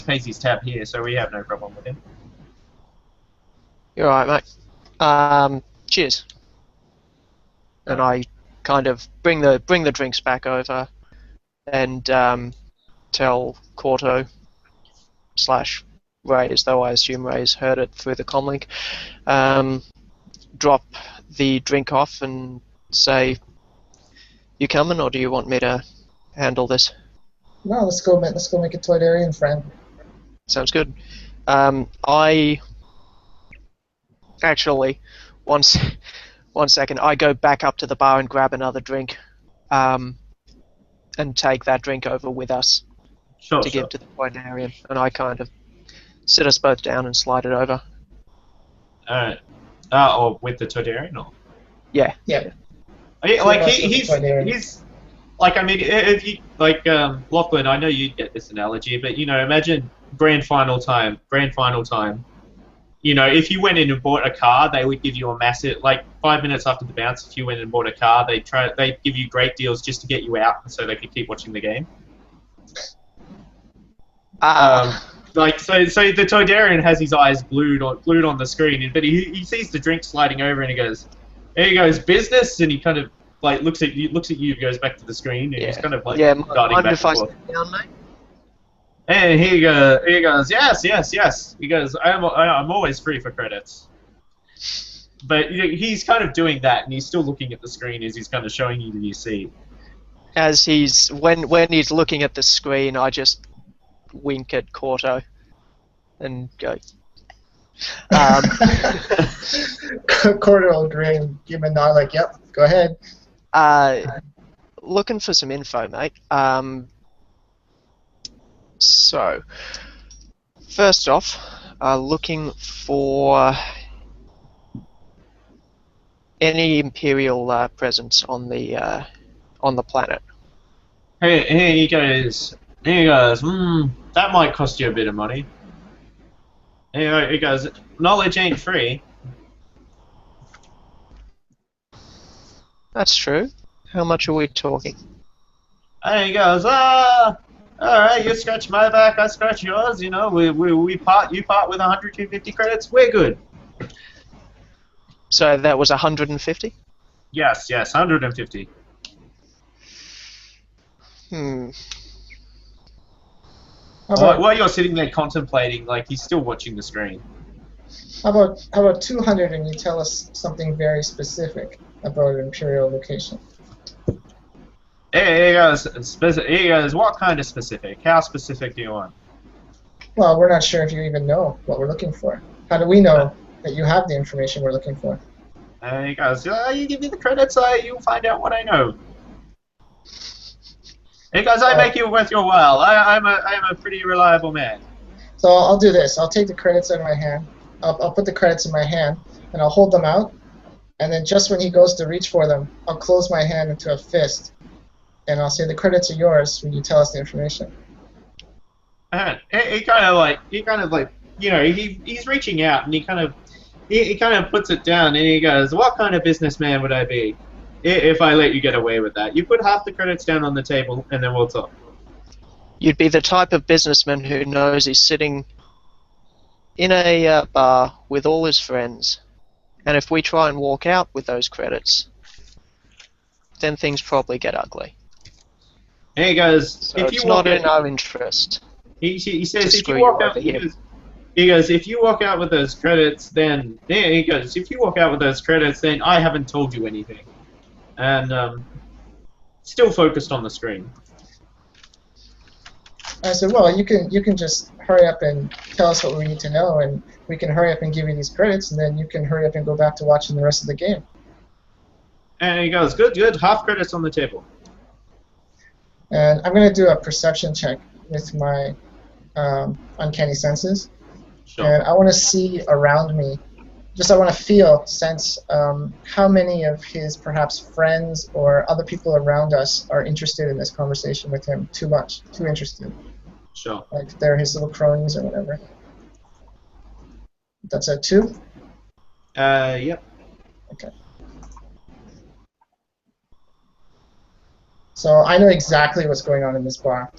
pays his tab here, so we have no problem with him. You're right, mate. Cheers. And I kind of bring the drinks back over and tell Korto / Raize, though I assume Raize heard it through the comlink, drop the drink off and say, "You coming, or do you want me to handle this?" No, let's go make a Toydarian friend. Sounds good. I actually, one second, I go back up to the bar and grab another drink, and take that drink over with us to give to the Toydarian, and I kind of sit us both down and slide it over. Alright. Or with the Toydarian, or? Yeah. Yeah. Like he's like, I mean, if you like Lachlan, I know you'd get this analogy, but imagine grand final time. If you went in and bought a car, they would give you a massive, like 5 minutes after the bounce. If you went and bought a car, they'd give you great deals just to get you out, so they could keep watching the game. like so the Toydarian has his eyes glued on the screen, but he sees the drink sliding over and he goes, business, and he kind of like looks at you, goes back to the screen, and he's kind of like darting back and forth. Down, mate? And he goes, yes. He goes, I'm always free for credits. But he's kind of doing that, and he's still looking at the screen as he's kind of showing you the new seat. As he's when he's looking at the screen, I just wink at Korto and go. Korto will grin and give him a nod like, yep, go ahead. Looking for some info, mate. So, first off, looking for any Imperial presence on the planet. Hey, he goes, that might cost you a bit of money. He goes, knowledge ain't free. That's true. How much are we talking? And he goes, alright, you scratch my back, I scratch yours, you know, we part, you part with 150 credits, we're good. So that was 150? Yes, 150. While you're sitting there contemplating, like, he's still watching the screen. How about 200 and you tell us something very specific about an Imperial location? He goes, what kind of specific? How specific do you want? Well, we're not sure if you even know what we're looking for. How do we know that you have the information we're looking for? He goes, you give me the credits, you'll find out what I know. He goes, I make you worth your while. I'm a pretty reliable man. So I'll do this. I'll take the credits out of my hand. I'll put the credits in my hand, and I'll hold them out. And then just when he goes to reach for them, I'll close my hand into a fist. And I'll say, the credits are yours when you tell us the information. He kind of like, you know, he's reaching out, and he kind of puts it down, and he goes, what kind of businessman would I be if I let you get away with that? You put half the credits down on the table, and then we'll talk. You'd be the type of businessman who knows he's sitting in a bar with all his friends, and if we try and walk out with those credits, then things probably get ugly. And he goes, So it's not in our interest. He says, if you walk out, he goes, if you walk out with those credits, then he goes, if you walk out with those credits, then I haven't told you anything. And still focused on the screen. I said, well, you can just hurry up and tell us what we need to know, and we can hurry up and give you these credits, and then you can hurry up and go back to watching the rest of the game. And he goes, good, half credits on the table. And I'm going to do a perception check with my uncanny senses. Sure. And I want to see around me, I want to sense how many of his perhaps friends or other people around us are interested in this conversation with him too interested. Sure. Like they're his little cronies or whatever. That's a 2? Yep. Okay. So I know exactly what's going on in this bar.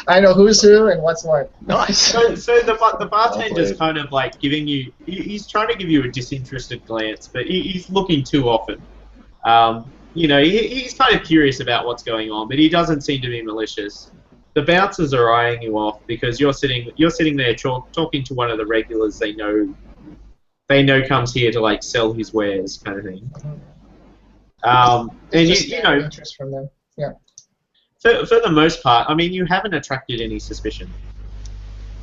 I know who's who and what's what. Nice. So the bartender's kind of like giving you, he's trying to give you a disinterested glance, but he's looking too often. You know, he's kind of curious about what's going on, but he doesn't seem to be malicious. The bouncers are eyeing you off because you're sitting there talking to one of the regulars they know comes here to like sell his wares, kind of thing. And you know, interest from them. Yeah. For the most part, I mean, you haven't attracted any suspicion.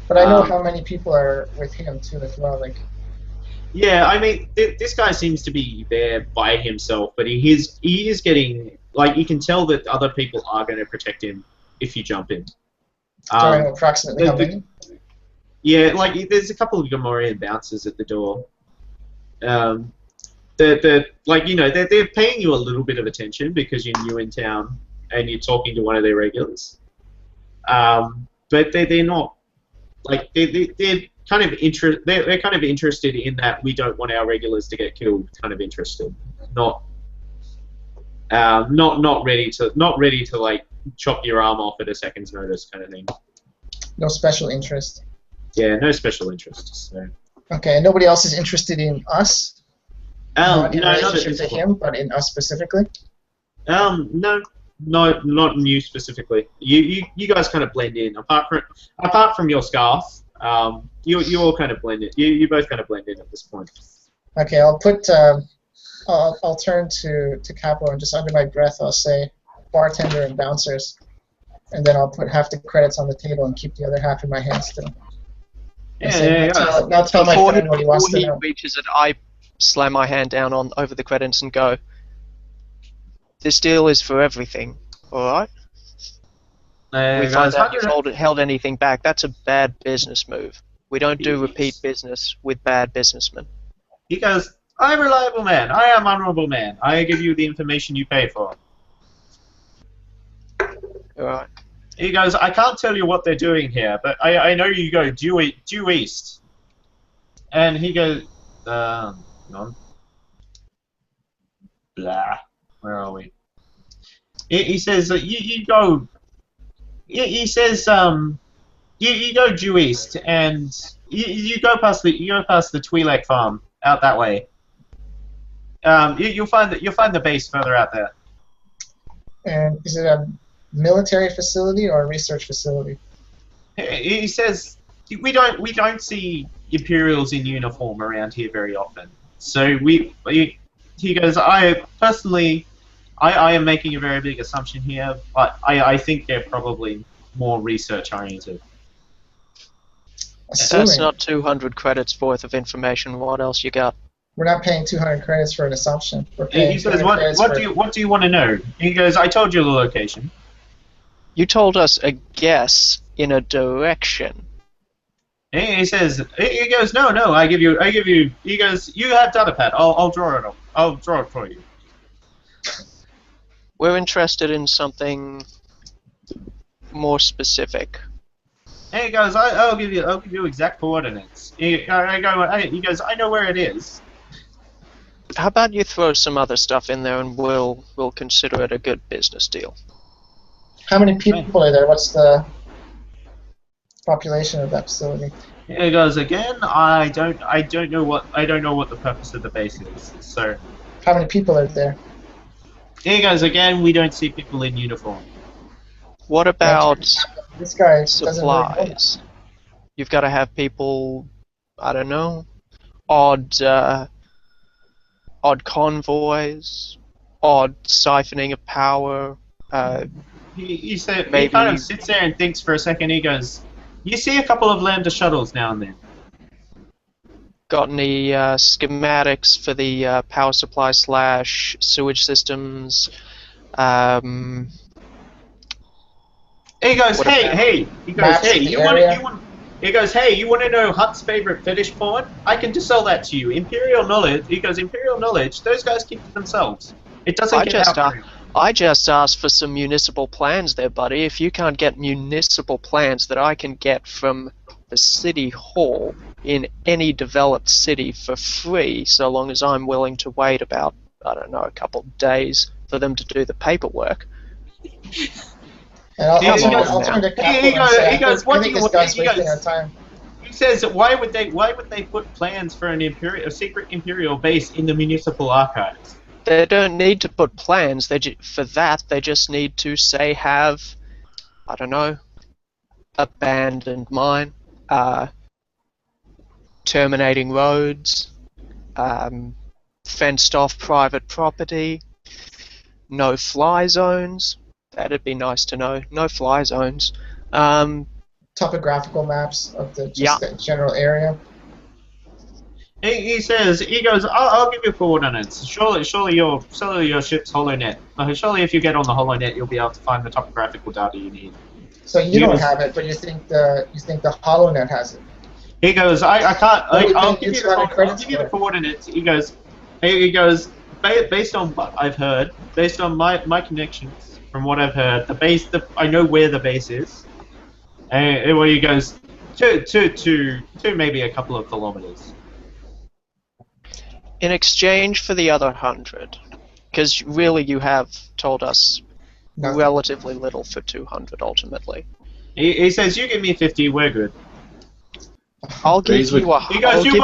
But I know how many people are with him too as well. Like. Yeah, I mean, this guy seems to be there by himself, but he is getting, like, you can tell that other people are going to protect him if you jump in. Approximately how many? Yeah, like there's a couple of Gamorrean bouncers at the door. They're like, you know, they're paying you a little bit of attention because you're new in town and you're talking to one of their regulars. But they're not, like, they're kind of they're kind of interested in that we don't want our regulars to get killed. Kind of interested, not ready to like chop your arm off at a second's notice, kind of thing. No special interest. Yeah, no special interest. So. Okay, and nobody else is interested in us? Not in No, not at relationship this to point. him, but in us specifically? No, not in you specifically. You guys kind of blend in. Apart from your scarf, you all kind of blend in. You both kind of blend in at this point. Okay, I'll put. I'll turn to Capo and just under my breath I'll say bartender and bouncers, and then I'll put half the credits on the table and keep the other half in my hand still. Yeah. Now tell my Before friend what he wants to he know. reaches it, I slam my hand down on over the credits and go, "This deal is for everything, alright? We find out you've held anything back, that's a bad business move. We don't do repeat business with bad businessmen." He goes, I'm a reliable man. I am honorable man. I give you the information you pay for. Alright. He goes, I can't tell you what they're doing here, but I know you go due east. And he goes, none. Blah. Where are we? He says, you go. He says, you go due east, and you go past the Twi'lek farm out that way. You'll find the base further out there. And is it a military facility or a research facility? He says we don't see Imperials in uniform around here very often. So he goes, I personally am making a very big assumption here, but I think they're probably more research oriented. That's not 200 credits worth of information. What else you got? We're not paying 200 credits for an assumption. We're paying He says, what do you want to know? He goes, I told you the location. You told us a guess in a direction. He says, he goes, no, I give you. He goes, you have data pad. I'll draw it up. I'll draw it for you. We're interested in something more specific. And he goes, I'll give you exact coordinates. He goes, I know where it is. How about you throw some other stuff in there and we'll consider it a good business deal. How many people are there? What's the population of that facility? He goes, again, I don't know what the purpose of the base is. So how many people are there? He goes, again, we don't see people in uniform. What about this guy supplies? You've got to have people, I don't know, odd convoys, odd siphoning of power. He kind of sits there and thinks for a second. He goes, you see a couple of Lambda shuttles now and then. Got any schematics for the power supply / sewage systems? He goes, hey. He goes, hey, you want to know Hunt's favorite fetish porn? I can just sell that to you. Imperial knowledge. He goes, Imperial knowledge. Those guys keep to themselves. It doesn't get out. I just asked for some municipal plans there, buddy. If you can't get municipal plans that I can get from the city hall in any developed city for free, so long as I'm willing to wait about, I don't know, a couple of days for them to do the paperwork. And I'll turn to Capo and say, he goes, what do you want? Wasting our time. He says, why would they put plans for a secret Imperial base in the municipal archives? They don't need to put plans. For that, they just need to say have, I don't know, abandoned mine, terminating roads, fenced off private property, no fly zones. That'd be nice to know. No fly zones. Topographical maps of the general area. He goes, I'll give you coordinates. Surely your ship's HoloNet. Surely if you get on the HoloNet, you'll be able to find the topographical data you need. So you don't have it, but you think the HoloNet has it. He goes, I can't. I'll give you the coordinates. He goes, based on what I've heard, based on my connections, from what I've heard, I know where the base is. Where he goes, to maybe a couple of kilometers. In exchange for the other 100, because really you have told us relatively little for 200 ultimately. He says, "You give me 50, we're good." I'll give you a. He goes, I'll "You give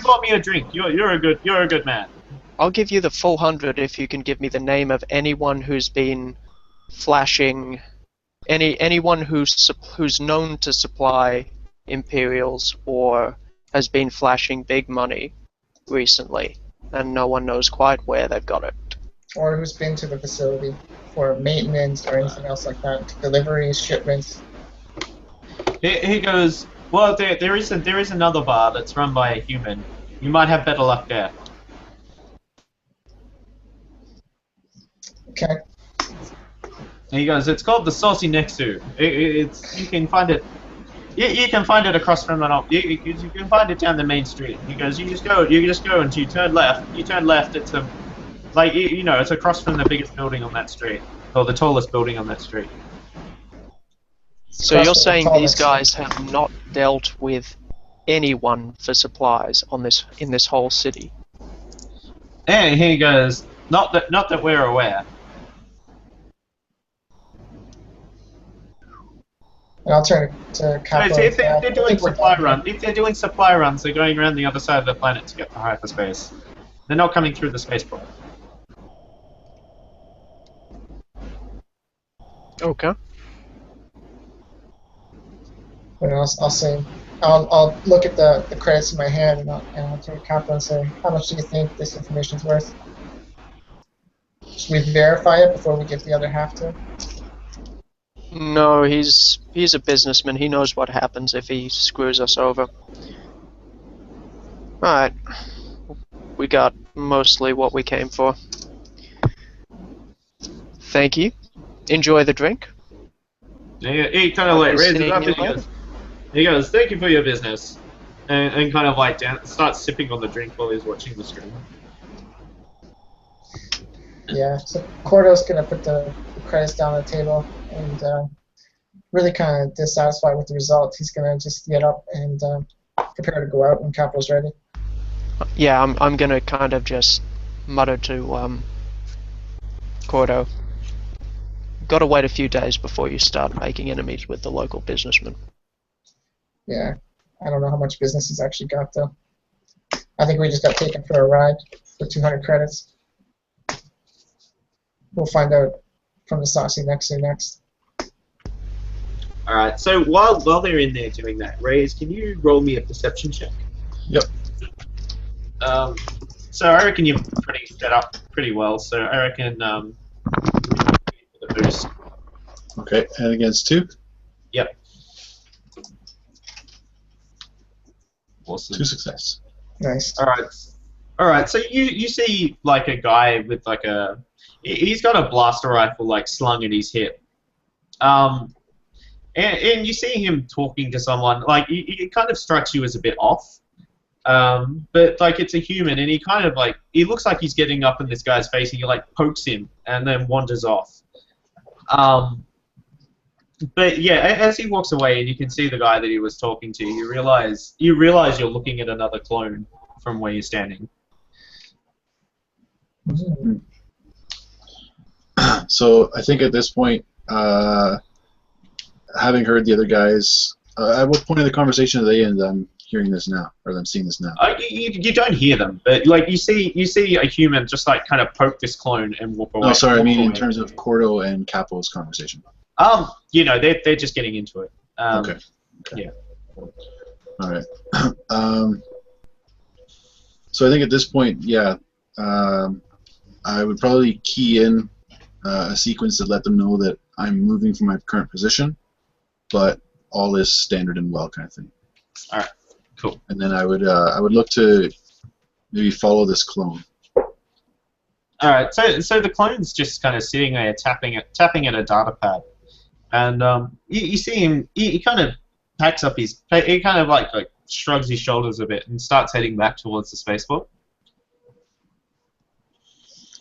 bought me a drink. You're a good man." I'll give you the full 100 if you can give me the name of anyone who's been flashing, anyone who's known to supply Imperials or has been flashing big money recently, and no one knows quite where they've got it. Or who's been to the facility for maintenance or anything else like that, deliveries, shipments. He goes, "Well, there is another bar that's run by a human. You might have better luck there." Okay. And he goes, "It's called the Saucy Nexu. You can find it. You can find it across from the. You can find it down the main street." He goes, "You just go and you turn left. You turn left. It's it's across from the biggest building on that street, or the tallest building on that street." So you're saying these guys have not dealt with anyone for supplies in this whole city? And he goes, "Not that we're aware." And I'll turn to Capo. So if they're doing supply runs, they're going around the other side of the planet to get to hyperspace. They're not coming through the spaceport. Okay. And I'll say, I'll look at the credits in my hand and I'll turn to Capo and say, how much do you think this information's worth? Should we verify it before we give the other half to him? No, he's a businessman. He knows what happens if he screws us over. Alright. We got mostly what we came for. Thank you. Enjoy the drink. He kind of like raises up and he goes, "Thank you for your business," and kind of like starts sipping on the drink while he's watching the stream. Yeah, so Korto's going to put the credits down on the table and really kind of dissatisfied with the result. He's going to just get up and prepare to go out when Capo's ready. Yeah, I'm going to kind of just mutter to Korto. Got to wait a few days before you start making enemies with the local businessmen. Yeah, I don't know how much business he's actually got, though. I think we just got taken for a ride for 200 credits. We'll find out from the Saucy Nexu next. Alright, so while they're in there doing that, Raaze, can you roll me a perception check? Yep. So I reckon you're pretty set up pretty well, so I reckon the boost. Okay, and against 2? Yep. Awesome. 2 success. Nice. Alright, so you see like a guy with like he's got a blaster rifle like slung at his hip. And you see him talking to someone, like it kind of strikes you as a bit off. But like it's a human, and he kind of like he looks like he's getting up in this guy's face, and he like pokes him, and then wanders off. But yeah, as he walks away, and you can see the guy that he was talking to, you realize you're looking at another clone from where you're standing. Mm-hmm. So I think at this point, having heard the other guys, at what point in the conversation are they in? I'm hearing this now, or I'm seeing this now. You don't hear them, but like you see a human just like kind of poke this clone and walk away. No, sorry, I mean in terms of Korto and Capo's conversation. They're just getting into it. Okay. Yeah. All right. So I think at this point, yeah, I would probably key in a sequence to let them know that I'm moving from my current position, but all is standard and well kind of thing. All right. Cool. And then I would look to maybe follow this clone. All right. So the clone's just kind of sitting there tapping at a data pad, and you see him. He kind of packs up he kind of like shrugs his shoulders a bit and starts heading back towards the spaceport.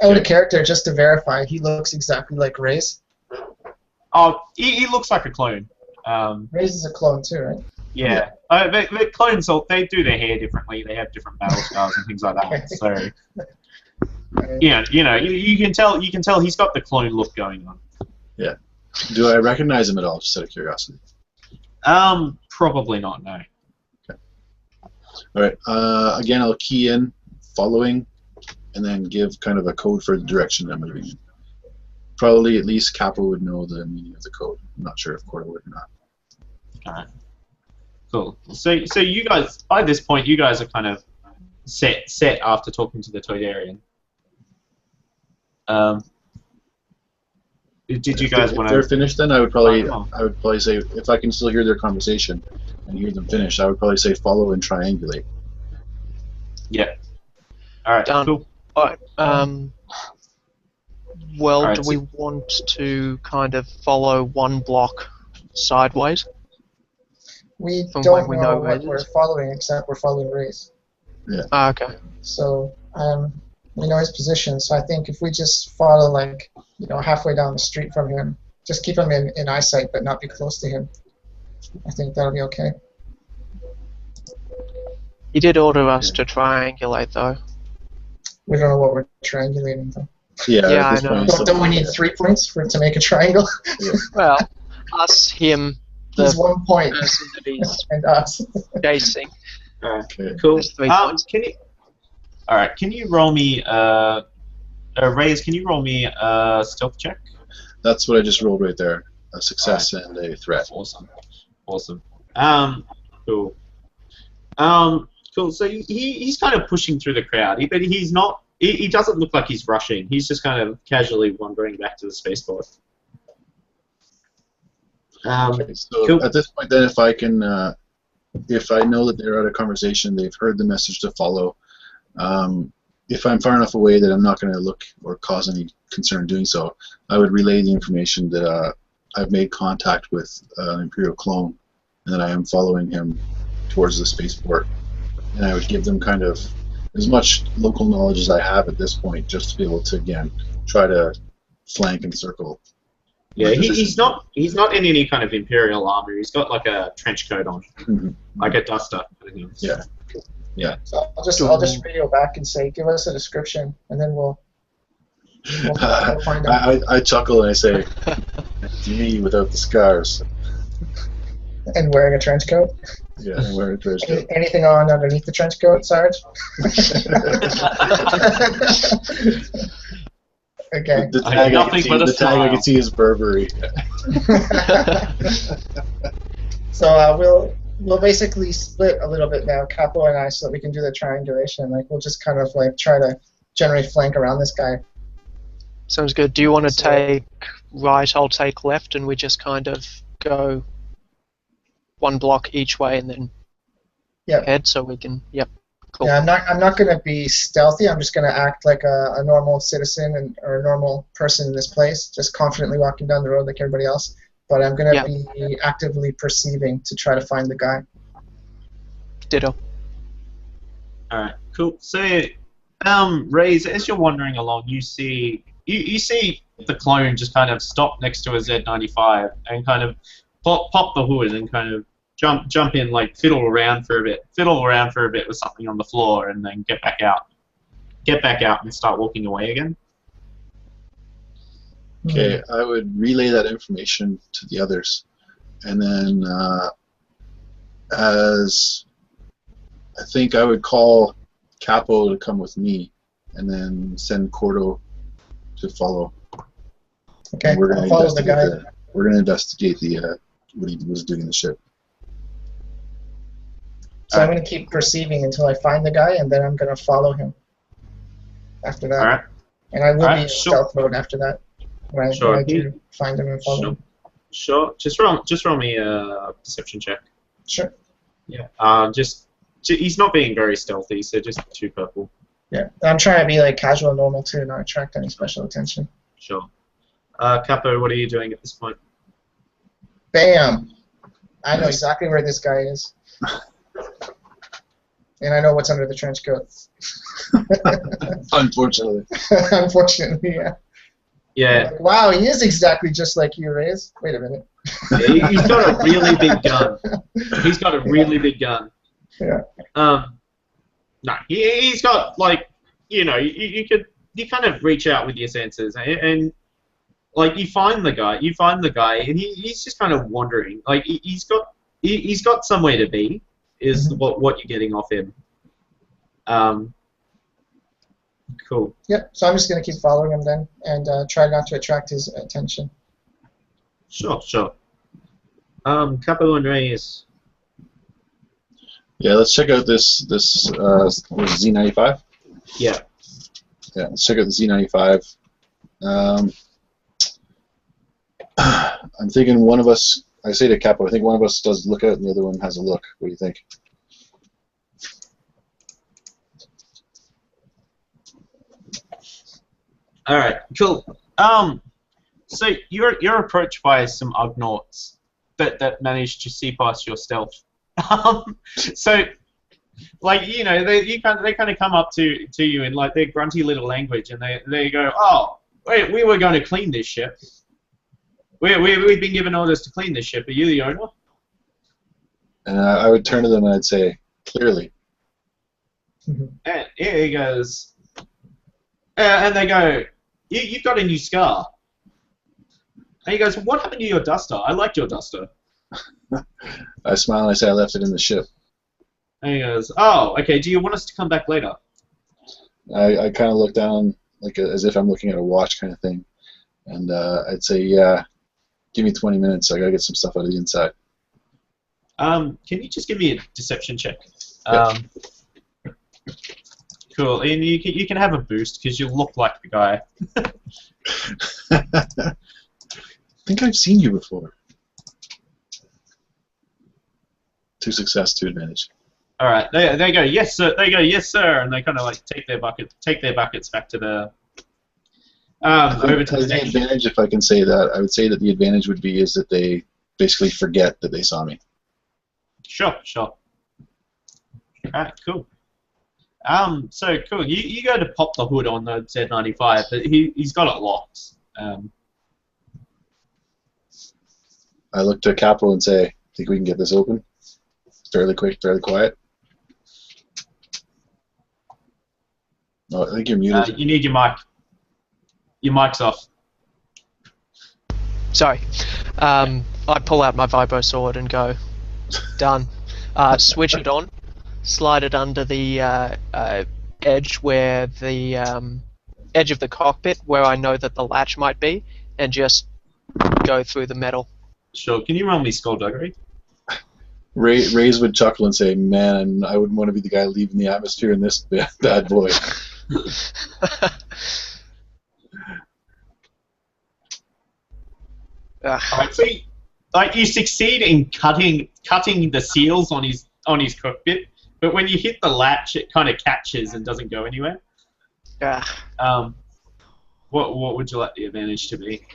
Out of character, just to verify, he looks exactly like Raaze. Oh, he looks like a clone. Raaze is a clone too, right? Yeah. The clones, they do their hair differently. They have different battle scars and things like that. So, you can tell he's got the clone look going on. Yeah. Do I recognize him at all, just out of curiosity? Probably not. No. All right. Again, I'll key in following, and then give kind of a code for the direction I'm moving in. Probably at least Capo would know the meaning of the code. I'm not sure if Korto would or not. All right. Cool. So you guys, by this point, you guys are kind of set after talking to the Toydarian. Did you guys want to? If they're finished, then I would probably say, if I can still hear their conversation and hear them finish, I would probably say follow and triangulate. Yeah. All right. Done. Cool. Alright, well, Alright, do we want to kind of follow one block sideways? We From don't when we know know what Raaze we're is? following, except we're following Raaze. Ah, okay. So we know his position. So I think if we just follow, like, halfway down the street from him, just keep him in eyesight, but not be close to him. I think that'll be okay. He did order us to triangulate, though. We don't know what we're triangulating, though. Yeah, Yeah, at this I know. point, Don't we need 3 points to make a triangle? Well, us, him, He's the 1 point, person that he's and us. chasing. Okay. Cool. There's 3 points. Can you? All right. Can you roll me? Raize, can you roll me a stealth check? That's what I just rolled right there. A success and a threat. Awesome. Cool. Cool. So he's kind of pushing through the crowd, but he's not. He doesn't look like he's rushing. He's just kind of casually wandering back to the spaceport. Okay, so cool. at this point, then, if I can, if I know that they're at a conversation, they've heard the message to follow. If I'm far enough away that I'm not going to look or cause any concern doing so, I would relay the information that I've made contact with an Imperial clone, and that I am following him towards the spaceport. And I would give them kind of as much local knowledge as I have at this point, just to be able to, again, try to flank and circle. Yeah, he's not in any kind of Imperial armor. He's got like a trench coat on, like a duster. Yeah. Yeah. So I'll just radio back and say, give us a description, and then we'll find out. I chuckle and I say, it's me without the scars. And wearing a trench coat. Yeah, I'm wearing a trench coat. Anything on underneath the trench coat, Sarge? Okay. The tag, I can see is Burberry. So we'll basically split a little bit now, Capo and I, so that we can do the triangulation. Like, we'll just kind of like try to generally flank around this guy. Sounds good. Do you want to take right, I'll take left, and we just kind of go one block each way and then head so we can, cool. Yeah, I'm not going to be stealthy. I'm just going to act like a normal citizen or a normal person in this place, just confidently walking down the road like everybody else. But I'm going to be actively perceiving to try to find the guy. Ditto. Alright, cool. So, Raaze, as you're wandering along, you see the clone just kind of stop next to a Z95 and kind of pop the hood and kind of jump in, like fiddle around for a bit with something on the floor, and then get back out and start walking away again. Okay, I would relay that information to the others, and then as I think I would call Capo to come with me, and then send Korto to follow. Okay, and we're going to follow the guy. We're going to investigate what he was doing in the ship. So I'm going to keep perceiving until I find the guy, and then I'm going to follow him after that. All right. And I will be in stealth mode after that. When I do find him and follow him. Sure. Just roll me a perception check. Sure. Yeah. He's not being very stealthy, so just 2 purple. Yeah. I'm trying to be like casual and normal too, not attract any special attention. Sure. Capo, what are you doing at this point? Bam! I know exactly where this guy is. And I know what's under the trench coat. Unfortunately. Unfortunately, yeah. Yeah. Like, wow, he is exactly just like you, Raaze. Wait a minute. He's got a really big gun. He's got a really big gun. Yeah. No, he's got, like, you kind of reach out with your senses, and like you find the guy, and he's just kind of wandering. Like he's he's got somewhere to be. Is what you're getting off him. Cool. Yep. So I'm just gonna keep following him then, and try not to attract his attention. Sure. Capo and Raize. Yeah, let's check out this Z95. Yeah. Yeah, let's check out the Z95. I'm thinking one of us. I say to Capo, I think one of us does look out and the other one has a look. What do you think? All right. Cool. So you're approached by some Ugnaughts that managed to see past your stealth. So, like, you know, they kind of come up to you in like their grunty little language, and they go, "Oh, wait, we were going to clean this ship. We've been given orders to clean this ship. Are you the owner?" And I would turn to them and I'd say, "Clearly." And he goes, and they go, "You've got a new scar." And he goes, "What happened to your duster? I liked your duster." I smile and I say, "I left it in the ship." And he goes, "Oh, okay. Do you want us to come back later?" I kind of look down like as if I'm looking at a watch kind of thing, and I'd say, "Yeah, give me 20 minutes. I gotta get some stuff out of the inside." Can you just give me a deception check? Yeah. Cool. And you can have a boost because you look like the guy. I think I've seen you before. 2 success, 2 advantage. All right. They go, "Yes, sir." They go, "Yes, sir," and they kind of like take their buckets back to the over to the next. Advantage, if I can say that, I would say that the advantage would be is that they basically forget that they saw me. Sure. All right. Cool. So cool. You go to pop the hood on the Z95, but he's got it locked. I look to Capo and say, "Think we can get this open? Fairly quick, fairly quiet." No, I think you're muted. You need your mic. Your mic's off. Sorry. I pull out my vibro sword and go, done. Switch it on, slide it under the edge where the edge of the cockpit where I know that the latch might be, and just go through the metal. Sure. Can you roll me skullduggery? Raize would chuckle and say, "Man, I wouldn't want to be the guy leaving the atmosphere in this bad boy." Alright, so you succeed in cutting the seals on his cockpit, but when you hit the latch, it kind of catches and doesn't go anywhere. What would you like the advantage to be?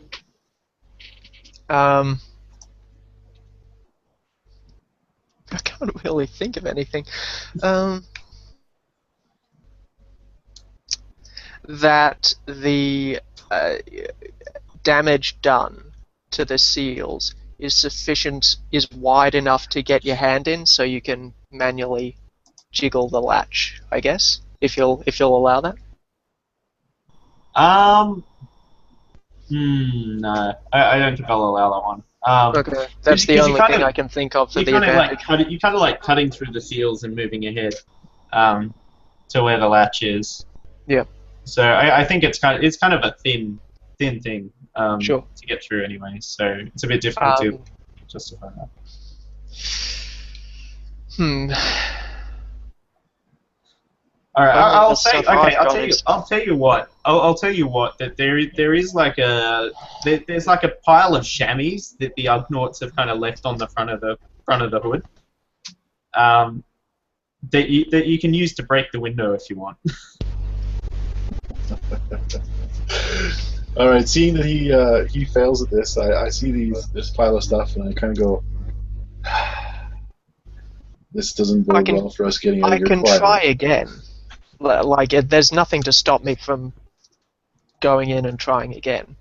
I can't really think of anything. That the damage done to the seals is wide enough to get your hand in, so you can manually jiggle the latch, I guess, if you'll allow that. No, I don't think I'll allow that one. Okay, that's the only thing I can think of for the advantage. You kind of like cutting through the seals and moving ahead to where the latch is. Yeah. So I think it's kind of a thin thing sure. to get through anyway. So it's a bit difficult to justify that. All right, I'll tell you what. That there is like there's like a pile of chamois that the Ugnaughts have kind of left on the front of the hood. That you can use to break the window if you want. All right, seeing that he fails at this, I see this pile of stuff and I kind of go, "This doesn't bode well for us getting out of here quietly." I can try again. Like, there's nothing to stop me from going in and trying again.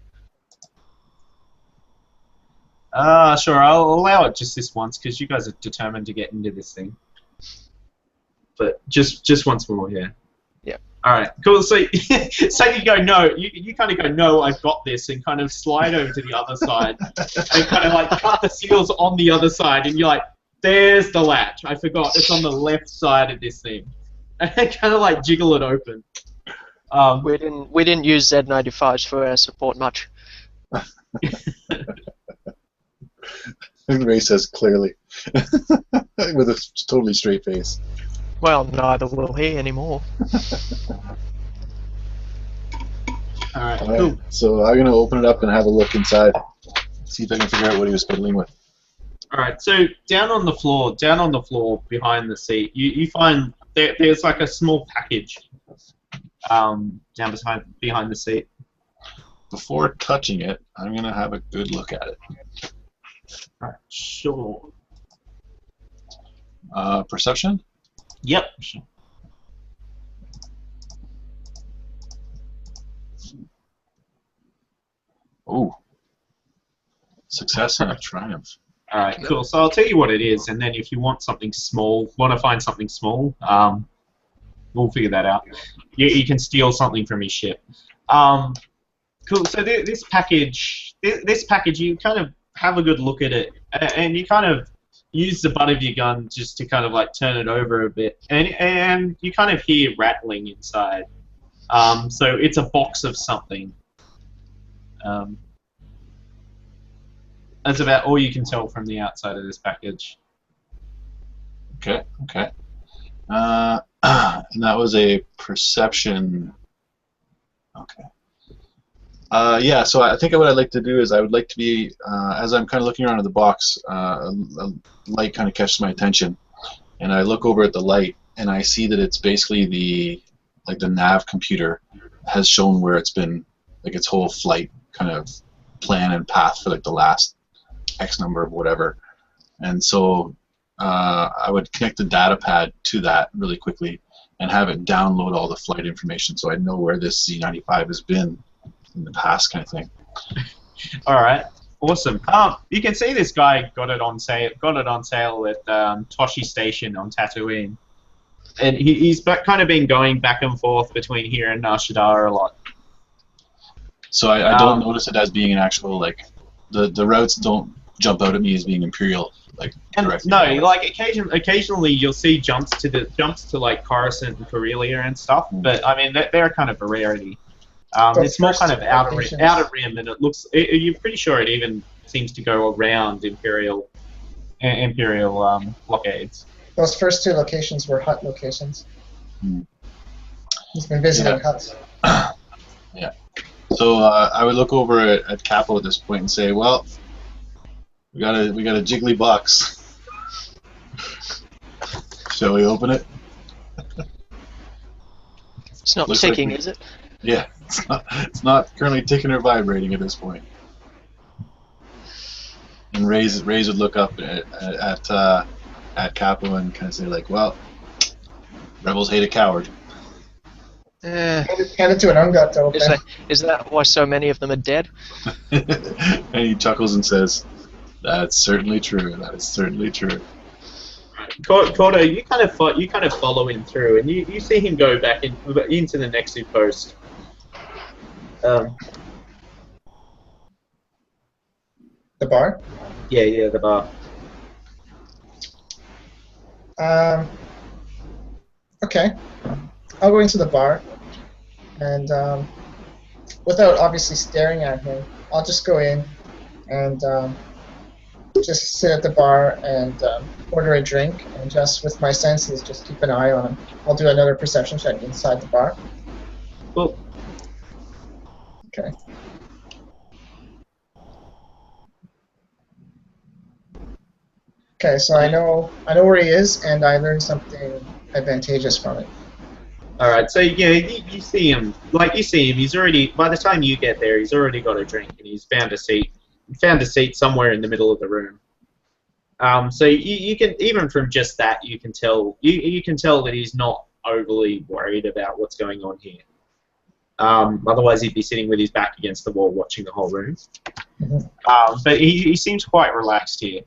Sure, I'll allow it just this once because you guys are determined to get into this thing. But just once more, yeah. Yeah. All right, cool. So, so you go, "No," you kind of go, "No, I've got this," and kind of slide over to the other side and kind of like cut the seals on the other side, and you're like, There's the latch. I forgot. It's on the left side of this thing. I kind of like jiggle it open. We didn't use Z95s for our support much. Ray says clearly, with a totally straight face. Well, neither will he anymore. Alright, All right, cool. so I'm gonna open it up and have a look inside. See if I can figure out what he was fiddling with. Alright, so down on the floor behind the seat, you find there's like a small package down behind the seat. Before touching it, I'm gonna have a good look at it. Alright, sure. Perception? Yep. Sure. Oh. Success and a triumph. Alright, cool. So I'll tell you what it is, and then if you want something small, want to find something small, we'll figure that out. You can steal something from his ship. Cool. So this package, you kind of have a good look at it, and you kind of use the butt of your gun just to kind of like turn it over a bit, and you kind of hear rattling inside. So it's a box of something. That's about all you can tell from the outside of this package. Okay, okay. And that was a perception. Okay. Yeah, so I think what I'd like to do is I would like to be, as I'm kind of looking around at the box, a light kind of catches my attention, and I look over at the light, and I see that it's basically the nav computer has shown where it's been, like its whole flight kind of plan and path for like the last X number of whatever, and so I would connect the data pad to that really quickly and have it download all the flight information so I know where this Z95 has been in the past, kind of thing. All right, awesome. You can see this guy got it on sale at Toshi Station on Tatooine, and he's kind of been going back and forth between here and Nar Shaddaa a lot. So I don't notice it as being an actual, like, the routes don't jump out at me as being Imperial, like, directly. No, like occasionally you'll see jumps to like Coruscant and Corellia and stuff, but I mean they're kind of a rarity. It's more kind of outer rim, and it looks. You're pretty sure it even seems to go around Imperial blockades. Those first two locations were hut locations. He's been visiting huts. Yeah. So I would look over at Capo at this point and say, well, we got a jiggly box. Shall we open it? It's not Looks ticking, like is it? Yeah, it's not currently ticking or vibrating at this point. And Raaze would look up at Capo and kind of say like, well, rebels hate a coward. Hand it to an ungut to open. Is that why so many of them are dead? And he chuckles and says, "That's certainly true. That is certainly true." Korto, you kind of follow him through, and you see him go back into the Nexu post. The bar? Yeah, the bar. Okay. I'll go into the bar, and without obviously staring at him, I'll just go in and just sit at the bar and order a drink, and just with my senses, just keep an eye on him. I'll do another perception check inside the bar. Cool. Okay. Okay, so I know where he is, and I learned something advantageous from it. All right, so yeah, you see him. He's already. By the time you get there, he's already got a drink, and he's found a seat. Found a seat somewhere in the middle of the room. So you can, even from just that, you can tell that he's not overly worried about what's going on here. Otherwise, he'd be sitting with his back against the wall, watching the whole room. Mm-hmm. But he seems quite relaxed here.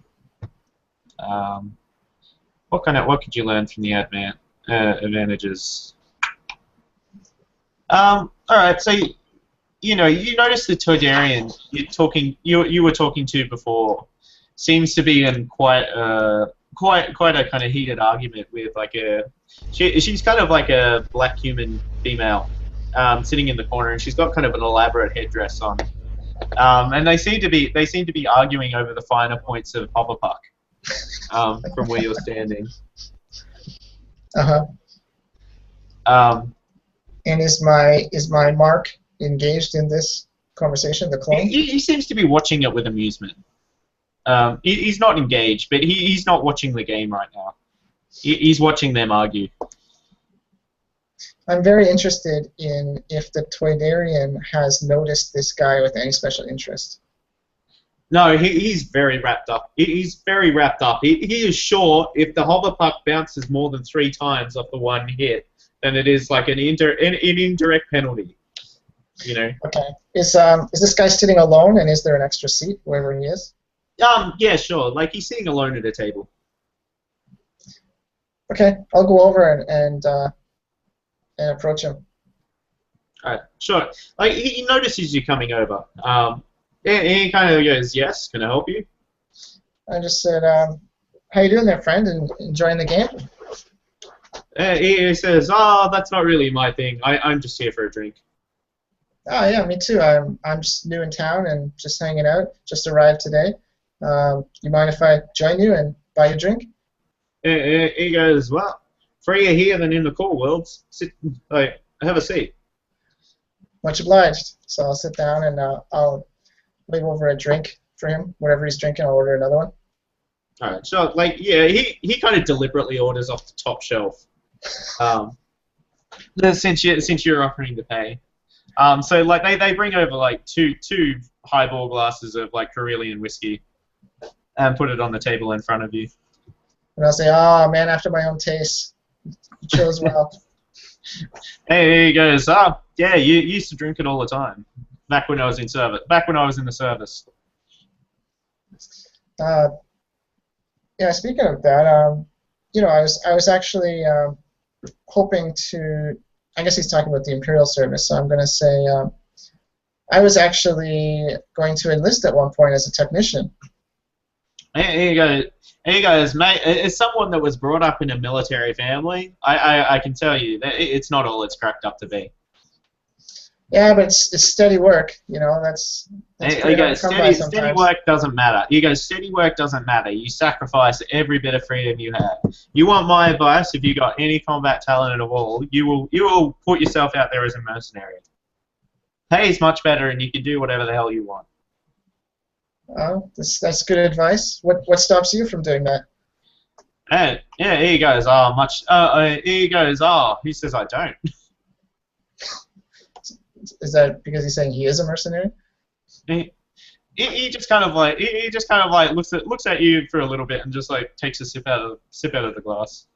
What could you learn from the advantages? All right, so you notice the Toydarian you were talking to before seems to be in quite a quite a kind of heated argument with like she's kind of like a black human female sitting in the corner, and she's got kind of an elaborate headdress on. And they seem to be arguing over the finer points of Hoverpuck from where you're standing. And is my mark engaged in this conversation? The clone? He seems to be watching it with amusement. He's not engaged, but he's not watching the game right now. He's watching them argue. I'm very interested in if the Toydarian has noticed this guy with any special interest. No, he's very wrapped up. He's very wrapped up. He is sure if the Hoverpuck bounces more than 3 times off the one hit, then it is like an indirect penalty. You know. Okay. Is this guy sitting alone, and is there an extra seat wherever he is? Yeah, sure. Like he's sitting alone at a table. Okay, I'll go over and approach him. Alright, sure. Like he notices you coming over. He kind of goes, "Yes, can I help you?" I just said, "How you doing there, friend? And enjoying the game?" He says, "Oh, that's not really my thing. I'm just here for a drink." Oh yeah, me too. I'm just new in town and just hanging out. Just arrived today. You mind if I join you and buy you a drink? He goes, "Well, freer here than in the core worlds. Sit, have a seat." Much obliged. So I'll sit down and I'll leave over a drink for him. Whatever he's drinking, I'll order another one. Alright, so like yeah, he kind of deliberately orders off the top shelf. Since you're offering to pay. So like they bring over like two highball glasses of like Carillion whiskey and put it on the table in front of you. And I'll say, "Oh man, after my own taste, you chose well." Hey, he goes, "Oh yeah, you used to drink it all the time back when I was in service. Back when I was in the service." Yeah, speaking of that, you know, I was actually hoping to. I guess he's talking about the Imperial service, so I'm going to say I was actually going to enlist at one point as a technician. Here you go, mate. As someone that was brought up in a military family, I can tell you that it's not all it's cracked up to be. Yeah, but it's steady work, you know. That's you go, steady work doesn't matter. You go, steady work doesn't matter. You sacrifice every bit of freedom you have. You want my advice? If you got any combat talent at all, you will put yourself out there as a mercenary. Pays much better, and you can do whatever the hell you want. Oh, that's good advice. What stops you from doing that? Yeah, here he goes. Here he goes. Oh, he says I don't. Is that because he's saying he is a mercenary? He just kind of like looks at you for a little bit and just like takes a sip out of the glass.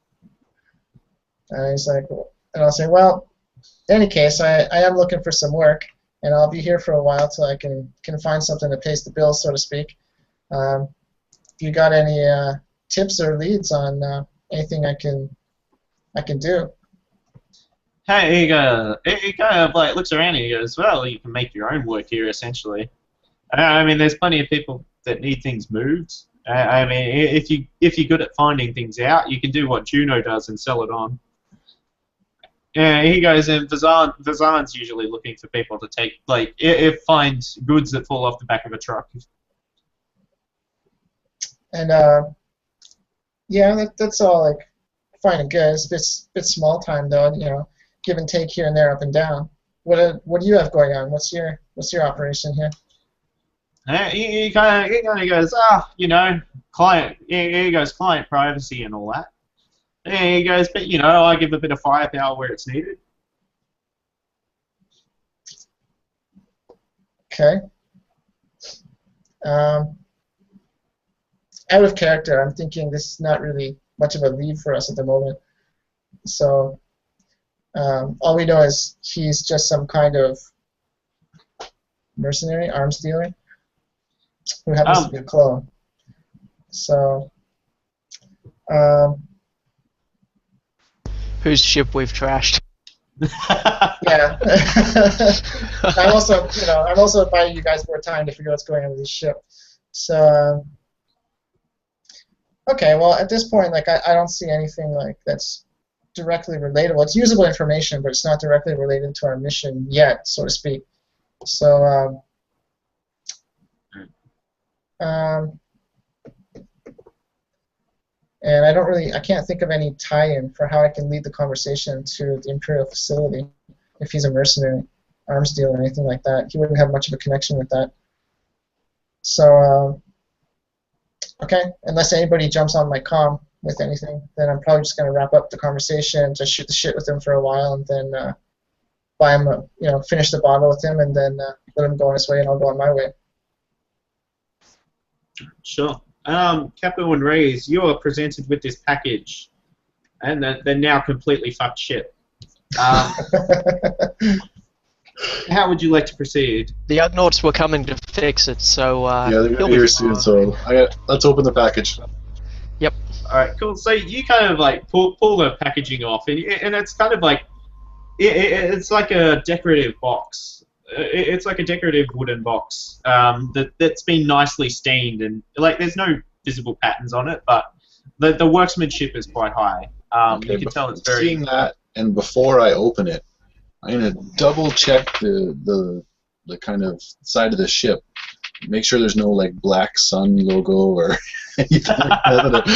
And he's like, and I'll say, "Well, in any case, I am looking for some work, and I'll be here for a while till I can find something that pays the bills, so to speak. You got any tips or leads on anything I can do?" Hey, he kind of like looks around and he goes, "Well, you can make your own work here, essentially. I mean, there's plenty of people that need things moved. I mean, if you're good at finding things out, you can do what Juno does and sell it on." Yeah, he goes, and Vazan's usually looking for people to take, like, find goods that fall off the back of a truck. And yeah, that's all like fine and good. It's a bit small time though, you know. Give and take here and there, up and down. What do you have going on? What's your operation here? He kind of goes, you know, client. He goes, client privacy and all that. And he goes, but you know, I give a bit of firepower where it's needed. Okay. Out of character, I'm thinking this is not really much of a lead for us at the moment. So. All we know is he's just some kind of mercenary, arms dealer, who happens to be a clone. So, whose ship we've trashed. Yeah. I'm also buying you guys more time to figure out what's going on with this ship. So, Okay, well, at this point, like, I don't see anything, like, that's directly relatable. It's usable information, but it's not directly related to our mission yet, so to speak. So, and I can't think of any tie-in for how I can lead the conversation to the Imperial facility if he's a mercenary, arms dealer, or anything like that. He wouldn't have much of a connection with that. So, okay, unless anybody jumps on my comm with anything, then I'm probably just going to wrap up the conversation, just shoot the shit with him for a while, and then buy him, finish the bottle with him, and then let him go on his way, and I'll go on my way. Sure. Capo and Raaze, you are presented with this package, and they're now completely fucked shit. How would you like to proceed? The Ugnaughts were coming to fix it, so yeah, they're gonna be here soon. So let's open the package. Yep. All right, cool. So you kind of like pull the packaging off, and it's kind of like it's like a decorative box. It's like a decorative wooden box that's been nicely stained, and like there's no visible patterns on it, but the workmanship is quite high. Okay, you can tell it's very. Seeing that, and before I open it, I'm gonna double check the kind of side of the ship, make sure there's no like black sun logo or anything like that.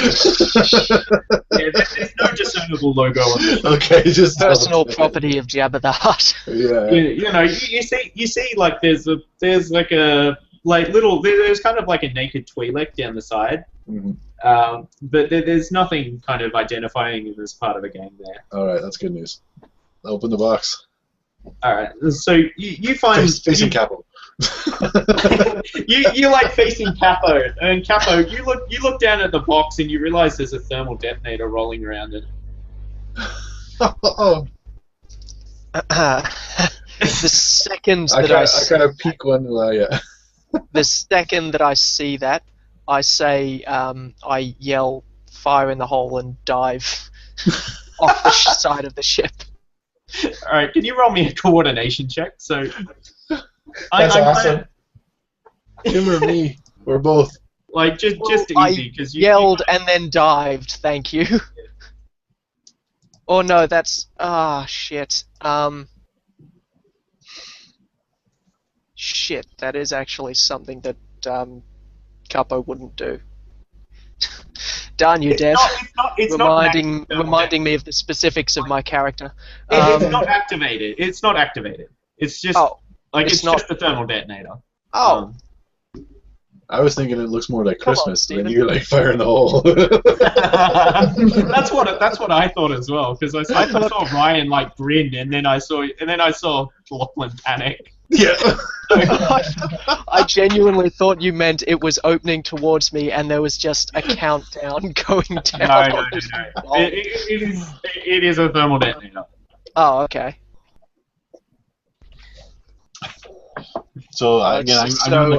Yeah, there's no discernible logo on it. Okay, just personal property of Jabba the Hutt. Yeah. You see like there's like a there's kind of like a naked Twi'lek down the side. Mm-hmm. But there's nothing kind of identifying it as part of the game there. All right, that's good news. Open the box. All right, so you find facing Capo. you like facing Capo, and Capo, you look down at the box and you realize there's a thermal detonator rolling around it. Oh. The second that I kind of peek one. The second that I see that, I say, I yell, "Fire in the hole!" and dive off the side of the ship. All right, can you roll me a coordination check? So, That's awesome. Him or me, or both. Like just easy because you yelled and then dived. Thank you. Oh no, that's shit. Shit, that is actually something that Capo wouldn't do. Darn you, Dev. It's reminding me of the specifics of my character. It's not activated. It's not activated. It's just it's just the thermal detonator. Oh. I was thinking it looks more like Come Christmas on, when you're like fire in the hole. That's what I thought as well, because I saw Ryan like grin, and then I saw Lachlan panic. Yeah. I genuinely thought you meant it was opening towards me, and there was just a countdown going down. No. It is a thermal detonator. Oh, okay. So again,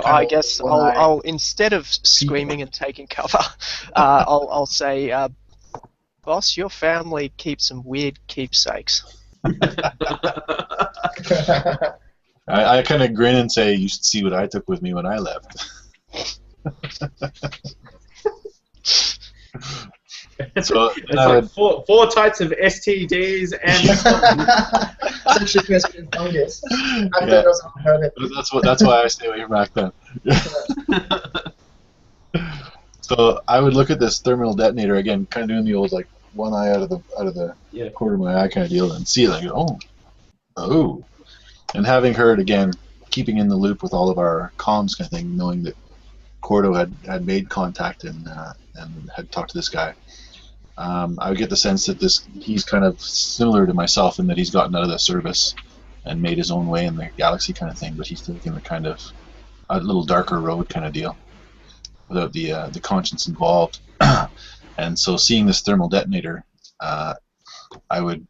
I guess I'll instead of screaming and taking cover, I'll say, "Boss, your family keeps some weird keepsakes." I kind of grin and say, "You should see what I took with me when I left." So it's like four types of STDs and sexually transmitted fungus. That's why I stay away from back then. So I would look at this thermal detonator again, kind of doing the old like one eye out of the corner of my eye kind of deal, and see it like oh, and having heard again, keeping in the loop with all of our comms kind of thing, knowing that Korto had made contact and had talked to this guy. I would get the sense that he's kind of similar to myself in that he's gotten out of the service and made his own way in the galaxy kind of thing, but he's taking the kind of a little darker road kind of deal without the conscience involved. And so seeing this thermal detonator, I would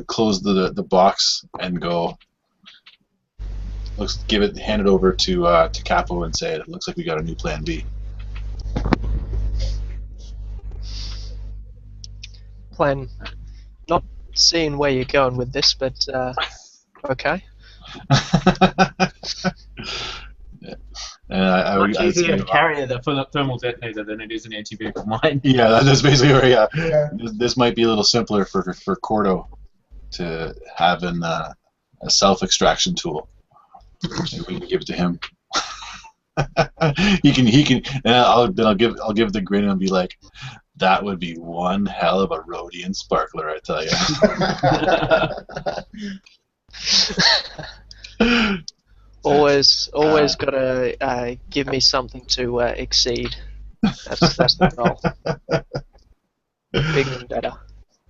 close the box and go, hand it over to Capo and say, "It looks like we got a new plan B." Plan. Not seeing where you're going with this, but okay. Yeah. Much I'd easier say, to carry the thermal detonator than it is an anti-vehicle mine. Yeah, that's basically where. Yeah, Yeah. this might be a little simpler for Korto to have a self-extraction tool. Maybe we can give it to him. he can, and I'll give the grin and be like, that would be one hell of a Rhodian sparkler, I tell you. Always gotta give me something to exceed. That's the goal. Bigger and better.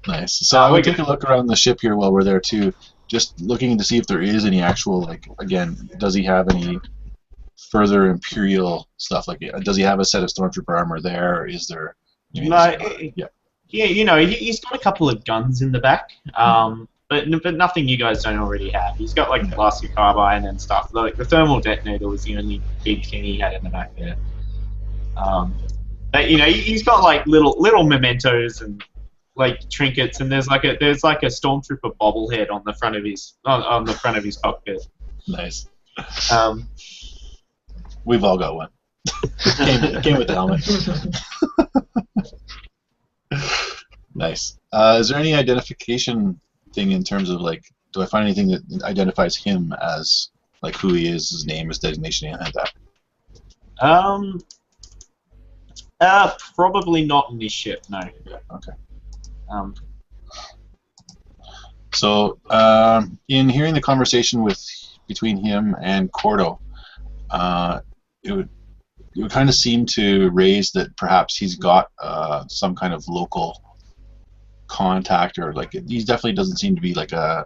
Nice. So I would take a look around the ship here while we're there too, just looking to see if there is any actual, like, again, does he have any further Imperial stuff? Like, does he have a set of Stormtrooper armor there, or is there? No, yeah, he's got a couple of guns in the back, but nothing you guys don't already have. He's got like the blaster carbine and stuff. Like the thermal detonator was the only big thing he had in the back there. But he's got like little mementos and like trinkets, and there's like a Stormtrooper bobblehead on the front of his cockpit. Nice. We've all got one. Came with the helmet. Nice. Is there any identification thing in terms of, like, do I find anything that identifies him as, like, who he is, his name, his designation, anything like that? Probably not in this ship, no. Yeah, okay. So, in hearing the conversation between him and Korto, it would kind of seem to raise that perhaps he's got some kind of local contact, or like he definitely doesn't seem to be like like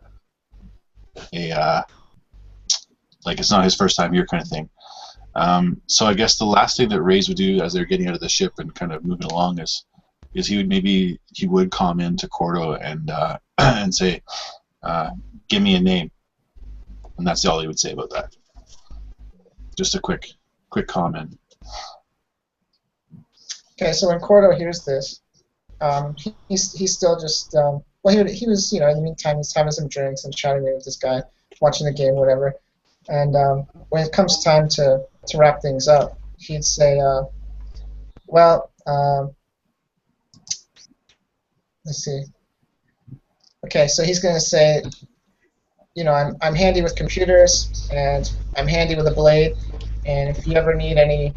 it's not his first time here kind of thing. So I guess the last thing that Raaze would do as they're getting out of the ship and kind of moving along is he would come in to Korto and and say, give me a name, and that's all he would say about that. Just a quick comment. Okay, so when Korto hears this, he's still just he was in the meantime he's having some drinks and chatting with this guy, watching the game, whatever. And when it comes time to wrap things up, he'd say, let's see. Okay, so he's going to say, I'm handy with computers, and I'm handy with a blade, and if you ever need any,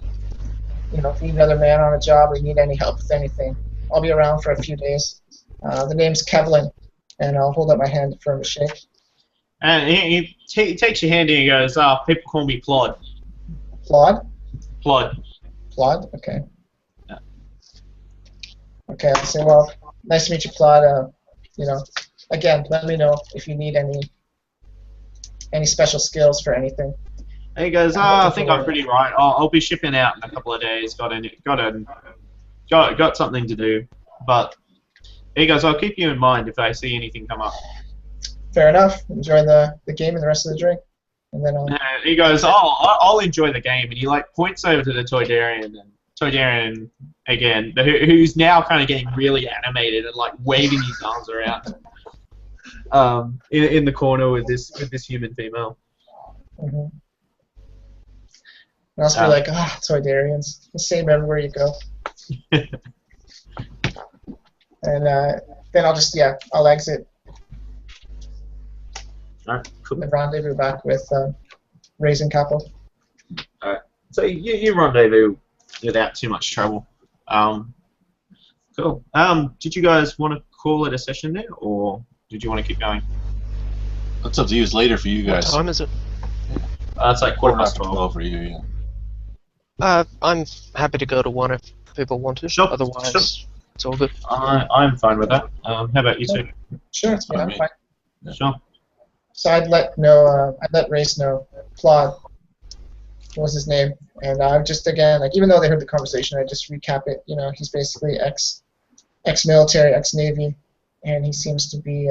if you need another man on a job or you need any help with anything, I'll be around for a few days. The name's Kevlin, and I'll hold up my hand for him to shake. And he takes your hand and he goes, people call me Plod. Plod? Plod. Plod? Okay. Yeah. Okay, I'll say, well, nice to meet you, Plod. Again, let me know if you need any special skills for anything. And he goes, I think I'm pretty right. I'll be shipping out in a couple of days. Got something to do. But he goes, I'll keep you in mind if I see anything come up. Fair enough. Enjoy the game and the rest of the drink. And then he goes, I'll enjoy the game. And he like points over to the Toydarian, and Toydarian again, who's now kind of getting really animated and like waving his arms around in the corner with this human female. Mm-hmm. And I'll just be like, Toydarians, the same everywhere you go. And then I'll exit. Alright, cool. And rendezvous back with Raaze and Capo. Alright, so you rendezvous without too much trouble. Cool. Did you guys want to call it a session there, or did you want to keep going? That's up to you. It's later for you guys. What time is it? It's like 12:15 for you, yeah. I'm happy to go to one if people want to. Sure. Otherwise, Sure. it's all good. I'm fine with that. How about you two? Sure, it's fine. I'm fine. Yeah. Sure. So I'd let Raaze know. Plod was his name, and I just again, like, even though they heard the conversation, I just recap it. He's basically ex-military, ex-navy, and he seems to be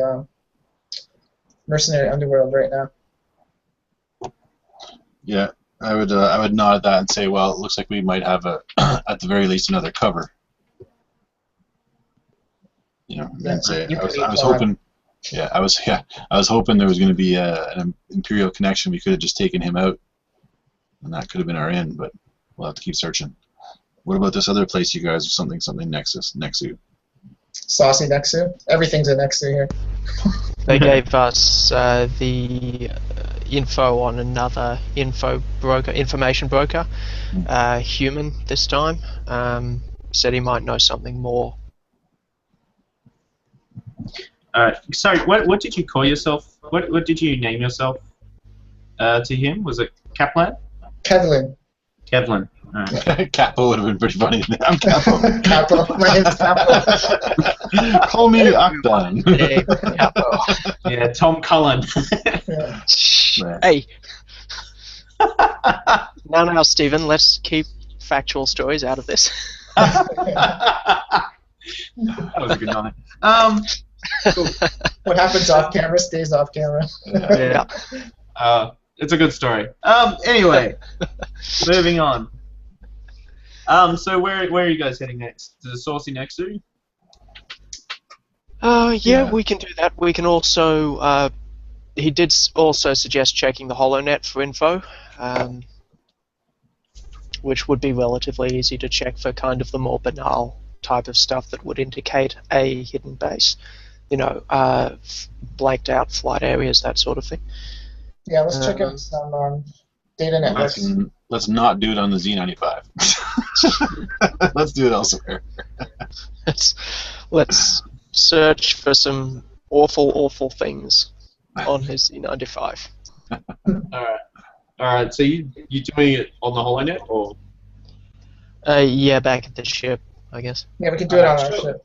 mercenary underworld right now. Yeah, I would nod at that and say, well, it looks like we might have at the very least another cover. And say I was hoping. Yeah, I was hoping there was going to be an Imperial connection. We could have just taken him out, and that could have been our end. But we'll have to keep searching. What about this other place you guys? Something Nexu. Saucy Nexu. Everything's a Nexu here. They gave us the info on another information broker, human this time. Said he might know something more. Sorry, what did you call yourself? What did you name yourself to him? Was it Kaplan? Kevlin. Kevlin. Right. Capo would have been pretty funny. I'm Capo. Capo. My name's Capo. Call me Akban. Hey, Capo. Yeah, Tom Cullen. Yeah. Hey. Now, Stephen, let's keep factual stories out of this. That was a good night. Cool. What happens off camera stays off camera. Yeah. It's a good story. Anyway, moving on. So where are you guys heading next? To the Saucy Nexu? Yeah, we can do that. We can also. He did also suggest checking the HoloNet for info, which would be relatively easy to check for kind of the more banal type of stuff that would indicate a hidden base. You know, blanked out flight areas, that sort of thing. Yeah, let's check out some data networks. Let's not do it on the Z95. Let's do it elsewhere. Let's search for some awful things on his Z95. Alright, so you doing it on the HoloNet, or? Yeah, back at the ship, I guess. Yeah, we can do it on our ship.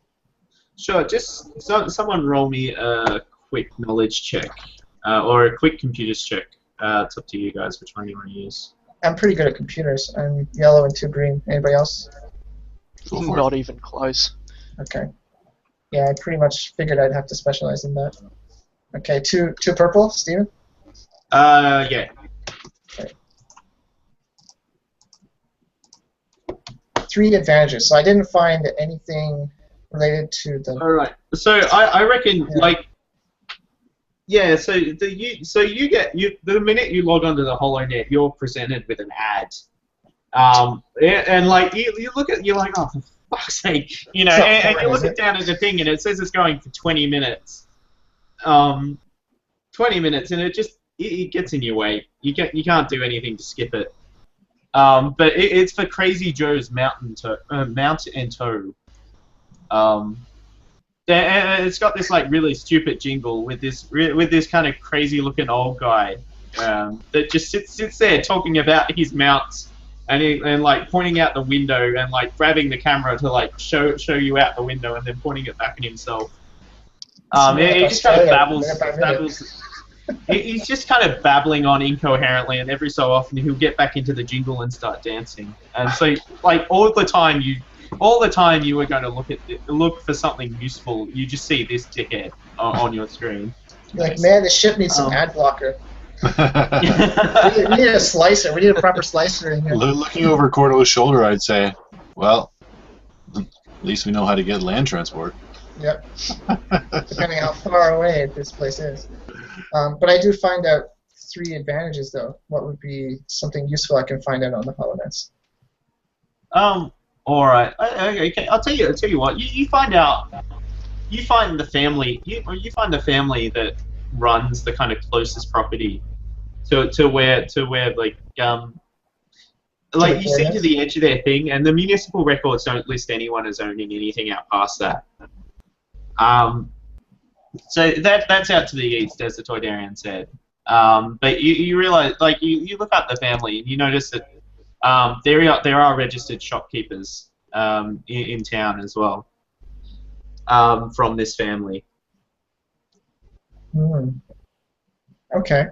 Sure, just someone roll me a quick knowledge check, or a quick computers check. It's up to you guys which one you want to use. I'm pretty good at computers. I'm yellow and 2 green. Anybody else? Not even close. Okay. Yeah, I pretty much figured I'd have to specialize in that. Okay, two purple, Steven? Yeah. Okay. 3 advantages. So I didn't find anything related to the... Alright, so I reckon, like... Yeah, so you get the minute you log onto the HoloNet, you're presented with an ad, and like you look at, you're like, oh, for fuck's sake, you know, and you look it down at the thing and it says it's going for 20 minutes, 20 minutes, and it gets in your way. You can't do anything to skip it, but it's for Crazy Joe's Mount and Toe. And it's got this like really stupid jingle with this kind of crazy looking old guy that just sits there talking about his mounts and like pointing out the window and like grabbing the camera to like show you out the window and then pointing it back at himself. He just kind of babbles. He's just kind of babbling on incoherently, and every so often he'll get back into the jingle and start dancing. And so like all the time you were going to look for something useful, you just see this dickhead on your screen. You're like, man, this ship needs some ad blocker. we need a slicer. We need a proper slicer in here. Looking over Korto's shoulder, I'd say, well, at least we know how to get land transport. Yep. Depending how far away this place is. But I do find out 3 advantages, though. What would be something useful I can find out on the HoloNets? All right. Okay. I'll tell you what. You find the family. You find the family that runs the kind of closest property to where like you see to the edge of their thing, and the municipal records don't list anyone as owning anything out past that. So that's out to the east, as the Toydarian said. But you realize, like, you look up the family and you notice that there are registered shopkeepers in town as well from this family. Okay.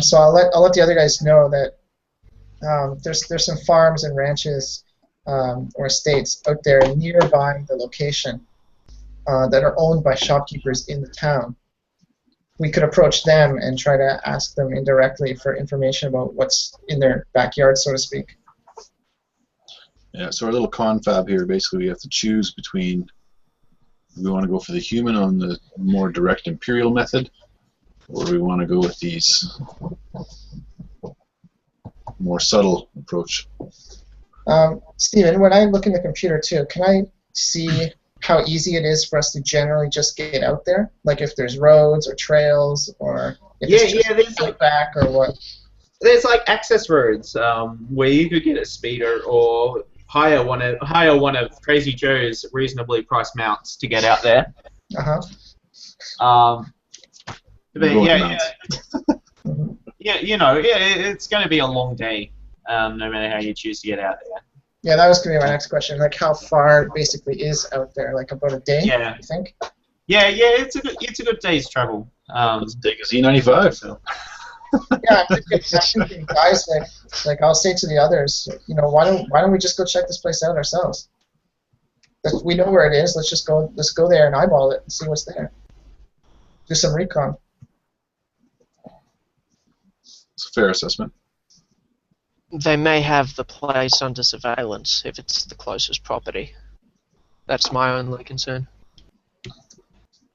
So I'll let the other guys know that there's some farms and ranches or estates out there nearby the location that are owned by shopkeepers in the town. We could approach them and try to ask them indirectly for information about what's in their backyard, so to speak. Yeah, so our little confab here, basically we have to choose between, we want to go for the human on the more direct Imperial method, or we want to go with these more subtle approach. Steven, when I look in the computer too, can I see how easy it is for us to generally just get out there? Like if there's roads or trails, or if it's just there's out back or what? there's like access roads where you could get a speeder or hire one of Crazy Joe's reasonably priced mounts to get out there. Uh-huh. But Mhm. it's going to be a long day, no matter how you choose to get out there. Yeah, that was going to be my next question. Like, how far basically is out there? Like about a day? Yeah. You think? Yeah, it's a good day's travel. Let's take a Z95. So. Yeah, I'm thinking, guys, like I'll say to the others, why don't we just go check this place out ourselves? We know where it is. Let's go there and eyeball it and see what's there. Do some recon. It's a fair assessment. They may have the place under surveillance if it's the closest property. That's my only concern.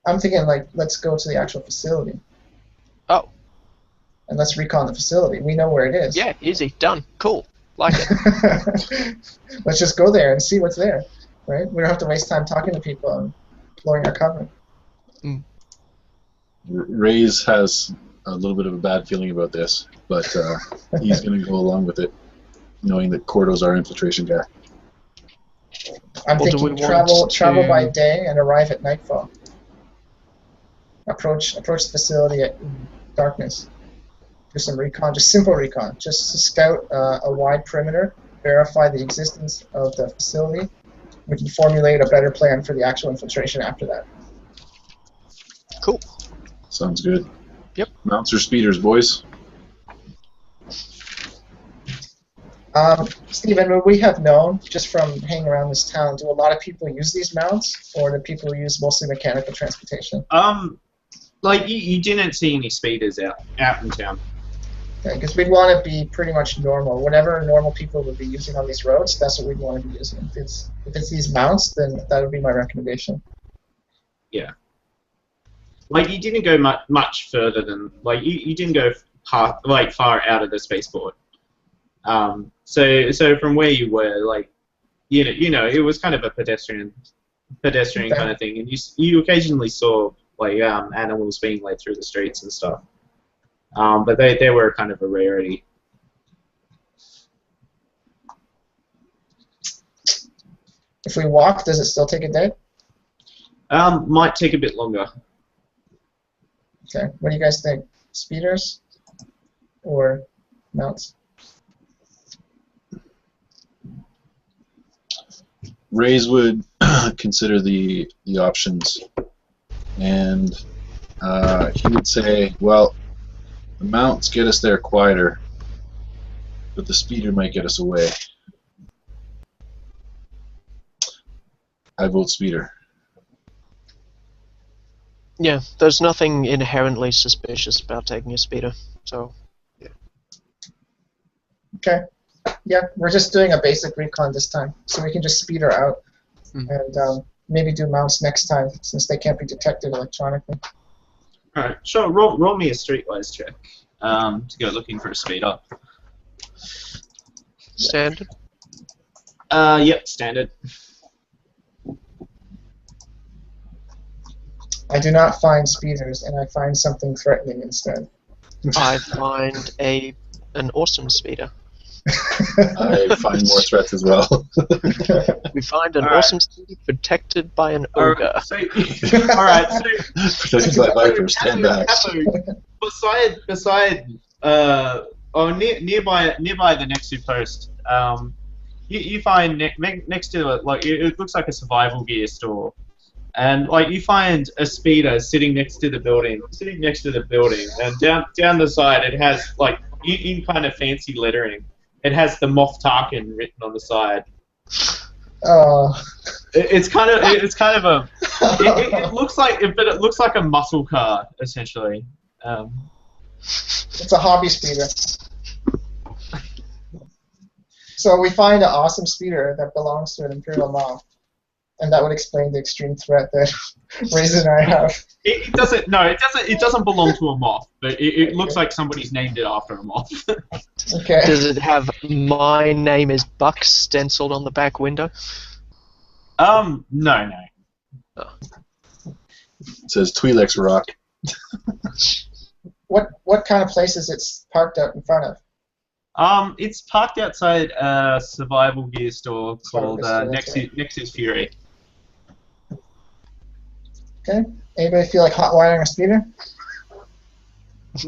I'm thinking like let's go to the actual facility. Oh. And let's recon the facility. We know where it is. Yeah, easy, done, cool, like it. Let's just go there and see what's there, right? We don't have to waste time talking to people and blowing our cover. Raaze has a little bit of a bad feeling about this, but he's going to go along with it, knowing that Korto's our infiltration guy. I'm thinking travel by day and arrive at nightfall. Approach the facility at darkness. Do some recon, just simple recon, just to scout a wide perimeter, verify the existence of the facility. We can formulate a better plan for the actual infiltration after that. Cool. Sounds good. Yep. Mounts or speeders, boys? Steven, what we have known, just from hanging around this town, do a lot of people use these mounts, or do people use mostly mechanical transportation? Like you didn't see any speeders out in town. Because we'd want to be pretty much normal. Whatever normal people would be using on these roads, that's what we'd want to be using. If it's these mounts, then that would be my recommendation. Yeah. Like you didn't go much further than you didn't go far out of the spaceport. So from where you were, it was kind of a pedestrian Okay. kind of thing, and you occasionally saw animals being led through the streets and stuff. But they were kind of a rarity. If we walk, does it still take a day? Might take a bit longer. Okay. What do you guys think? Speeders or mounts? Raaze would consider the options, and he would say, well, the mounts get us there quieter, but the speeder might get us away. I vote speeder. Yeah, there's nothing inherently suspicious about taking a speeder, so... Yeah. Okay. Yeah, we're just doing a basic recon this time, so we can just speed her out and maybe do mounts next time, since they can't be detected electronically. Alright, sure, roll me a streetwise check to go looking for a speeder. Standard? Yep, standard. I do not find speeders, and I find something threatening instead. I find an awesome speeder. I find more threats as well. We find an Alright. awesome speeder protected by an ogre. Alright, so Protected by Viper, stand back. Nearby the next to post, you find next to it, it looks like a survival gear store, and you find a speeder sitting next to the building, and down the side it has in kind of fancy lettering, it has the Moff Tarkin written on the side. Oh. It looks like a muscle car essentially. It's a hobby speeder. So we find an awesome speeder that belongs to an Imperial mob. And that would explain the extreme threat that Raize and I have. It doesn't. No, it doesn't. It doesn't belong to a moth, but it looks like somebody's named it after a moth. Okay. Does it have "My name is Buck" stenciled on the back window? No. It says Twi'leks rock. What kind of place is it parked out in front of? It's parked outside a survival gear store called Survival Nexus Fury. Okay. Anybody feel like hot wiring a speeder?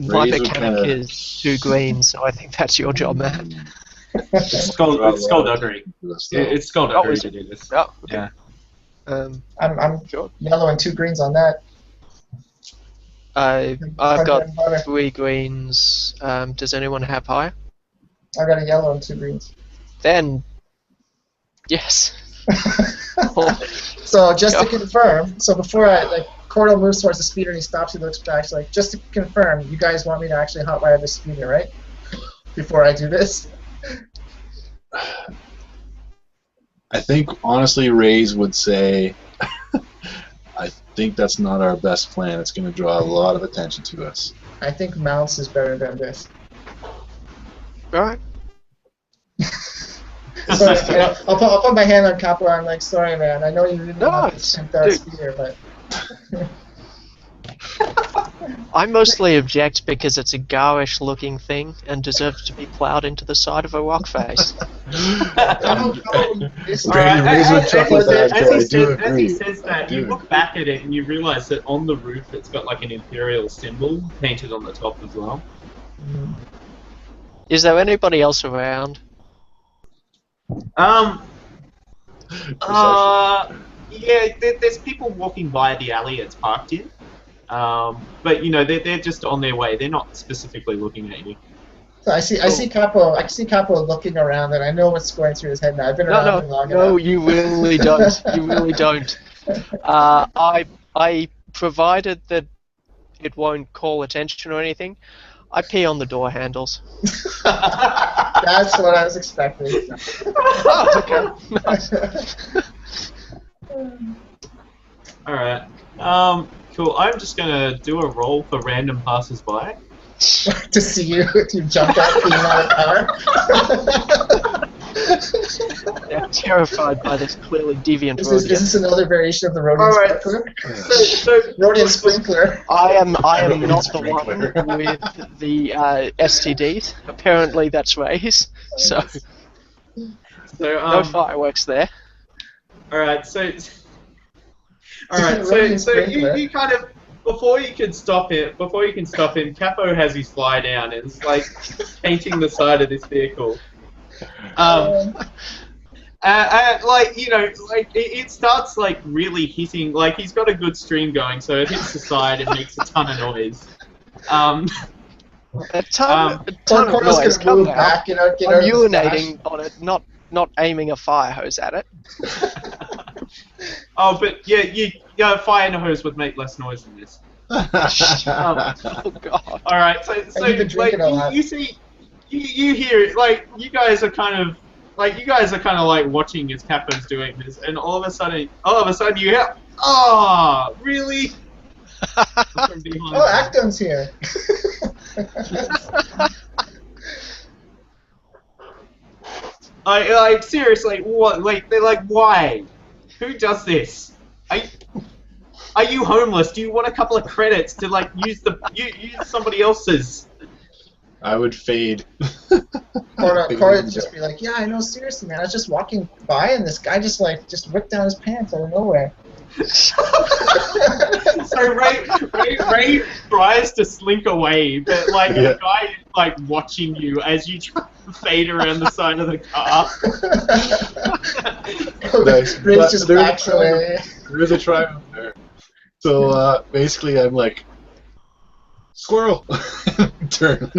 My Raize would mechanic kinda- is 2 green, so I think that's your job, man. It's skullduggery. It's skullduggery is to it? do this. Oh, Yeah. I'm Sure. yellow and 2 greens on that. I've Bread got and butter. 3 greens. Does anyone have higher? I got a yellow and 2 greens. Then, yes. So just to confirm, so before Korto moves towards the speeder and he stops, he looks back, he's like, just to confirm, you guys want me to actually hotwire this speeder, right? Before I do this? I think, honestly, Raize would say, I think that's not our best plan. It's going to draw a lot of attention to us. I think mounts is better than this. Alright. So I'll put my hand on Capo. I'm like, sorry, man. I know you didn't want it's- to that dude. speeder, but I mostly object because it's a garish looking thing and deserves to be ploughed into the side of a rock face. Raize would chuckle at that, so I do As he agree. says that, you look back at it and you realise that on the roof it's got like an Imperial symbol painted on the top as well. Is there anybody else around? Yeah, there's people walking by the alley it's parked in. But you know, they're just on their way. They're not specifically looking at you. so I see Capo. I see Capo looking around, and I know what's going through his head now. I've been around him long No, enough. you really don't. You really don't. I provided that it won't call attention or anything. I pee on the door handles. That's what I was expecting. Oh, okay. Alright. Cool. I'm just gonna do a roll for random passers-by. To see you if you jumped out peeing out of a car. I'm terrified by this clearly deviant Is this another variation of the Rodian Alright. sprinkler? So Rodian sprinkler. I am not the Sprinkler. one with the STDs. Apparently that's Raize. So no fireworks there. Alright, so Rodian so sprinkler. you kind of before you can stop him, Capo has his fly down and is like painting the side of this vehicle. Like, you know, like it starts like really hitting, like he's got a good stream going, so it hits the side and makes a ton of noise. A ton of Korto's noise. gonna Come move now. back, get out I'm of the urinating on it, not aiming a fire hose at it. Oh, but yeah, fire and a hose would make less noise than this. Oh god. All right, so you've been like drinking a lot. you see, you hear it, like you guys are kind of like watching as Capo's doing this, and all of a sudden you hear, oh, really? From behind. Oh, Acton's here. Like seriously, what? Like they're like, why? Who does this? Are you homeless? Do you want a couple of credits to like use somebody else's? I would fade. Korto would just be like, yeah, I know, seriously, man. I was just walking by and this guy just ripped down his pants out of nowhere. So Ray tries to slink away, but like the guy is like watching you as you try to fade around the side of the car. Nice. Ray's But just there's backs away. There's a triumph there. So basically, I'm like, squirrel. Turn.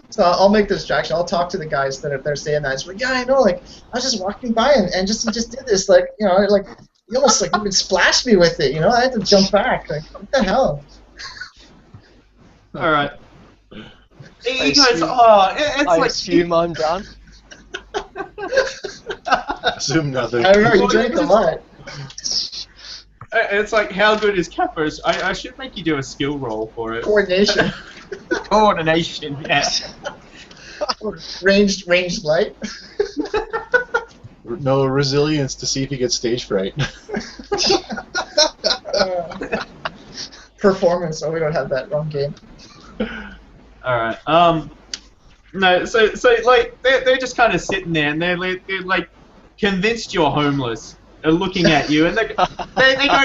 So I'll make the distraction. I'll talk to the guys that if they're saying that. It's like, yeah, I know. Like I was just walking by and he just did this. Like he almost like even splashed me with it. You know, I had to jump back. Like what the hell? All right. He I goes, assume- oh, it's I like assume I'm done. Assume nothing. I don't know. You drank a lot. It's like, how good is Capo's? I should make you do a skill roll for it. Coordination. Coordination, yes. Ranged light. No resilience to see if he gets stage fright. Performance. Oh, we don't have that. Wrong game. Alright, no, so like, they're just kind of sitting there, and they're like, convinced you're homeless, are looking at you, and they go,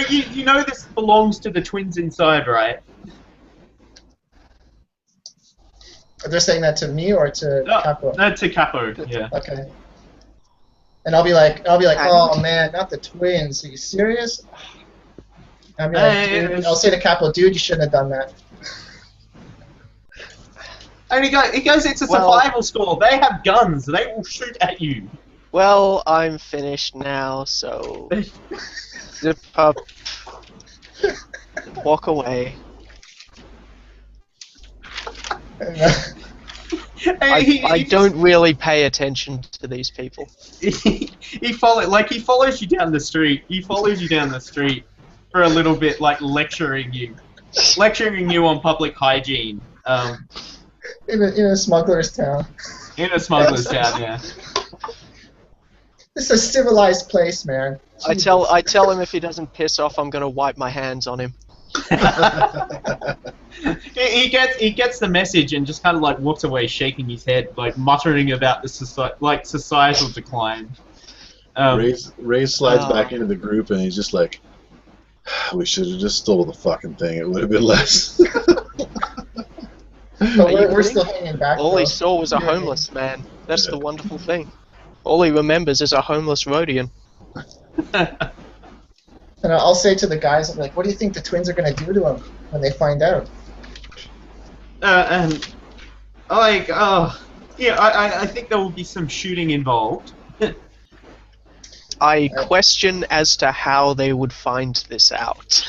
you know this belongs to the twins inside, right? They're saying that to me or to Capo? No, to Capo, yeah. Okay. And I'll be like, oh man, not the twins. Are you serious? I'll be like, dude, I'll say to Capo, dude, you shouldn't have done that. And he goes, it's a survival school. They have guns. They will shoot at you. Well, I'm finished now, so zip up, walk away. I don't really pay attention to these people. He follows you down the street. He follows you down the street for a little bit, like lecturing you on public hygiene. In a smuggler's town. In a smuggler's town, yeah. It's a civilized place, man. I tell him if he doesn't piss off, I'm gonna wipe my hands on him. He gets the message and just kind of like walks away, shaking his head, like muttering about the societal decline. Raaze slides back into the group and he's just like, "We should have just stole the fucking thing. It would have been less." But we're still hanging back. All he saw was a homeless man. That's the wonderful thing. All he remembers is a homeless Rhodian. And I'll say to the guys, I'm like, what do you think the twins are going to do to him when they find out? I think there will be some shooting involved. I question as to how they would find this out.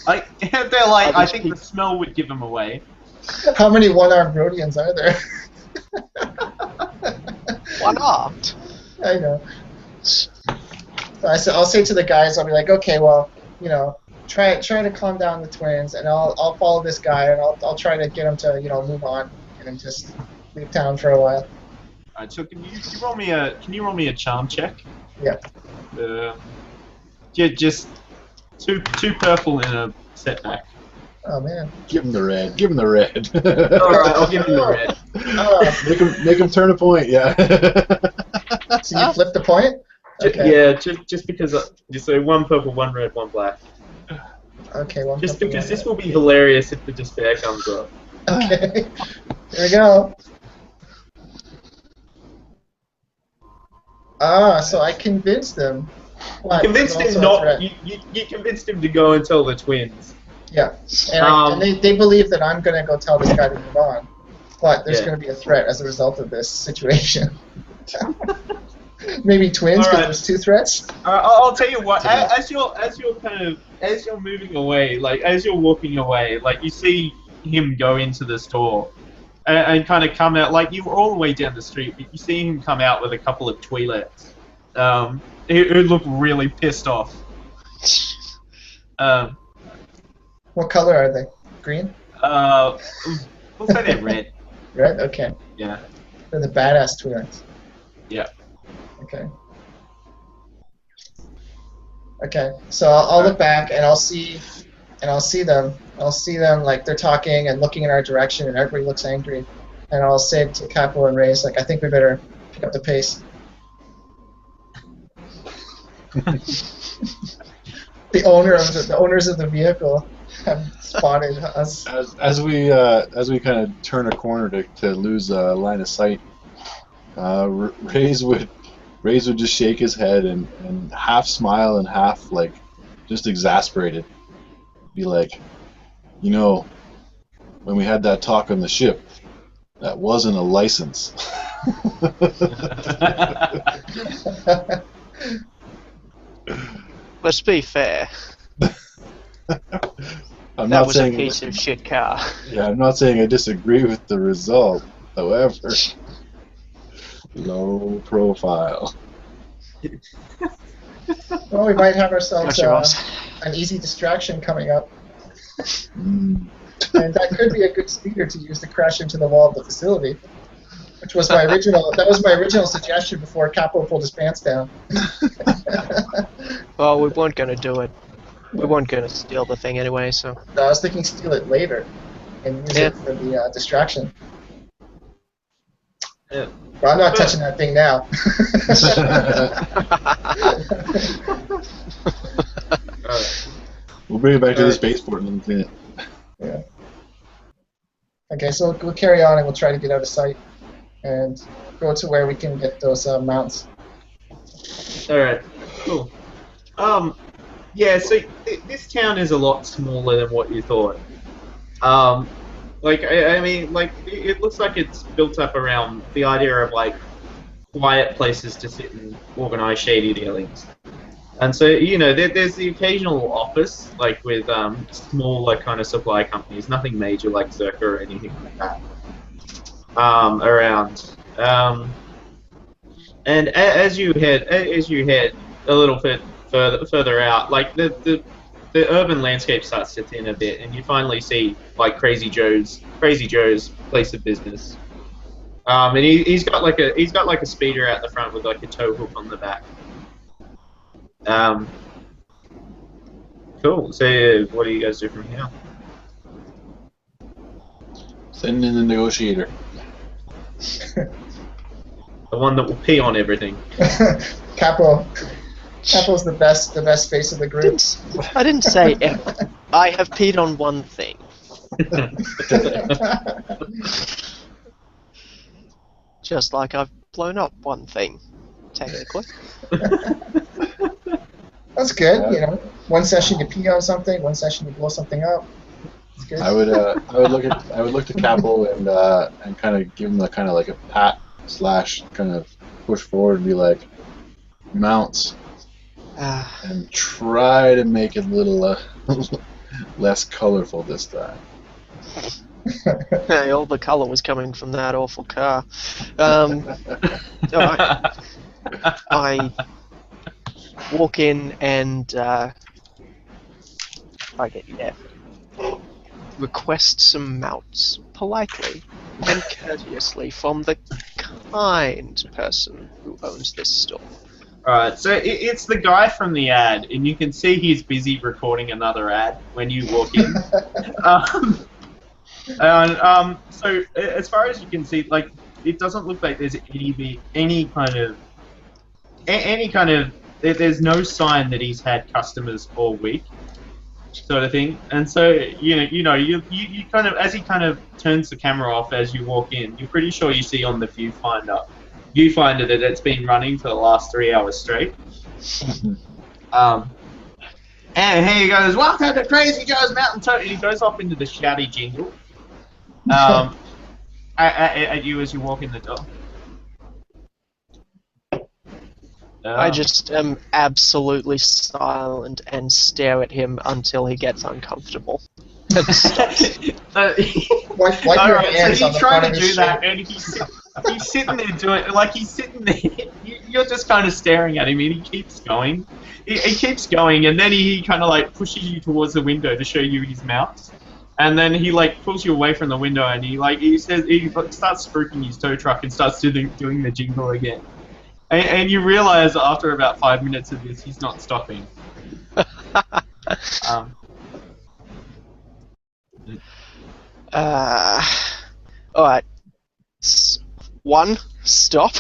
I think the smell would give them away. How many one-armed Rhodians are there? One-armed? I know. So I'll say to the guys, I'll be like, okay, well, you know, try to calm down the twins, and I'll follow this guy, and I'll try to get him to, you know, move on and just leave town for a while. Alright, so can you roll me a charm check? Yeah. Yeah, just two purple in a setback. Oh man. Give him the red. Give him the red. Alright, I'll give him the red. Make him turn a point. Yeah. So you flip the point? Okay. Yeah, just because. So one purple, one red, one black. Okay. One just purple, because one this red. will be hilarious if the despair comes up. Okay. Here we go. Ah, so I convinced them. You convinced him not. You convinced him to go and tell the twins. Yeah, and they believe that I'm gonna go tell this guy to move on, but there's gonna be a threat as a result of this situation. Maybe twins, because there's two threats. I'll tell you what. As you're moving away, like as you're walking away, like you see him go into the store and kind of come out. Like you were all the way down the street, but you see him come out with a couple of Twi'leks, who look really pissed off. What color are they? Green? We'll say they're red. Red? Okay. Yeah. They're the badass Twi'leks. Yeah. Okay. Okay. So I'll look back and I'll see them. I'll see them like they're talking and looking in our direction, and everybody looks angry. And I'll say to Capo and Raaze, like, I think we better pick up the pace. The owners of the vehicle have spotted us. As we kind of turn a corner to lose line of sight, Raaze would just shake his head and half smile and half like just exasperated. Be like, you know, when we had that talk on the ship, that wasn't a license. Let's be fair. I'm that not was saying a piece of shit car. Yeah, I'm not saying I disagree with the result. However, low profile. Well, we might have ourselves Gotcha, Raaze. an easy distraction coming up, Mm. and that could be a good speeder to use to crash into the wall of the facility, which was my original. That was my original suggestion before Capo pulled his pants down. Well, we weren't going to do it. We weren't going to steal the thing anyway, so... So I was thinking steal it later and use it for the distraction. Yeah. But I'm not touching that thing now. Alright. We'll bring it back to the spaceport and clean it. Yeah. Okay, so we'll carry on and we'll try to get out of sight and go to where we can get those mounts. Alright, cool. Yeah, so this town is a lot smaller than what you thought. Like, I mean, like, it looks like it's built up around the idea of, like, quiet places to sit and organize shady dealings. And so, you know, there's the occasional office, like, with smaller kind of supply companies, nothing major like Zerka or anything like that, around. And as you head a little bit further out, like the urban landscape starts to thin a bit, and you finally see like Crazy Joe's place of business. And he's got like a speeder out the front with like a tow hook on the back. Cool. So what do you guys do from here? Send in the negotiator. The one that will pee on everything. Capo's the best face of the group. I didn't say ever. I have peed on one thing. Just like I've blown up one thing, technically. That's good, you know. One session you pee on something, one session you blow something up. It's good. I would look to Capo and kind of give him a kind of like a pat / kind of push forward and be like, mounts, and try to make it a little less colorful this time. Hey, all the colour was coming from that awful car. I walk in and request some mounts politely and courteously from the kind person who owns this store. Alright, so it's the guy from the ad, and you can see he's busy recording another ad when you walk in. So as far as you can see, like, it doesn't look like there's any kind of there's no sign that he's had customers all week, sort of thing. And so you kind of, as he kind of turns the camera off as you walk in, you're pretty sure you see on the viewfinder that it's been running for the last 3 hours straight. And here he goes, "Welcome to Crazy Joe's Mountain Tow," and he goes off into the shouty jingle at you as you walk in the door. I just am absolutely silent and stare at him until he gets uncomfortable. Wipe your hands so on the he's front trying of to his do that, shirt. and he's sitting there doing, like, he's sitting there. You're just kind of staring at him, and he keeps going. He keeps going, and then he kind of like pushes you towards the window to show you his mouth, and then he like pulls you away from the window, and he starts spooking his tow truck and starts doing the jingle again. And you realize after about 5 minutes of this, he's not stopping. Alright. 1, stop.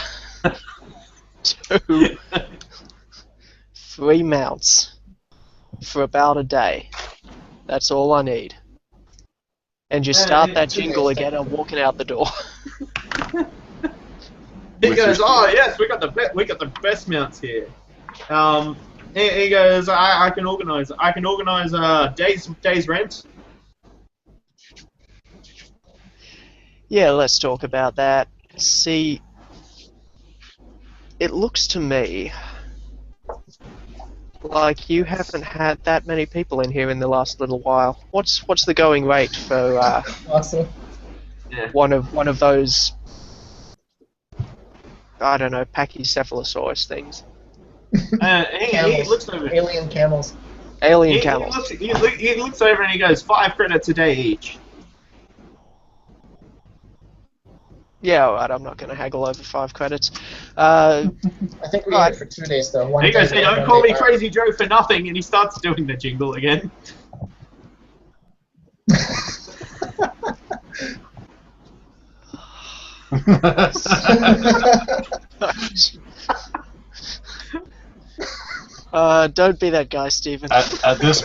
2, 3 mounts. For about a day. That's all I need. And you start that jingle again, I'm walking out the door. He goes, "Oh yes, we got the best mounts here." He goes, I can organize days rent." Yeah, let's talk about that. See, it looks to me like you haven't had that many people in here in the last little while. What's the going rate for Awesome. one of those, I don't know, Pachycephalosaurus things? He looks over. Alien camels. Alien camels. He looks over and he goes, 5 credits a day each. Yeah, alright, I'm not going to haggle over 5 credits. I think we Right. need it for 2 days though. One He goes, day hey, don't one call day me off. Crazy Joe for nothing, and he starts doing the jingle again. Don't be that guy, Stephen. At this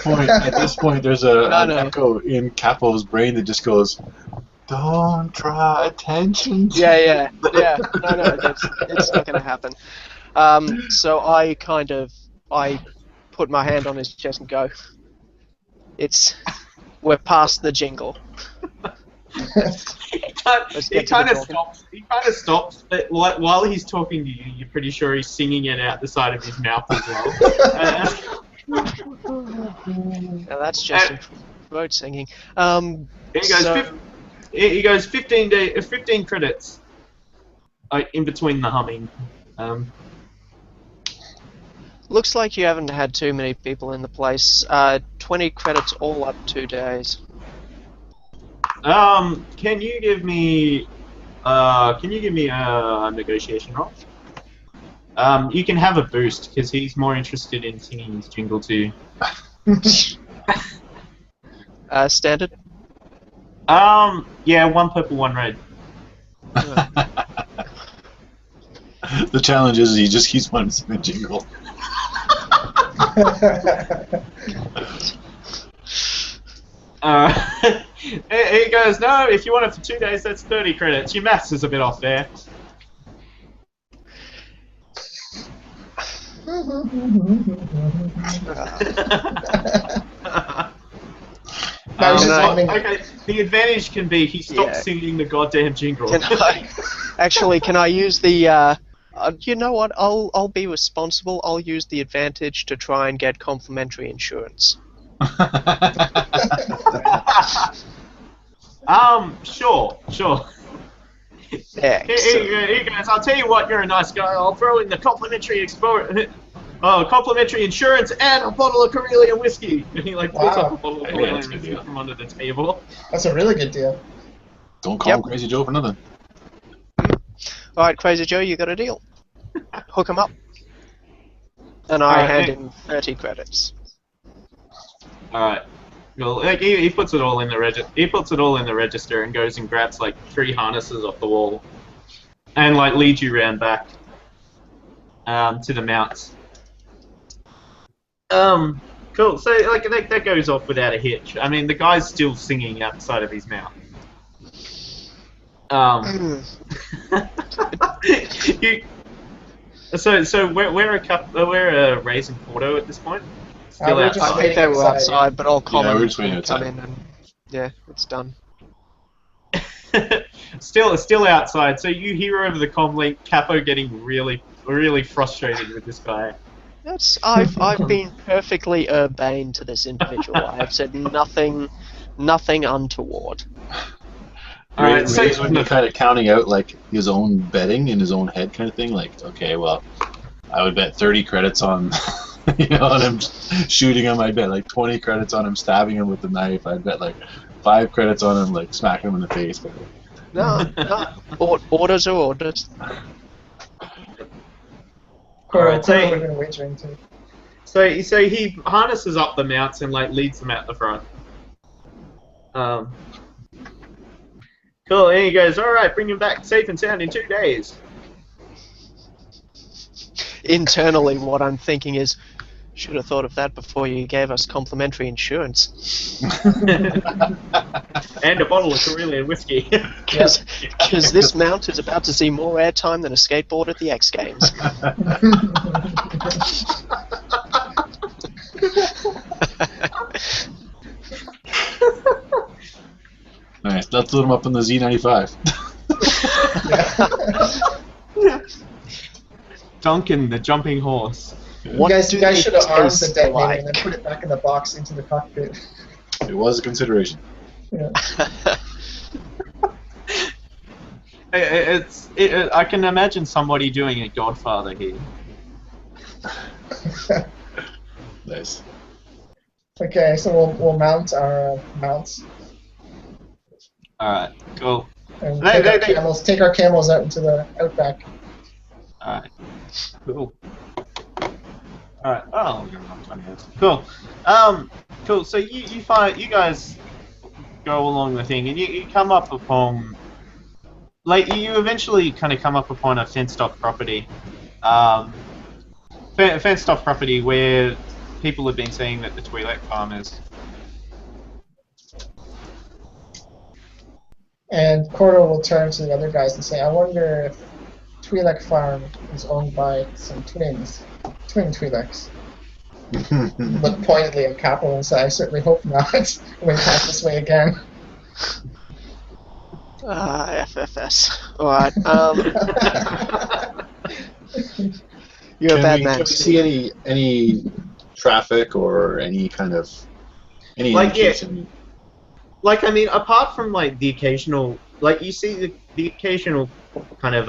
point, there's an No. echo in Capo's brain that just goes, "Don't try attention." Yeah. No, it's not going to happen. So I put my hand on his chest and go, we're past the jingle. He kind of stops, but while he's talking to you, you're pretty sure he's singing it out the side of his mouth as well. Now that's just throat singing. He goes 15 credits in between the humming. Looks like you haven't had too many people in the place. 20 credits all up 2 days. Can you give me a negotiation roll? You can have a boost because he's more interested in singing his jingle too. Standard? Yeah, 1 purple, 1 red. The challenge is he just keeps wanting to sing the jingle. He goes, no, if you want it for 2 days, that's 30 credits. Your maths is a bit off there. Okay, the advantage can be he stops singing the goddamn jingle. Can I use the? You know what? I'll be responsible. I'll use the advantage to try and get complimentary insurance. Sure. Yeah. He goes, I'll tell you what, you're a nice guy. I'll throw in the complimentary insurance and a bottle of Corellian whiskey. And he pulls up a bottle of Corellian whiskey from under the table. That's a really good deal. Don't call him Crazy Joe for nothing. Alright, Crazy Joe, you got a deal. Hook him up. And I hand him 30 credits. Alright. Well, he puts it all in the register and goes and grabs 3 harnesses off the wall and leads you round back to the mounts. Cool. So that goes off without a hitch. I mean, the guy's still singing outside of his mouth. So we're a Raaze and Korto at this point. Still outside. I think they were outside, but all common we're come in and it's done. still outside. So you hear over the comm link Capo getting really frustrated with this guy. I've been perfectly urbane to this individual. I have said nothing untoward. Alright, so he's kind of counting out his own betting in his own head kind of thing. Okay, well, I would bet 30 credits on on him shooting him. I'd bet 20 credits on him stabbing him with the knife. I'd bet 5 credits on him smacking him in the face. No. Orders are orders. Alright, so he harnesses up the mounts and leads them out the front. Cool, and he goes, alright, bring him back safe and sound in 2 days. Internally, what I'm thinking is, should have thought of that before you gave us complimentary insurance. And a bottle of Corellian whiskey. Because this mount is about to see more airtime than a skateboard at the X Games. Nice, let's load him up in the Z95. Duncan, the jumping horse. You guys should have armed the detonator and then put it back in the box into the cockpit. It was a consideration. Yeah. I can imagine somebody doing a Godfather here. Nice. Okay, so we'll mount our mounts Alright, cool. and They- take our camels out into the outback. Alright, cool. Alright, oh, we're on 20 minutes. Cool. Cool, so you guys go along the thing, and you come up upon... Like, you eventually kind of come up upon a fenced-off property. Fenced-off property where people have been saying that the Twi'lek farm is. And Korto will turn to the other guys and say, I wonder if Twi'lek Farm is owned by some twin Twi'leks. Look pointedly at Capo and say, I certainly hope not when we pass this way again. FFS. Alright, you're a bad man. Can we see any traffic or any kind of Like, indication? Like, I mean, apart from, like, the occasional... Like, you see the occasional kind of,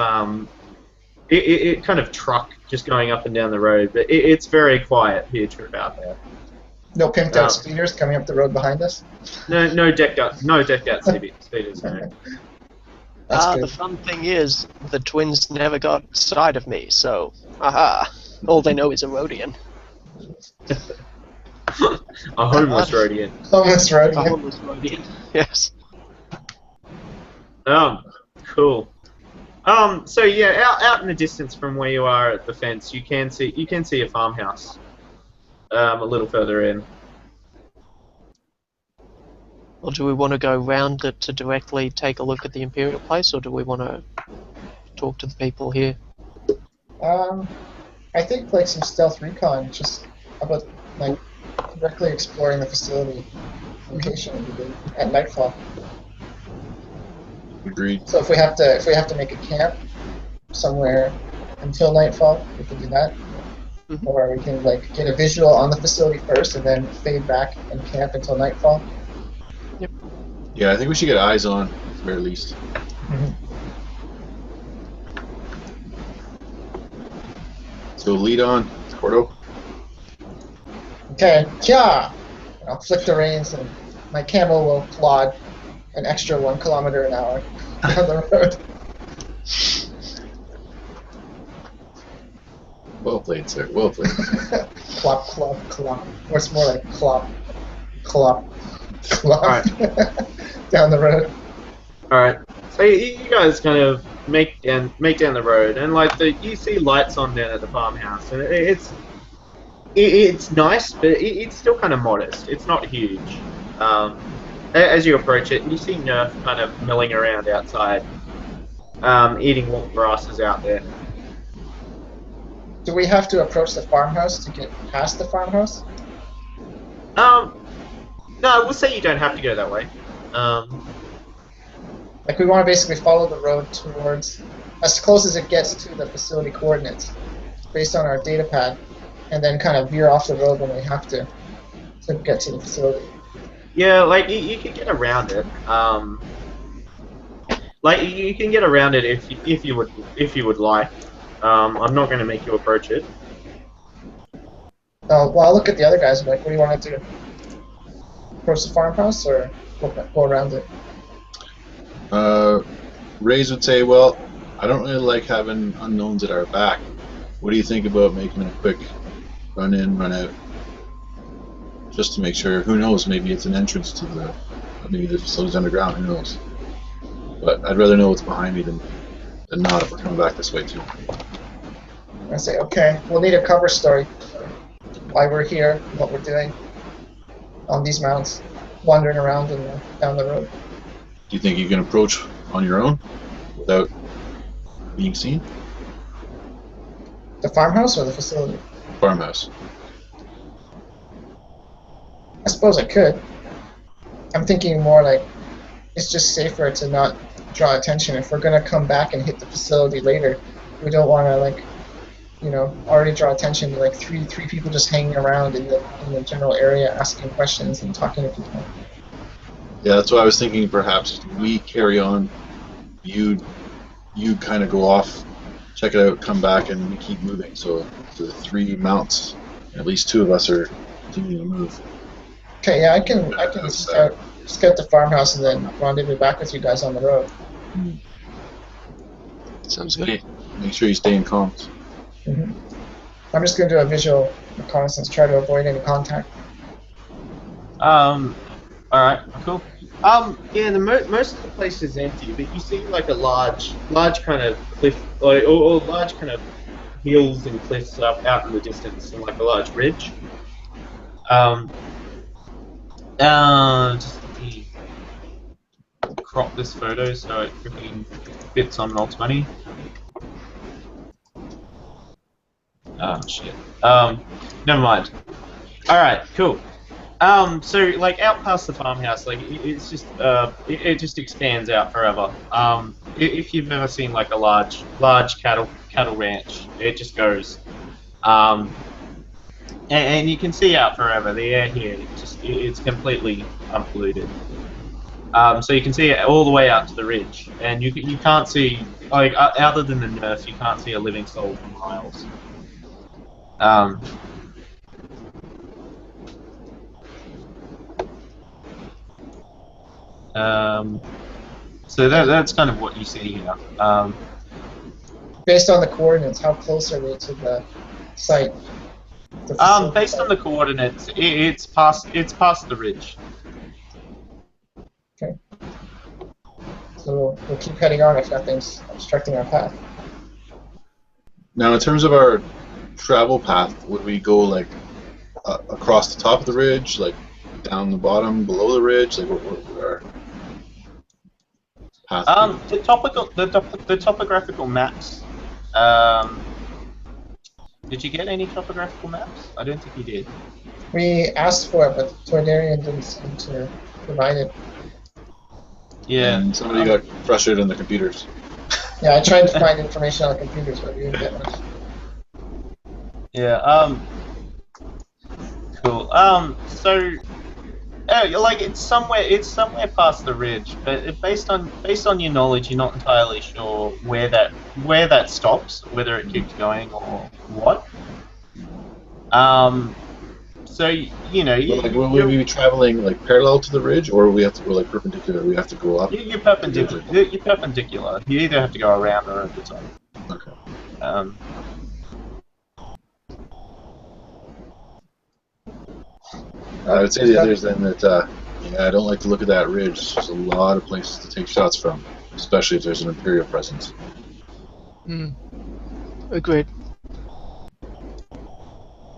it kind of truck just going up and down the road, but it's very quiet here out there. No pimped out speeders coming up the road behind us? No decked out speeders, no. That's good. The fun thing is, the twins never got sight of me, so, all they know is a Rodian. A homeless Rodian. Homeless road. A homeless Rodian, yes. Cool. So yeah, out in the distance from where you are at the fence, you can see a farmhouse. A little further in. Well, do we want to go round it to directly take a look at the Imperial place, or do we want to talk to the people here? I think like some stealth recon, just about like directly exploring the facility location would be good at nightfall. Agreed. So if we have to make a camp somewhere until nightfall, we can do that. Mhm. Or we can like get a visual on the facility first and then fade back and camp until nightfall. Yeah, I think we should get eyes on, at the very least. So lead on, Korto. Okay, yeah. I'll flick the reins and my camel will plod an extra 1 kilometer an hour down the road. Well played, sir. Well played. Clop, clop, clop. Or it's more like clop, clop, clop. Alright. Down the road. Alright. So you guys kind of make down the road, and like you see lights on down at the farmhouse, and it's nice, but it's still kind of modest. It's not huge. As you approach it, you see Nerf kind of milling around outside, eating what grass is out there. Do we have to approach the farmhouse to get past the farmhouse? No, we'll say you don't have to go that way. Like we want to basically follow the road towards as close as it gets to the facility coordinates based on our data pad, and then kind of veer off the road when we have to get to the facility. Yeah, like you can get around it. Like you can get around it if you would like. I'm not going to make you approach it. Well, I'll look at the other guys and be like, what do you want to do? Approach the farmhouse or go around it? Raaze would say, well, I don't really like having unknowns at our back. What do you think about making a quick run in, run out? Just to make sure, who knows, maybe it's an entrance to maybe the facility's underground, who knows. But I'd rather know what's behind me than not if we're coming back this way too. I say, okay, we'll need a cover story. Why we're here, what we're doing on these mounts, wandering around and down the road. Do you think you can approach on your own without being seen? The farmhouse or the facility? Farmhouse. I suppose I could. I'm thinking more like it's just safer to not draw attention. If we're gonna come back and hit the facility later, we don't want to like, you know, already draw attention to like three people just hanging around in the general area asking questions and talking to people. Yeah, that's what I was thinking. Perhaps we carry on. You kind of go off, check it out, come back, and we keep moving. So the 3 mounts, at least 2 of us are continuing to move. Okay, yeah, I can scout the farmhouse and then rendezvous back with you guys on the road. Sounds good. Make sure you stay in comms. I'm just going to do a visual reconnaissance, try to avoid any contact. Alright, cool. Yeah, most of the place is empty, but you see like a large kind of cliff, or large kind of hills and cliffs up out in the distance, and like a large ridge. Just let me crop this photo so it freaking fits on Roll20. Oh shit. Never mind. Alright, cool. So like out past the farmhouse, like it's just it just expands out forever. If you've ever seen like a large cattle ranch, it just goes. And you can see out forever. The air here, it's completely unpolluted. So you can see it all the way out to the ridge, and you can't see, like, other than the nurse, you can't see a living soul for miles. So that's kind of what you see here. Based on the coordinates, how close are we to the site? Based on the coordinates, it's past the ridge. Okay. So we'll keep heading on if nothing's obstructing our path. Now, in terms of our travel path, would we go like across the top of the ridge, like down the bottom, below the ridge? Like what would our path be? The topographical maps. Did you get any topographical maps? I don't think you did. We asked for it, but Toydarian didn't seem to provide it. Yeah. And somebody got frustrated on the computers. Yeah, I tried to find information on the computers, but we didn't get much. Yeah. Cool. So, like it's somewhere past the ridge, but based on your knowledge, you're not entirely sure where that stops, whether it keeps going or what. So you know, will we be traveling like parallel to the ridge, or we have to go like perpendicular? We have to go up. You're perpendicular. You're perpendicular. You either have to go around or over the top. Okay. I would say the others then that I don't like to look at that ridge. There's a lot of places to take shots from, especially if there's an Imperial presence. Agreed.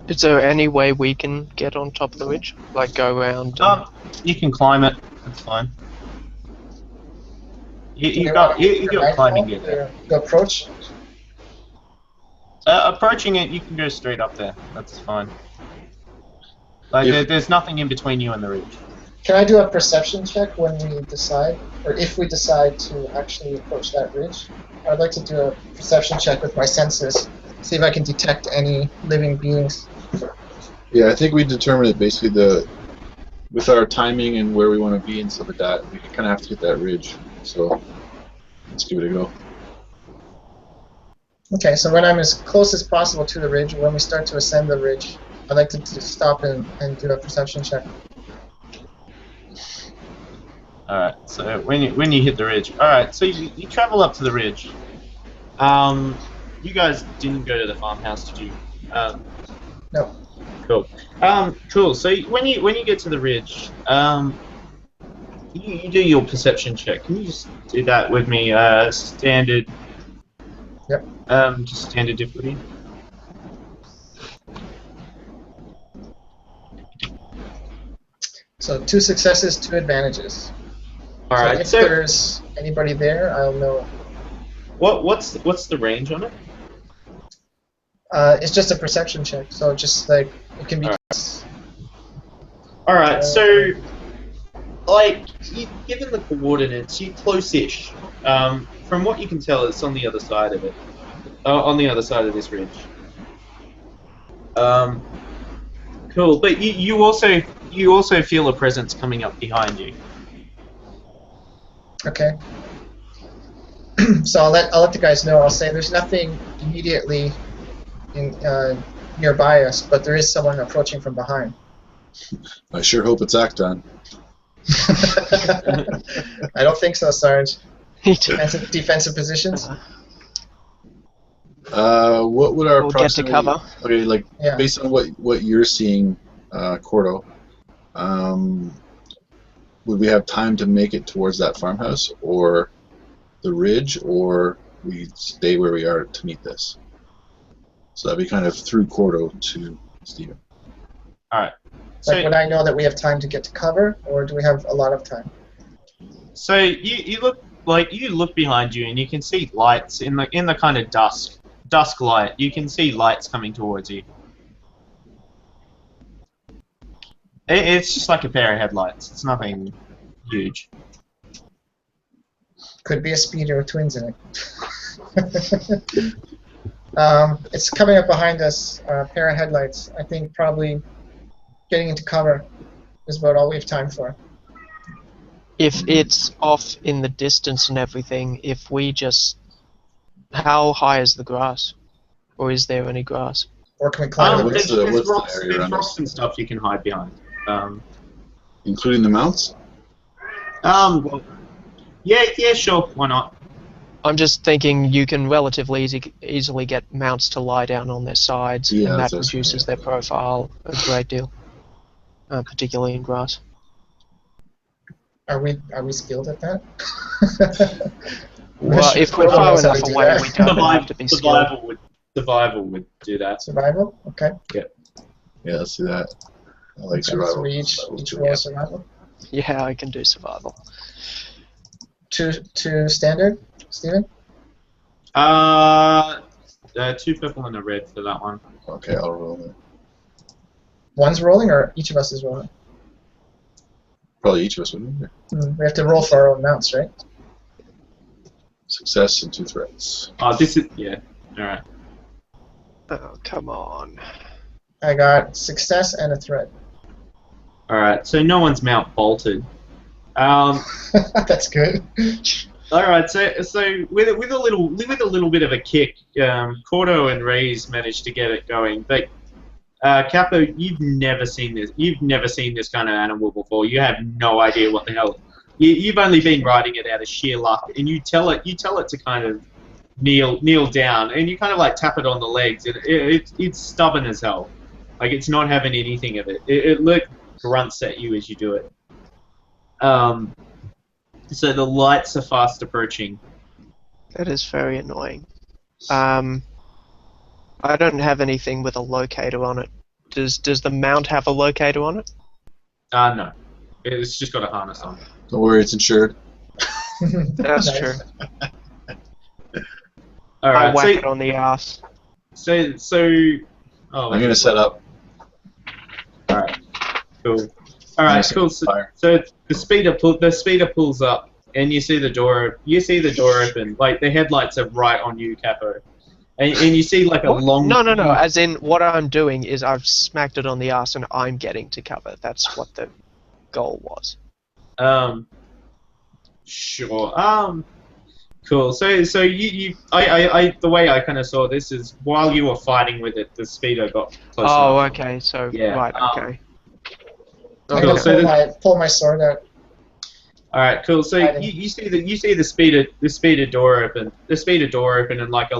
Is there any way we can get on top of the ridge? Like go around? You can climb it. That's fine. You got climbing gear there. The approach? Approaching it, you can go straight up there. That's fine. Like there's nothing in between you and the ridge. Can I do a perception check when we decide, or if we decide to actually approach that ridge? I'd like to do a perception check with my senses, see if I can detect any living beings. Yeah, I think we determined that basically with our timing and where we want to be and stuff like that, we kind of have to hit that ridge. So let's give it a go. Okay, so when I'm as close as possible to the ridge, when we start to ascend the ridge, I'd like to stop and do a perception check. Alright, so when you hit the ridge, alright, so you travel up to the ridge. You guys didn't go to the farmhouse, did you? No. Cool. Cool. So when you get to the ridge, you do your perception check. Can you just do that with me? Standard. Yep. Just standard difficulty. So 2 successes, 2 advantages. All right. So if there's anybody there, I'll know. What's the range on it? It's just a perception check, so just like it can be. All right. So, like, given the coordinates, you're close-ish. From what you can tell, it's on the other side of it. On the other side of this ridge. Cool. But you also feel a presence coming up behind you. Okay. So I'll let the guys know. I'll say there's nothing immediately nearby us, but there is someone approaching from behind. I sure hope it's Acton. I don't think so, Sarge. Defensive positions. What would our We'll get to proximity... cover. Okay, like based on what you're seeing, Korto, would we have time to make it towards that farmhouse or the ridge, or we stay where we are to meet this? So that'd be kind of through Korto to Steven. All right. Like, would I know that we have time to get to cover, or do we have a lot of time? So you look behind you and you can see lights in the kind of dusk light. You can see lights coming towards you. It's just like a pair of headlights. It's nothing huge. Could be a speeder with twins in it. It's coming up behind us, a pair of headlights. I think probably getting into cover is about all we have time for. If it's off in the distance and everything, if we just... How high is the grass? Or is there any grass? Or can we climb There's rocks, area around us? and stuff you can hide behind. Including the mounts? Yeah, sure, why not? I'm just thinking you can relatively easily get mounts to lie down on their sides, Yeah, and that that's reduces right. their profile a great deal, particularly in grass. Are we skilled at that? Well, if we're far enough away, we don't have to be skilled. Survival would do that. Survival? Okay. Yeah, let's do that. I like So survival. we each roll a survival. Yeah, I can do survival. Two standard, Steven? 2 purple and a red for that one. Okay, I'll roll it. One's rolling, or each of us is rolling? Probably each of us would. We have to roll for our own mounts, right? Success and 2 threats. Oh, this is... yeah. Alright. Oh, come on. I got success and a threat. Alright, so no one's mount bolted. That's good. Alright, so with a little bit of a kick, Korto and Raaze managed to get it going. But Capo, you've never seen this. You've never seen this kind of animal before. You have no idea what the hell. You've only been riding it out of sheer luck, and you tell it to kind of kneel down, and you kind of like tap it on the legs. It's stubborn as hell. Like, it's not having anything of it. It grunts at you as you do it. So the lights are fast approaching. That is very annoying. I don't have anything with a locator on it. Does the mount have a locator on it? No. It's just got a harness on. Don't worry, it's insured. That's Nice. true. All right. I'll whack it on the ass. So. Oh, I'm gonna set up. All right. Cool. All right. Cool. So the speeder pulls up, and you see the door. You see the door open. Like, the headlights are right on you, Capo, and you see like a long. No. As in, what I'm doing is I've smacked it on the ass, and I'm getting to cover. That's what the goal was. Sure. Cool. So the way I kind of saw this is while you were fighting with it, the speeder got close Oh, enough. okay. So Yeah, right. Okay. I'm Cool. gonna pull my sword out. All right. Cool. So you see the speeder door open. The speeder door open, and like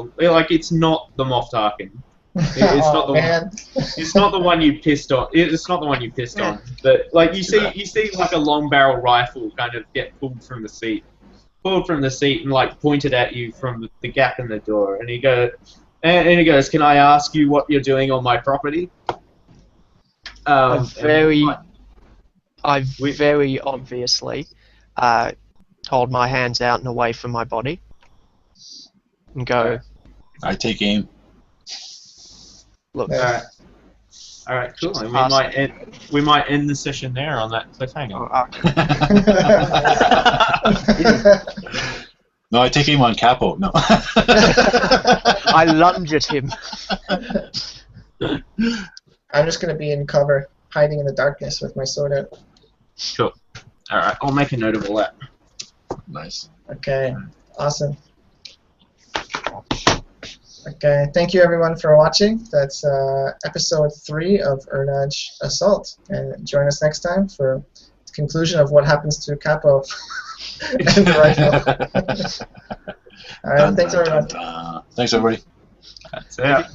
it's not the Moff Tarkin. It's not the man. one. It's not the one you pissed on. It's not the one you pissed on. But like you see like a long barrel rifle kind of get pulled from the seat, and like pointed at you from the gap in the door. And he goes, "Can I ask you what you're doing on my property?" I very obviously hold my hands out and away from my body and go. I take aim. Look. All right, cool. And we might end the session there on that cliffhanger. No, I take aim on Capo. No. I lunge at him. I'm just gonna be in cover, hiding in the darkness with my sword out. Cool. All right, I'll make a note of all that. Nice. Okay, awesome. Okay, thank you everyone for watching. That's episode 3 of Irnaj Assault. And join us next time for the conclusion of what happens to Capo and the rifle. All right, thanks everyone. Thanks everybody. That's it.